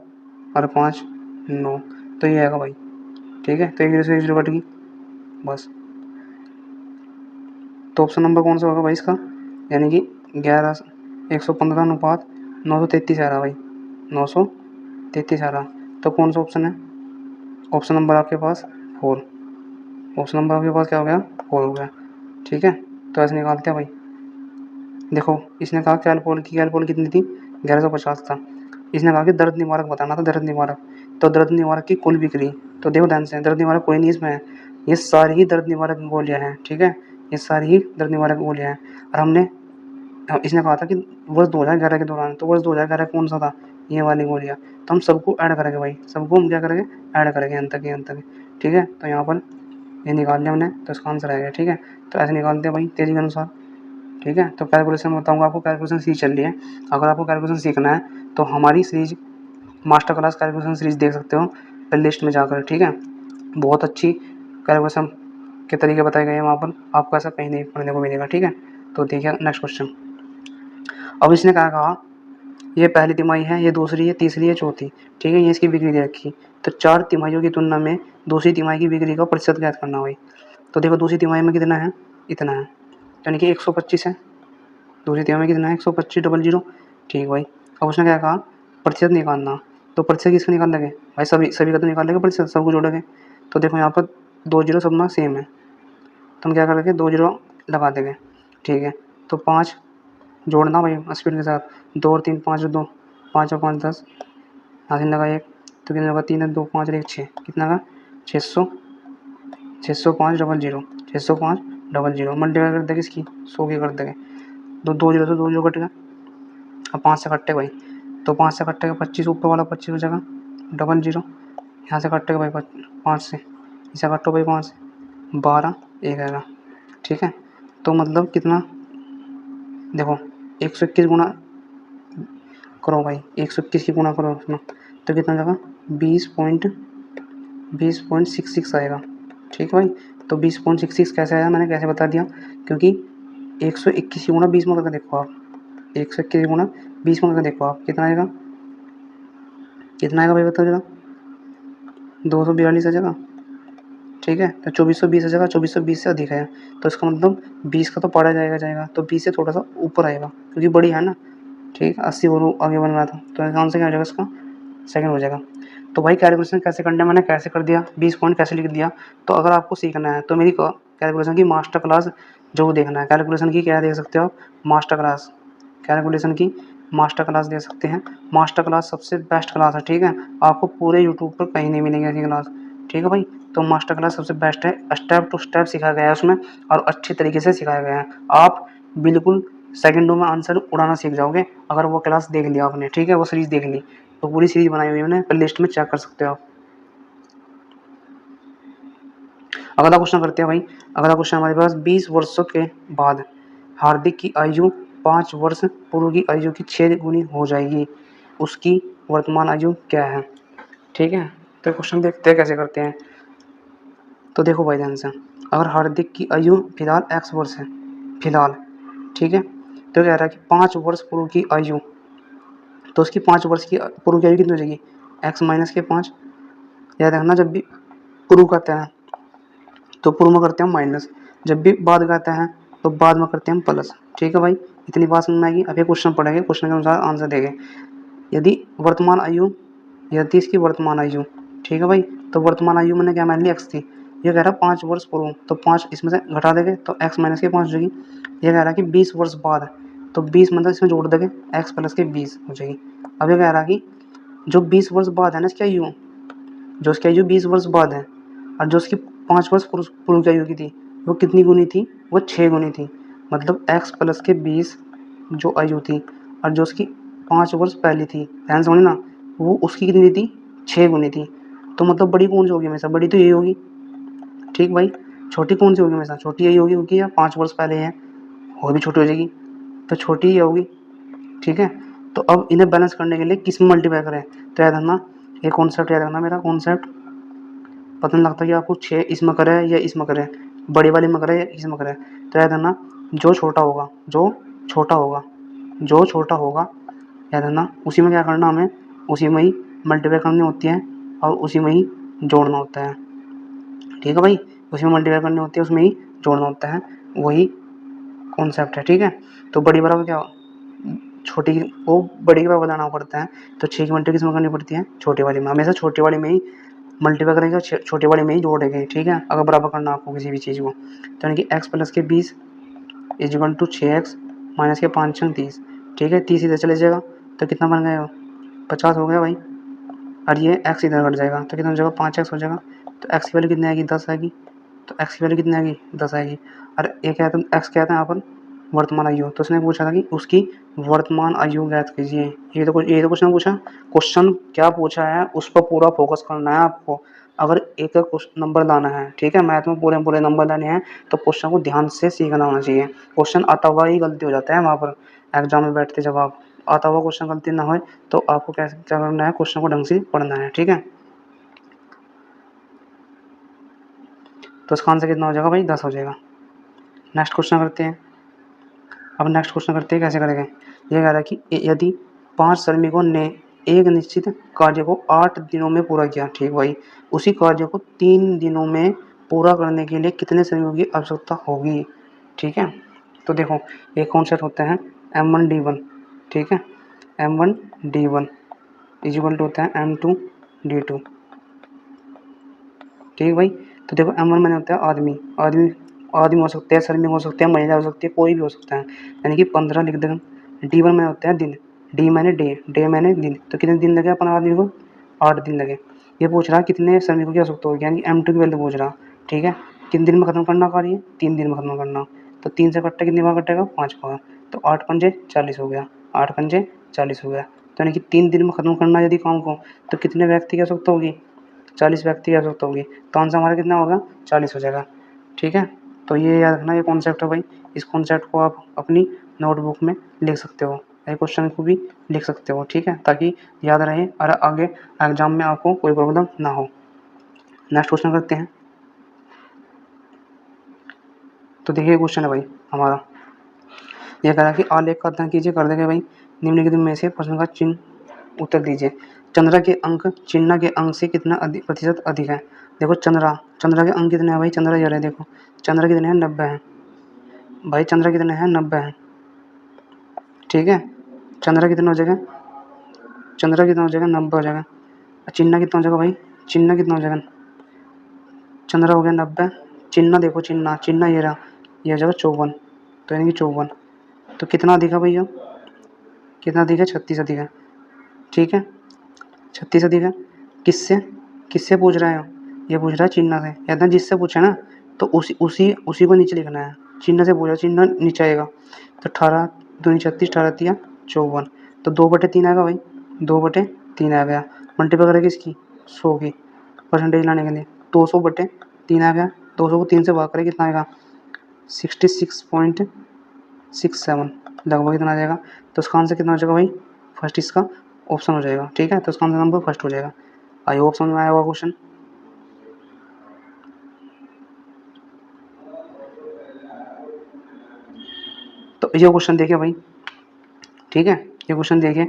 और 5 9, तो ये आएगा भाई। ठीक है, तो 1 0 से 1 0 कट गई बस। तो ऑप्शन नंबर कौन सा होगा भाई इसका, यानी कि 11 115 अनुपात 933 आ रहा भाई, 933 आ रहा। तो कौन सा ऑप्शन है, ऑप्शन नंबर आपके पास 4। ऑप्शन नंबर आपके पास क्या हो गया, 4 हो गया। ठीक है, तो ऐसे निकालते हैं भाई। देखो इसने कहा कैलपोल की, कैलपोल कितनी थी, 1150 था। इसने कहा कि दर्द निवारक बताना था, दर्द निवारक। तो दर्द निवारक की कुल बिक्री, तो देखो ध्यान से, दर्द निवारक कोई नहीं इसमें है, ये सारी ही दर्द निवारक गोलियां हैं। ठीक है, ये सारी ही दर्द निवारक गोलियां हैं। और इसने कहा था कि वर्ष 2011 के दौरान, तो वर्ष 2011 कौन सा था, ये वाली गोलियां। तो हम सबको ऐड करेंगे भाई, सबको हम क्या करेंगे, ऐड करेंगे अंत तक, अंत तक। ठीक है, तो यहाँ पर ये निकाल लिया हमने, तो इसका आंसर आएगा। ठीक है, तो ऐसे निकालते हैं भाई तेजी के अनुसार। ठीक है, तो कैलकुलेशन बताऊंगा आपको, कैलकुलेशन सीरीज चल रही है। अगर आपको कैलकुलेशन सीखना है तो हमारी series master class calculation series देख सकते हो प्ले लिस्ट में जाकर। ठीक है, बहुत अच्छी कैलकुलेशन के तरीके बताए गए हैं वहाँ पर, आपको ऐसा कहीं नहीं पढ़ने को मिलेगा। ठीक है, तो देखिए नेक्स्ट क्वेश्चन। अब इसने क्या कहा, ये पहली तिमाही है, ये दूसरी है, तीसरी है, चौथी। ठीक है, ये इसकी बिक्री दे रखी। तो 4 तिमाहियों की तुलना में दूसरी तिमाही की बिक्री का प्रतिशत ज्ञात करना भाई। तो देखो दूसरी तिमाही में कितना है, इतना है, यानी कि 125 है। दूसरी तिमाही में कितना है, 125 डबल जीरो। ठीक भाई, अब उसने क्या कहा, प्रतिशत निकालना। तो प्रतिशत किसका निकाल लेंगे भाई, सभी सभी का तो निकाल लेंगे प्रतिशत, सबको जोड़ेंगे। तो देखो यहाँ पर 2 जीरो सब में सेम है, तो हम क्या करेंगे, 2 जीरो लगा देंगे। ठीक है, तो 5 जोड़ना भाई स्पीड के साथ, 2 और 3 5 और 2 5 और 5 10, हाथ लगा 1, तो कितना होगा, 3 और 2 5 और 1 6, कितना का 600, 605 double zero, 605 double zero. Multiply कर देंगे इसकी 100 की कर देंगे, 2 जीरो से 2 जीरो कट गया। अब 5 से कट्टे भाई, तो 5 से कट्टेगा 25, ऊपर वाला 25 हो जाएगा डबल जीरो। यहाँ से कट्टेगा भाई 5 से, इसे कट्टो भाई 5 से 12 1 आएगा। ठीक है, तो मतलब कितना, देखो 121 गुना करो भाई, 121 की गुना करो उसमें, तो कितना जाएगा 20.66 आएगा। ठीक है भाई, तो 20.66 कैसे आया, मैंने कैसे बता दिया, क्योंकि 121 की गुना 20 में करके देखो आप, 121 गुना 20 में करके देखो आप, कितना आएगा, कितना आएगा भाई बताओ जरा, 242 आ जाएगा। ठीक है, तो 2420 आ जाएगा, 2420 से अधिक है, तो इसका मतलब 20 का तो पढ़ा जाएगा, तो 20 से थोड़ा सा ऊपर आएगा, क्योंकि बड़ी है ना। ठीक है, 80 और आगे बन रहा था, तो आंसर क्या हो जाएगा इसका, सेकंड हो जाएगा। तो भाई कैलकुलेशन कैसे करना है, मैंने कैसे कर दिया, 20 पॉइंट कैसे लिख दिया। तो अगर आपको सीखना है तो मेरी कैलकुलेशन की मास्टर क्लास जो देखना है, कैलकुलेशन की क्या देख सकते हो आप, मास्टर क्लास, कैलकुलेशन की मास्टर क्लास दे सकते हैं। मास्टर क्लास सबसे बेस्ट क्लास है। ठीक है, आपको पूरे यूट्यूब पर कहीं नहीं मिलेगी ऐसी क्लास। ठीक है भाई, तो मास्टर क्लास सबसे बेस्ट है, स्टेप टू स्टेप सिखाया गया है उसमें, और अच्छी तरीके से सिखाया गया है। आप बिल्कुल सेकंडों में आंसर उड़ाना सीख जाओगे अगर वो क्लास देख लिया आपने। ठीक है, वो सीरीज देख ली, तो पूरी सीरीज बनाई हुई है मैंने, प्ले लिस्ट में चेक कर सकते हो आप। अगला क्वेश्चन करते हैं भाई। अगला क्वेश्चन हमारे पास, 20 वर्षों के बाद हार्दिक की आयु 5 वर्ष पूर्व की आयु की 6 गुनी हो जाएगी, उसकी वर्तमान आयु क्या है। ठीक है, तो क्वेश्चन देखते हैं कैसे करते हैं। तो देखो भाई ध्यान से, अगर हार्दिक की आयु फिलहाल x वर्ष है, फिलहाल, ठीक है, तो कह रहा है कि 5 वर्ष पूर्व की आयु, तो उसकी 5 वर्ष की पूर्व की आयु कितनी हो जाएगी, x माइनस के 5। याद रखना, जब भी पूर्व कहते हैं तो पूर्व में करते हैं माइनस, जब भी बाद कहते हैं तो बाद में करते हैं हम प्लस। ठीक है भाई, इतनी बात समझ में आएगी। अब ये क्वेश्चन पढ़ेंगे, क्वेश्चन के अनुसार आंसर देंगे। यदि वर्तमान आयु, यदि इसकी वर्तमान आयु, ठीक है भाई, तो वर्तमान आयु मैंने क्या मान ली, एक्स थी। ये कह रहा है 5 वर्ष पूर्व, तो 5 इसमें से घटा देंगे तो एक्स माइनस के 5 हो जाएगी। ये कह रहा है कि 20 वर्ष बाद, तो 20 मतलब इसमें जोड़ देंगे, एक्स प्लस के 20 हो जाएगी। अब ये कह रहा है कि जो 20 वर्ष बाद है ना इसकी आयु, जो उसकी आयु 20 वर्ष बाद है, और जो उसकी 5 वर्ष पूर्व की आयु की थी, वो कितनी गुनी थी, वो 6 गुनी थी। मतलब एक्स प्लस के 20 जो आयु थी, और जो उसकी 5 वर्ष पहले थी, ध्यान समझ ना, वो उसकी कितनी थी, 6 गुनी थी। तो मतलब बड़ी कौन सी होगी हमेशा, बड़ी तो यही होगी। ठीक भाई, छोटी कौन सी होगी हमेशा, छोटी यही होगी, क्योंकि यार 5 वर्ष पहले है, और भी छोटी हो जाएगी, तो छोटी ही होगी। ठीक है, तो अब इन्हें बैलेंस करने के लिए किस में मल्टीप्लाई करें, तो याद रखना, ये कॉन्सेप्ट याद रखना, मेरा कॉन्सेप्ट पता नहीं लगता कि आपको 6 इसमें करें या इसमें करें, बड़ी वाली में करे या इसमें करे, तो याद रखना जो छोटा होगा, जो छोटा होगा, जो छोटा होगा, याद रखना उसी में क्या करना हमें, उसी में ही मल्टीप्लाई करनी होती है और उसी में ही जोड़ना होता है। ठीक है भाई, उसी में मल्टीप्लाई करनी होती है, उसमें ही जोड़ना होता है, वही कॉन्सेप्ट है। ठीक है, तो बड़ी बराबर क्या, छोटी को बड़ी के बराबर बनाना पड़ता है, तो 6 की मल्टीप्लाई किसमें करनी पड़ती है, छोटी वाली में। हमेशा छोटी वाली में ही मल्टीप्लाई करेंगे, छोटी वाली में ही जोड़ेंगे। ठीक है, अगर बराबर करना आपको किसी भी चीज़ को, तो यानी कि x प्लस के 20 इजिकल टू 6x माइनस के 5 छंग 30। ठीक है, 30 इधर चले जाएगा तो कितना बन गया, 50 हो गया भाई। और ये x इधर घट जाएगा तो कितना हो जाएगा, 5x हो जाएगा। तो x की वैल्यू कितनी आएगी, 10 आएगी। तो x की वैल्यू कितनी आएगी, 10 आएगी। और ये क्या है, x क्या था यहाँ पर, वर्तमान आयु। तो उसने पूछा था कि उसकी वर्तमान आयु ज्ञात कीजिए। ये तो क्वेश्चन पूछा, क्वेश्चन क्या पूछा है उस पर पूरा फोकस करना है आपको। अगर एक नंबर लाना है, ठीक है, मैथ में पूरे पूरे नंबर लाने हैं, तो क्वेश्चन को ध्यान से सीखना होना चाहिए। क्वेश्चन आता हुआ ही गलती हो जाता है वहाँ पर एग्जाम में बैठते, जब आप आता हुआ क्वेश्चन गलती ना हो तो आपको क्या करना है, क्वेश्चन को ढंग से पढ़ना है। ठीक है, तो इसका आंसर कितना हो जाएगा भाई, 10 हो जाएगा। नेक्स्ट क्वेश्चन करते हैं। अब नेक्स्ट क्वेश्चन करते हैं, कैसे करेंगे। ये कह रहा है कि यदि 5 श्रमिकों ने एक निश्चित कार्य को 8 दिनों में पूरा किया, ठीक भाई, उसी कार्य को 3 दिनों में पूरा करने के लिए कितने श्रमिकों की आवश्यकता होगी। ठीक है, तो देखो एक कॉन्सेप्ट होता है M1D1। ठीक है, M1D1 इजिकल टू होता है M2D2। ठीक भाई, तो देखो M1 मैंने होता है आदमी, आदमी हो सकते हैं, श्रमिक हो सकते हैं, महिला हो सकती है, कोई भी हो सकता है, यानी कि 15 लिख देगा। D1 मैंने होता है दिन, डी मैंने डे मैंने दिन, तो कितने दिन लगे अपन आदमी को, 8 दिन लगे। ये पूछ रहा कितने श्रमिकों की आवश्यकता होगी, यानी M2 की वैल्यू पूछ रहा। ठीक है, कितने दिन में खत्म करना कार्य, 3 दिन में खत्म करना। तो 3 से कट्टा कितनी बार कटेगा, 5 बार। तो 8 पंजे 40 हो गया, 8 पंजे 40 हो गया। तो यानी कि 3 दिन में खत्म करना यदि काम को, तो कितने व्यक्ति की आवश्यकता होगी, 40 व्यक्ति की आवश्यकता होगी। तो आंसर हमारा कितना होगा, 40 हो जाएगा। ठीक है, तो ये याद रखना, ये कॉन्सेप्ट है भाई। इस कॉन्सेप्ट को आप अपनी नोटबुक में लिख सकते हो, ये क्वेश्चन को भी लिख सकते हो। ठीक है, ताकि याद रहे और आगे एग्जाम में आपको कोई प्रॉब्लम ना हो। नेक्स्ट क्वेश्चन करते हैं। तो देखिए क्वेश्चन है भाई हमारा, यह कह रहा है कि आलेख का अध्ययन कीजिए, कर देंगे भाई, निम्नलिखित में से प्रश्न का चिन्ह उत्तर दीजिए। चंद्रा के अंक चिन्ह के अंक से कितना प्रतिशत अधिक है। देखो चंद्रा के अंक कितने हैं भाई, चंद्रा ये रहे, देखो चंद्रा कितने हैं, 90 हैं भाई, चंद्रा कितने हैं, 90 हैं। ठीक है, चंद्रा कितना हो जाएगा, चंद्रा कितना हो जाएगा, 90 हो जाएगा। चिन्ह कितना हो जाएगा भाई, चिन्ह कितना हो जाएगा, चंद्रा हो गया 90, चिन्ह देखो चिन्ह ये रहा, ये हो जाएगा 54, तो यानी कि 54। तो कितना अधिक है भैया, कितना अधिक है, 36 अधिक है। ठीक है, 36 अधिक है। किससे किससे पूछ रहा है, ये पूछ रहा है चिन्ह से। कहते हैं जिससे पूछे ना तो उसी को नीचे लिखना है, चिन्ह से पूछा, चिन्ह नीचे आएगा। तो 18 दूनी 36, 18 तिया 54। तो 2/3 आएगा भाई, 2/3 आ गया। मल्टीप्लाई करेगी इसकी 100 की परसेंटेज लाने के लिए, 200/3 आ गया। 200 को 3 से भाग करें कितना आएगा, 66.67 लगभग इतना आ जाएगा। तो उसका आंसर कितना हो जाएगा भाई, फर्स्ट इसका ऑप्शन हो जाएगा। ठीक है, तो इसका आंसर नंबर फर्स्ट हो जाएगा। आई होप समझ में आया होगा क्वेश्चन। तो ये क्वेश्चन देखिए भाई, ठीक है, ये क्वेश्चन देखिए।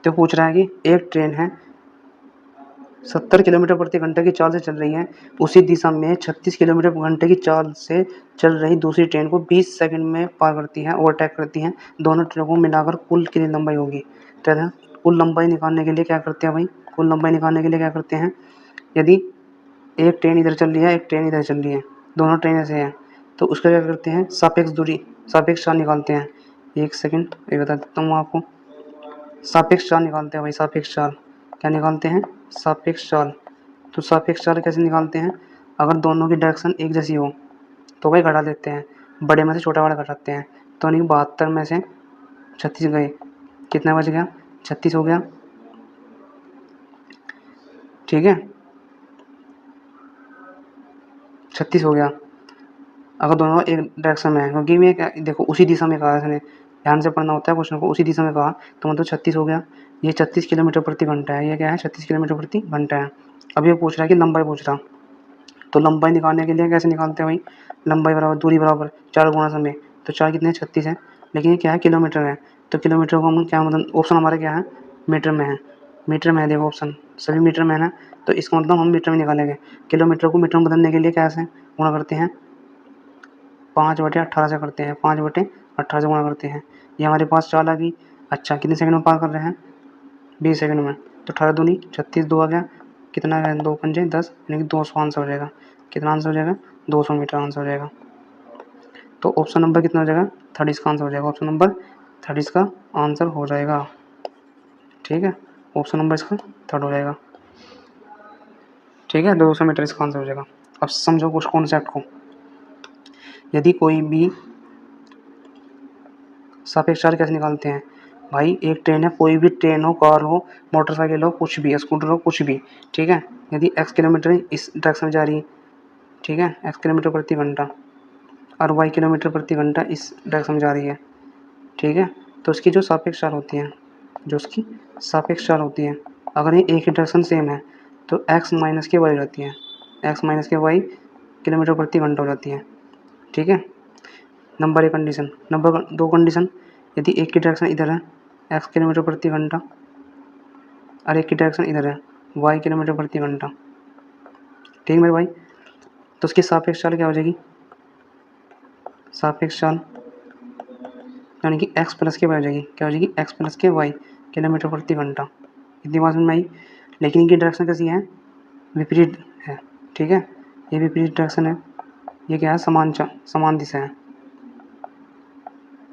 तो पूछ रहा है कि एक ट्रेन है 70 किलोमीटर प्रति घंटे की चाल से चल रही है, उसी दिशा में 36 किलोमीटर घंटे की चाल से चल रही दूसरी ट्रेन को 20 सेकंड में पार करती है, ओवरटेक करती है। दोनों ट्रेनों को मिलाकर कुल कितनी लंबाई होगी। तो कुल लंबाई निकालने के लिए क्या करते हैं भाई, कुल लंबाई निकालने के लिए क्या करते हैं, यदि एक ट्रेन इधर चल रही है, एक ट्रेन इधर चल रही है, दोनों ट्रेन ऐसे हैं, तो उसका क्या करते हैं, सापेक्ष दूरी, सापेक्ष चाल निकालते हैं। एक सेकंड ये बता देता हूँ आपको, सापेक्ष चाल निकालते हैं भाई, सापेक्ष चाल क्या निकालते हैं, सापेक्ष चाल। तो सापेक्ष चाल कैसे निकालते हैं, अगर दोनों की डायरेक्शन एक जैसी हो तो भाई घटा देते हैं, बड़े में से छोटा वाला घटाते हैं। तो यानी 72 में से 36 गए, कितना बच गया, 36 हो गया। ठीक है, 36 हो गया अगर दोनों एक डायरेक्शन में है, क्योंकि मैं देखो उसी दिशा में कहा इसने, ध्यान से पढ़ना होता है क्वेश्चन को, उसी दिशा में कहा, तो मतलब 36 हो गया। ये 36 किलोमीटर प्रति घंटा है, ये क्या है, 36 किलोमीटर प्रति घंटा है। अब ये पूछ रहा है कि लंबाई पूछ रहा, तो लंबाई निकालने के लिए कैसे निकालते हैं भाई, लंबाई बराबर दूरी बराबर 4 गुणा समय, तो 4 कितने 36 है, लेकिन ये क्या है किलोमीटर है, तो किलोमीटर को हम क्या मतलब ऑप्शन हमारा क्या है मीटर में है, मीटर में है देखो ऑप्शन सभी मीटर में है ना, तो इसका मतलब हम मीटर में निकालेंगे। किलोमीटर को मीटर में बदलने के लिए कैसे गुणा करते हैं 5/18 से करते हैं, 5/18 से गुणा करते हैं, ये हमारे पास 4 आ गई। अच्छा कितने सेकंड में पार कर रहे हैं 20 सेकंड में, तो 18 दूनी 36 2 आ गया, कितना है 2 पंजे 10 यानी कि 200 आंसर हो जाएगा। कितना आंसर हो जाएगा 200 मीटर आंसर हो जाएगा। तो ऑप्शन नंबर कितना हो जाएगा 30 का आंसर हो जाएगा, ऑप्शन नंबर 30 का आंसर हो जाएगा। ठीक है, ऑप्शन नंबर इसका 3rd हो जाएगा। ठीक है, 200 मीटर इसका आंसर हो जाएगा। अब समझो कुछ कॉन्सेप्ट को, यदि कोई भी सापेक्ष चार्ज कैसे निकालते हैं भाई, एक ट्रेन है, कोई भी ट्रेन हो, कार हो, मोटरसाइकिल हो, कुछ भी स्कूटर हो, कुछ भी, ठीक है, यदि x किलोमीटर इस डायरेक्शन में जा रही है, ठीक है, x किलोमीटर प्रति घंटा और y किलोमीटर प्रति घंटा इस डायरेक्शन में जा रही है, ठीक है, तो उसकी जो सापेक्ष चाल होती है, जो उसकी सापेक्ष चाल होती है, अगर ये एक ही डायरेक्शन सेम है तो x माइनस के वाई हो जाती है, x माइनस के वाई किलोमीटर प्रति घंटा हो जाती है। ठीक है, नंबर 1 कंडीशन। नंबर 2 कंडीशन, यदि एक की डायरेक्शन इधर है x किलोमीटर प्रति घंटा और एक की डायरेक्शन इधर है y किलोमीटर प्रति घंटा, ठीक है मेरे भाई, तो उसकी सापेक्ष चाल क्या हो जाएगी, सापेक्ष चाल यानी कि x प्लस के वाई हो जाएगी, क्या हो जाएगी x प्लस के वाई किलोमीटर प्रति घंटा। इतनी बात समझ में आई, लेकिन इनकी डायरेक्शन कैसी है विपरीत है, ठीक है, ये विपरीत डायरेक्शन है, ये क्या है समान दिशा है।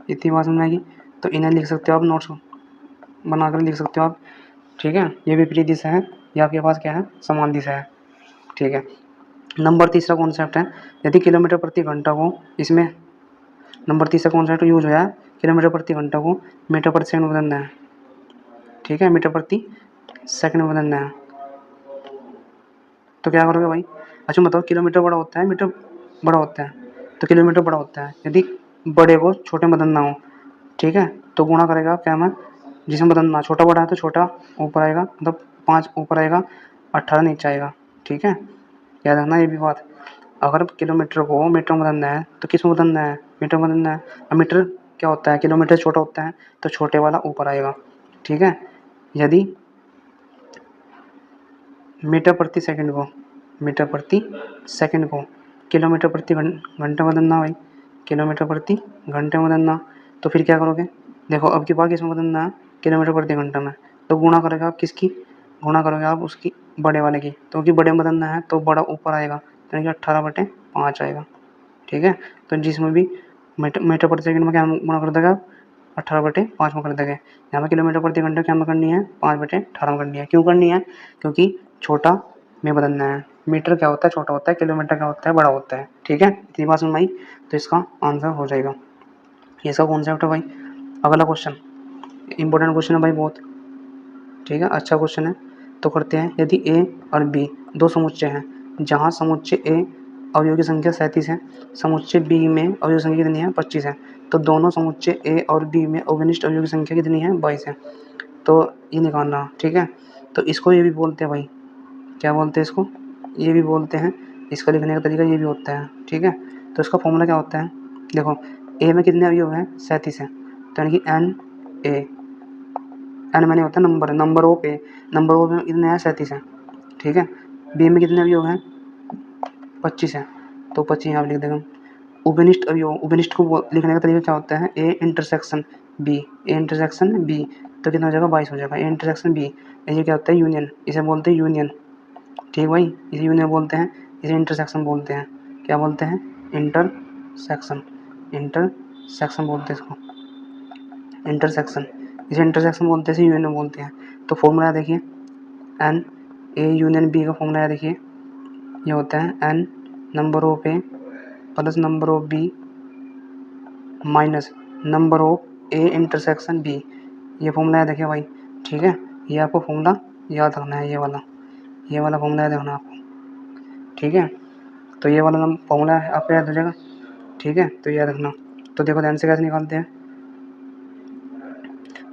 इतनी बात समझ में आएगी, तो इन्हें लिख सकते हो आप, नोट्स बनाकर लिख सकते हो आप, ठीक है, ये विपरीत दिशा है, ये आपके पास क्या है समान दिशा है। ठीक है, नंबर 3 कॉन्सेप्ट है, यदि किलोमीटर प्रति घंटा को इसमें नंबर 3 कॉन्सेप्ट यूज हुआ है, किलोमीटर प्रति घंटा को मीटर प्रति सेकंड में बदलना है, ठीक है, मीटर प्रति सेकंड में बदलना है, तो क्या करोगे भाई, अच्छा बताओ किलोमीटर बड़ा होता है मीटर बड़ा होता है, तो किलोमीटर बड़ा होता है, यदि बड़े को छोटे में बदलना हो, ठीक है, तो गुणा करेगा क्या मैं जिसमें बदलना, छोटा बड़ा है तो छोटा ऊपर आएगा, मतलब 5 ऊपर आएगा 18 नीचे आएगा। ठीक है, याद रखना ये भी बात, अगर किलोमीटर को मीटर में बदलना है तो किस में बदलना है मीटर में बदलना है, अब मीटर क्या होता है किलोमीटर छोटा होता है तो छोटे वाला ऊपर आएगा। ठीक है, यदि मीटर प्रति सेकंड को किलोमीटर प्रति घंटे में बदलना भाई, किलोमीटर प्रति घंटे में बदलना, तो फिर क्या करोगे, देखो अब की बार किस में बदलना है किलोमीटर प्रति घंटा में, तो गुणा करेगा आप किसकी, गुणा करोगे आप उसकी बड़े वाले की, तो क्योंकि बड़े में बदलना है तो बड़ा ऊपर आएगा, यानी कि 18/5 आएगा। ठीक है, तो जिसमें भी मीटर प्रति सेकंड में क्या गुणा कर देगा 18/5 में कर देंगे, यहाँ पर किलोमीटर प्रति घंटा क्या में करनी है 5/18 में करनी है। क्यों करनी है, क्योंकि छोटा में बदलना है, मीटर क्या होता है छोटा होता है, किलोमीटर क्या होता है बड़ा होता है। ठीक है, इतनी बात समझ में आई, तो इसका आंसर हो जाएगा, ये इसका कॉन्सेप्ट है भाई। अगला क्वेश्चन इंपॉर्टेंट क्वेश्चन है भाई बहुत, ठीक है, अच्छा क्वेश्चन है, तो करते हैं। यदि ए और बी दो समुच्चय हैं, जहाँ समुच्चय ए अवयव की संख्या 37 है, समुच्चय बी में अवयव की संख्या कितनी है 25 है, तो दोनों समुच्चय ए और बी में अवनिष्ठ अवयव की संख्या कितनी है 22 है, तो ये निकालना। ठीक है, तो इसको ये भी बोलते हैं भाई, क्या बोलते हैं इसको, ये भी बोलते हैं, इसका लिखने का तरीका ये भी होता है। ठीक है, तो इसका फॉर्मूला क्या होता है, देखो ए में कितने अवयव हैं 37 है, तो यानी कि एन मैंने होता है नंबर ऑफ ए में कितने हैं 37 है। ठीक है, बी में कितने अवयव हैं 25 है, तो 25 यहाँ लिख देगा। उपनिष्ठ अवयव, उपनिष्ठ को लिखने का तरीका क्या होता है, ए इंटरसेक्शन बी, तो कितना हो जाएगा 22 हो जाएगा। ए इंटरसेक्शन बी, ये क्या होता है यूनियन, इसे बोलते हैं यूनियन। ठीक भाई, इसे यूनियन बोलते हैं, इसे इंटरसेक्शन बोलते हैं, क्या बोलते हैं इंटरसेक्शन बोलते हैं इसको, इंटरसेक्शन, इसे इंटरसेक्शन बोलते हैं, इसे यूनियन बोलते हैं। तो फॉर्मूला देखिए, एन ए यूनियन बी का फॉर्मूला देखिए, ये होता है N number of A plus number of B minus number of A intersection B, ये फॉर्मूला है देखिए भाई। ठीक है, ये आपको फॉर्मूला याद रखना है, ये वाला फॉर्मूला याद रखना आपको। ठीक है, तो ये वाला फॉर्मूला आपको याद हो जाएगा। ठीक है, तो याद रखना। तो देखो ध्यान से कैसे निकालते हैं,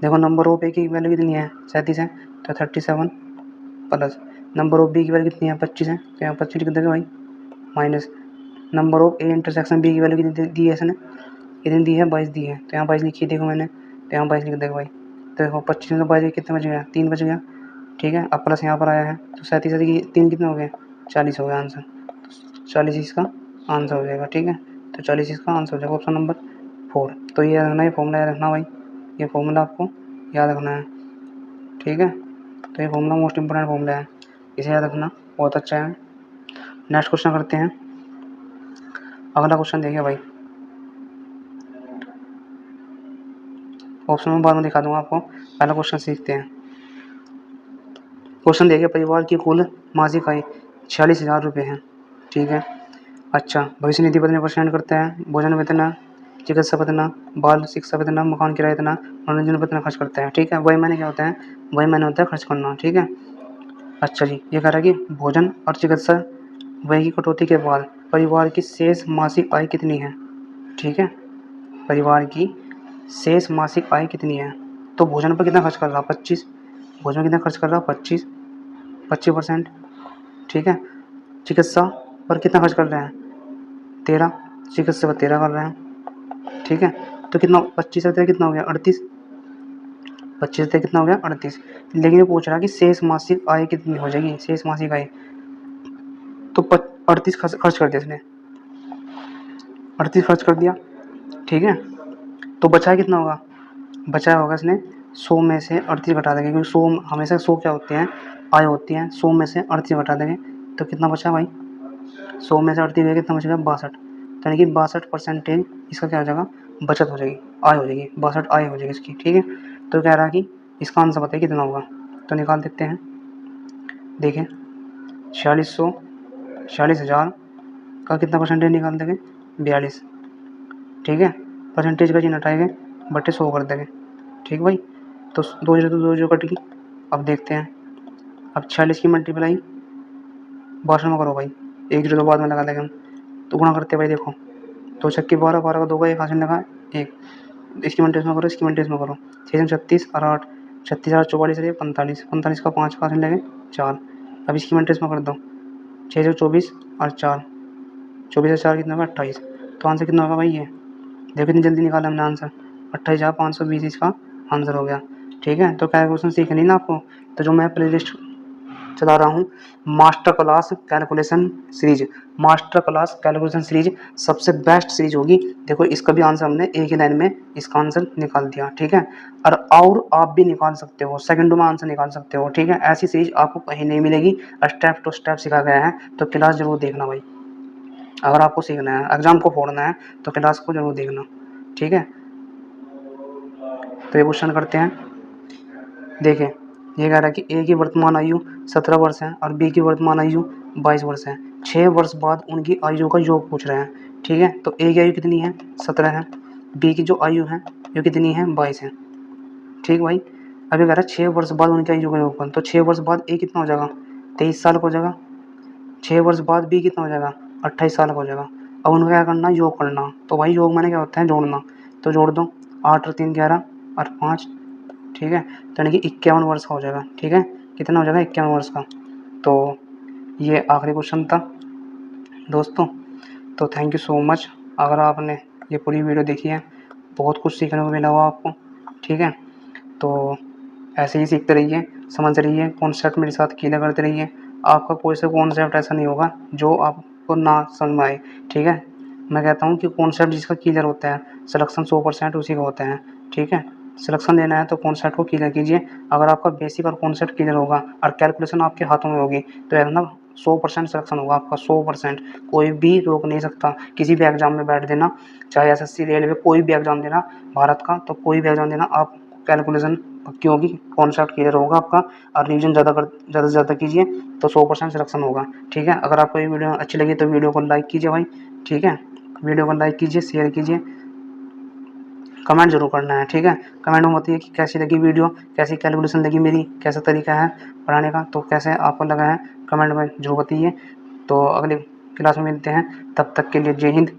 देखो नंबर ऑफ ए की वैल्यू कितनी है 37 है, तो 37 प्लस नंबर ऑफ बी की वैल्यू कितनी है 25 है, तो यहाँ 25 लिख देगा भाई, minus number of A intersection B की वैल्यू कितनी दी है इसने, कितनी दी है 22 दी है, तो यहाँ 22 लिखी देखो मैंने, तो यहाँ 22 लिख देगा भाई। तो देखो 25 में 22 कितने बच गया, 3 बच गया, ठीक है। अब प्लस यहाँ पर आया है तो 37 की 3 कितने हो गए, 40 हो गया आंसर। 40 इसका आंसर हो जाएगा, ठीक है। तो 40 इसका आंसर हो जाएगा ऑप्शन नंबर 4। तो ये रखना, ये फॉर्मूला याद रखना भाई, ये फॉर्मूला आपको याद रखना है, ठीक है। तो ये फॉर्मूला मोस्ट इंपॉर्टेंट फॉर्मूला है, इसे याद रखना, बहुत अच्छा है। नेक्स्ट क्वेश्चन करते हैं। अगला क्वेश्चन देखिए भाई, ऑप्शन में बाद में दिखा दूंगा आपको, पहला क्वेश्चन सीखते हैं। क्वेश्चन देखिए, परिवार की कुल मासिक आय 46,000 रुपये है, ठीक है। अच्छा, भविष्य निधि पर कितने परसेंट करता है, भोजन पर इतना, चिकित्सा पर इतना, बाल शिक्षा पर इतना, मकान किराया इतना, मनोरंजन पर इतना खर्च करता है, ठीक है। वही मैंने क्या होता है, वही मैंने होता है खर्च करना, ठीक है। अच्छा जी, ये कह रहा है कि भोजन और चिकित्सा व्यय की कटौती के बाद परिवार की शेष मासिक आय कितनी है, ठीक है। परिवार की शेष मासिक आय कितनी है, तो भोजन पर कितना खर्च कर रहा है 25, भोजन पर कितना खर्च कर रहा है 25%, ठीक है। चिकित्सा पर कितना खर्च कर रहे हैं 13, चिकित्सा पर 13 कर रहे हैं, ठीक है। तो कितना 25 से कितना हो गया 38, 25 से कितना हो गया 38। लेकिन ये पूछ रहा है कि शेष मासिक आय कितनी हो जाएगी, शेष मासिक आय, तो 38 खर्च कर दिया इसने, 38 खर्च कर दिया, ठीक है। तो बचा कितना होगा, बचा होगा इसने 100 में से 38 घटा देंगे, क्योंकि 100 हमेशा 100 क्या होते हैं, आय होती हैं। 100 में से 38 घटा देंगे तो कितना बचा भाई, 100 में से 38 गया कितना बचेगा 62, तो यानी कि 62% इसका क्या हो जाएगा, बचत हो जाएगी, आय हो जाएगी, 62 आय हो जाएगी इसकी, ठीक है। तो कह रहा है कि इसका आंसर बताइए कितना होगा, तो निकाल देते हैं। देखें 46,000 का कितना परसेंटेज निकाल देंगे 42, ठीक है। परसेंटेज का चिन्ह हटाएंगे, बटे 100 कर देंगे, ठीक भाई। तो 2 कट गई। अब देखते हैं, अब 46 की मल्टीप्लाई 62 में करो भाई, 1 0 तो बाद में लगा देंगे हम, तो गुणा करते भाई। देखो 2 छक्के 12, 12 का 2 का 1 हासिल लगा 1, इसकी मल्टीप्लाई में करो, इसकी मल्टीप्लाई में करो, 6 36 और 8, 36 और 44 है 45, 45 का 5 का हासिल लगे 4। अब इसकी मल्टीप्लाई में कर दो, 6 24 और 4, 24 और 4 कितना होगा 28। तो आंसर कितना होगा भाई, ये देखो कितनी जल्दी निकाला हमने आंसर, 28,520 इसका आंसर हो गया, ठीक है। तो कैलकुलेशन सीखनी ना आपको, तो जो मैं प्ले लिस्ट चला रहा हूँ, master class calculation series, master class calculation series सबसे बेस्ट सीरीज होगी। देखो इसका भी आंसर हमने एक ही लाइन में इसका आंसर निकाल दिया, ठीक है। और आप भी निकाल सकते हो, सेकंडों में आंसर निकाल सकते हो, ठीक है। ऐसी सीरीज आपको कहीं नहीं मिलेगी, स्टेप टू स्टेप सिखा गया है, तो क्लास जरूर देखना भाई। अगर आपको सीखना है, एग्जाम को फोड़ना है, तो क्लास को जरूर देखना, ठीक है। तो ये क्वेश्चन करते हैं। देखें, ये कह रहा है कि ए की वर्तमान आयु 17 वर्ष है और बी की वर्तमान आयु 22 वर्ष है। 6 वर्ष बाद उनकी आयु का योग पूछ रहे हैं, ठीक है। तो ए की आयु कितनी है 17 है, बी की जो आयु है वो कितनी है 22 है, ठीक भाई। अभी कह रहा है 6 वर्ष बाद उनकी आयु का योग, तो 6 वर्ष बाद ए कितना हो जाएगा 23 साल का हो जाएगा, 6 वर्ष बाद बी कितना हो जाएगा 28 साल का हो जाएगा। अब उनको क्या करना, योग करना, तो भाई योग मैंने क्या होता है जोड़ना, तो जोड़ दो 8 और 3 11 और 5, ठीक है। तो यानी कि 51 वर्ष का हो जाएगा, ठीक है। कितना हो जाएगा 51 वर्ष का। तो ये आखिरी क्वेश्चन था दोस्तों। तो थैंक यू सो मच, अगर आपने ये पूरी वीडियो देखी है, बहुत कुछ सीखने को मिला होगा आपको, ठीक है। तो ऐसे ही सीखते रहिए, समझ रहिए, कॉन्सेप्ट मेरे साथ क्लियर करते रहिए। आपका कोई सा कॉन्सेप्ट ऐसा नहीं होगा जो आपको ना समझ में आए, ठीक है। मैं कहता हूँ कि कॉन्सेप्ट जिसका क्लियर होता है, सिलेक्शन 100% उसी का होता है, ठीक है। सिलेक्शन लेना है तो कॉन्सेप्ट को क्लियर कीजिए। अगर आपका बेसिक और कॉन्सेप्ट क्लियर होगा और कैलकुलेशन आपके हाथों में होगी, तो है ना 100% सिलेक्शन होगा आपका, 100%। कोई भी रोक नहीं सकता, किसी भी एग्जाम में बैठ देना, चाहे SSC रेलवे कोई भी एग्जाम देना भारत का, तो कोई भी एग्जाम देना, आप कैलकुलेशन पक्की होगी, कॉन्सेप्ट क्लियर होगा आपका, और रिविजन ज़्यादा से ज़्यादा कीजिए, तो 100% सिलेक्शन होगा, ठीक है। अगर आपको ये वीडियो अच्छी लगी तो वीडियो को लाइक कीजिए भाई, ठीक है। वीडियो को लाइक कीजिए, शेयर कीजिए, कमेंट जरूर करना है, ठीक है। कमेंट में बताइए कि कैसी लगी वीडियो, कैसी कैलकुलेशन लगी मेरी, कैसा तरीका है पढ़ाने का, तो कैसे आपको लगा है कमेंट में जरूर बताइए। तो अगले क्लास में मिलते हैं, तब तक के लिए जय हिंद,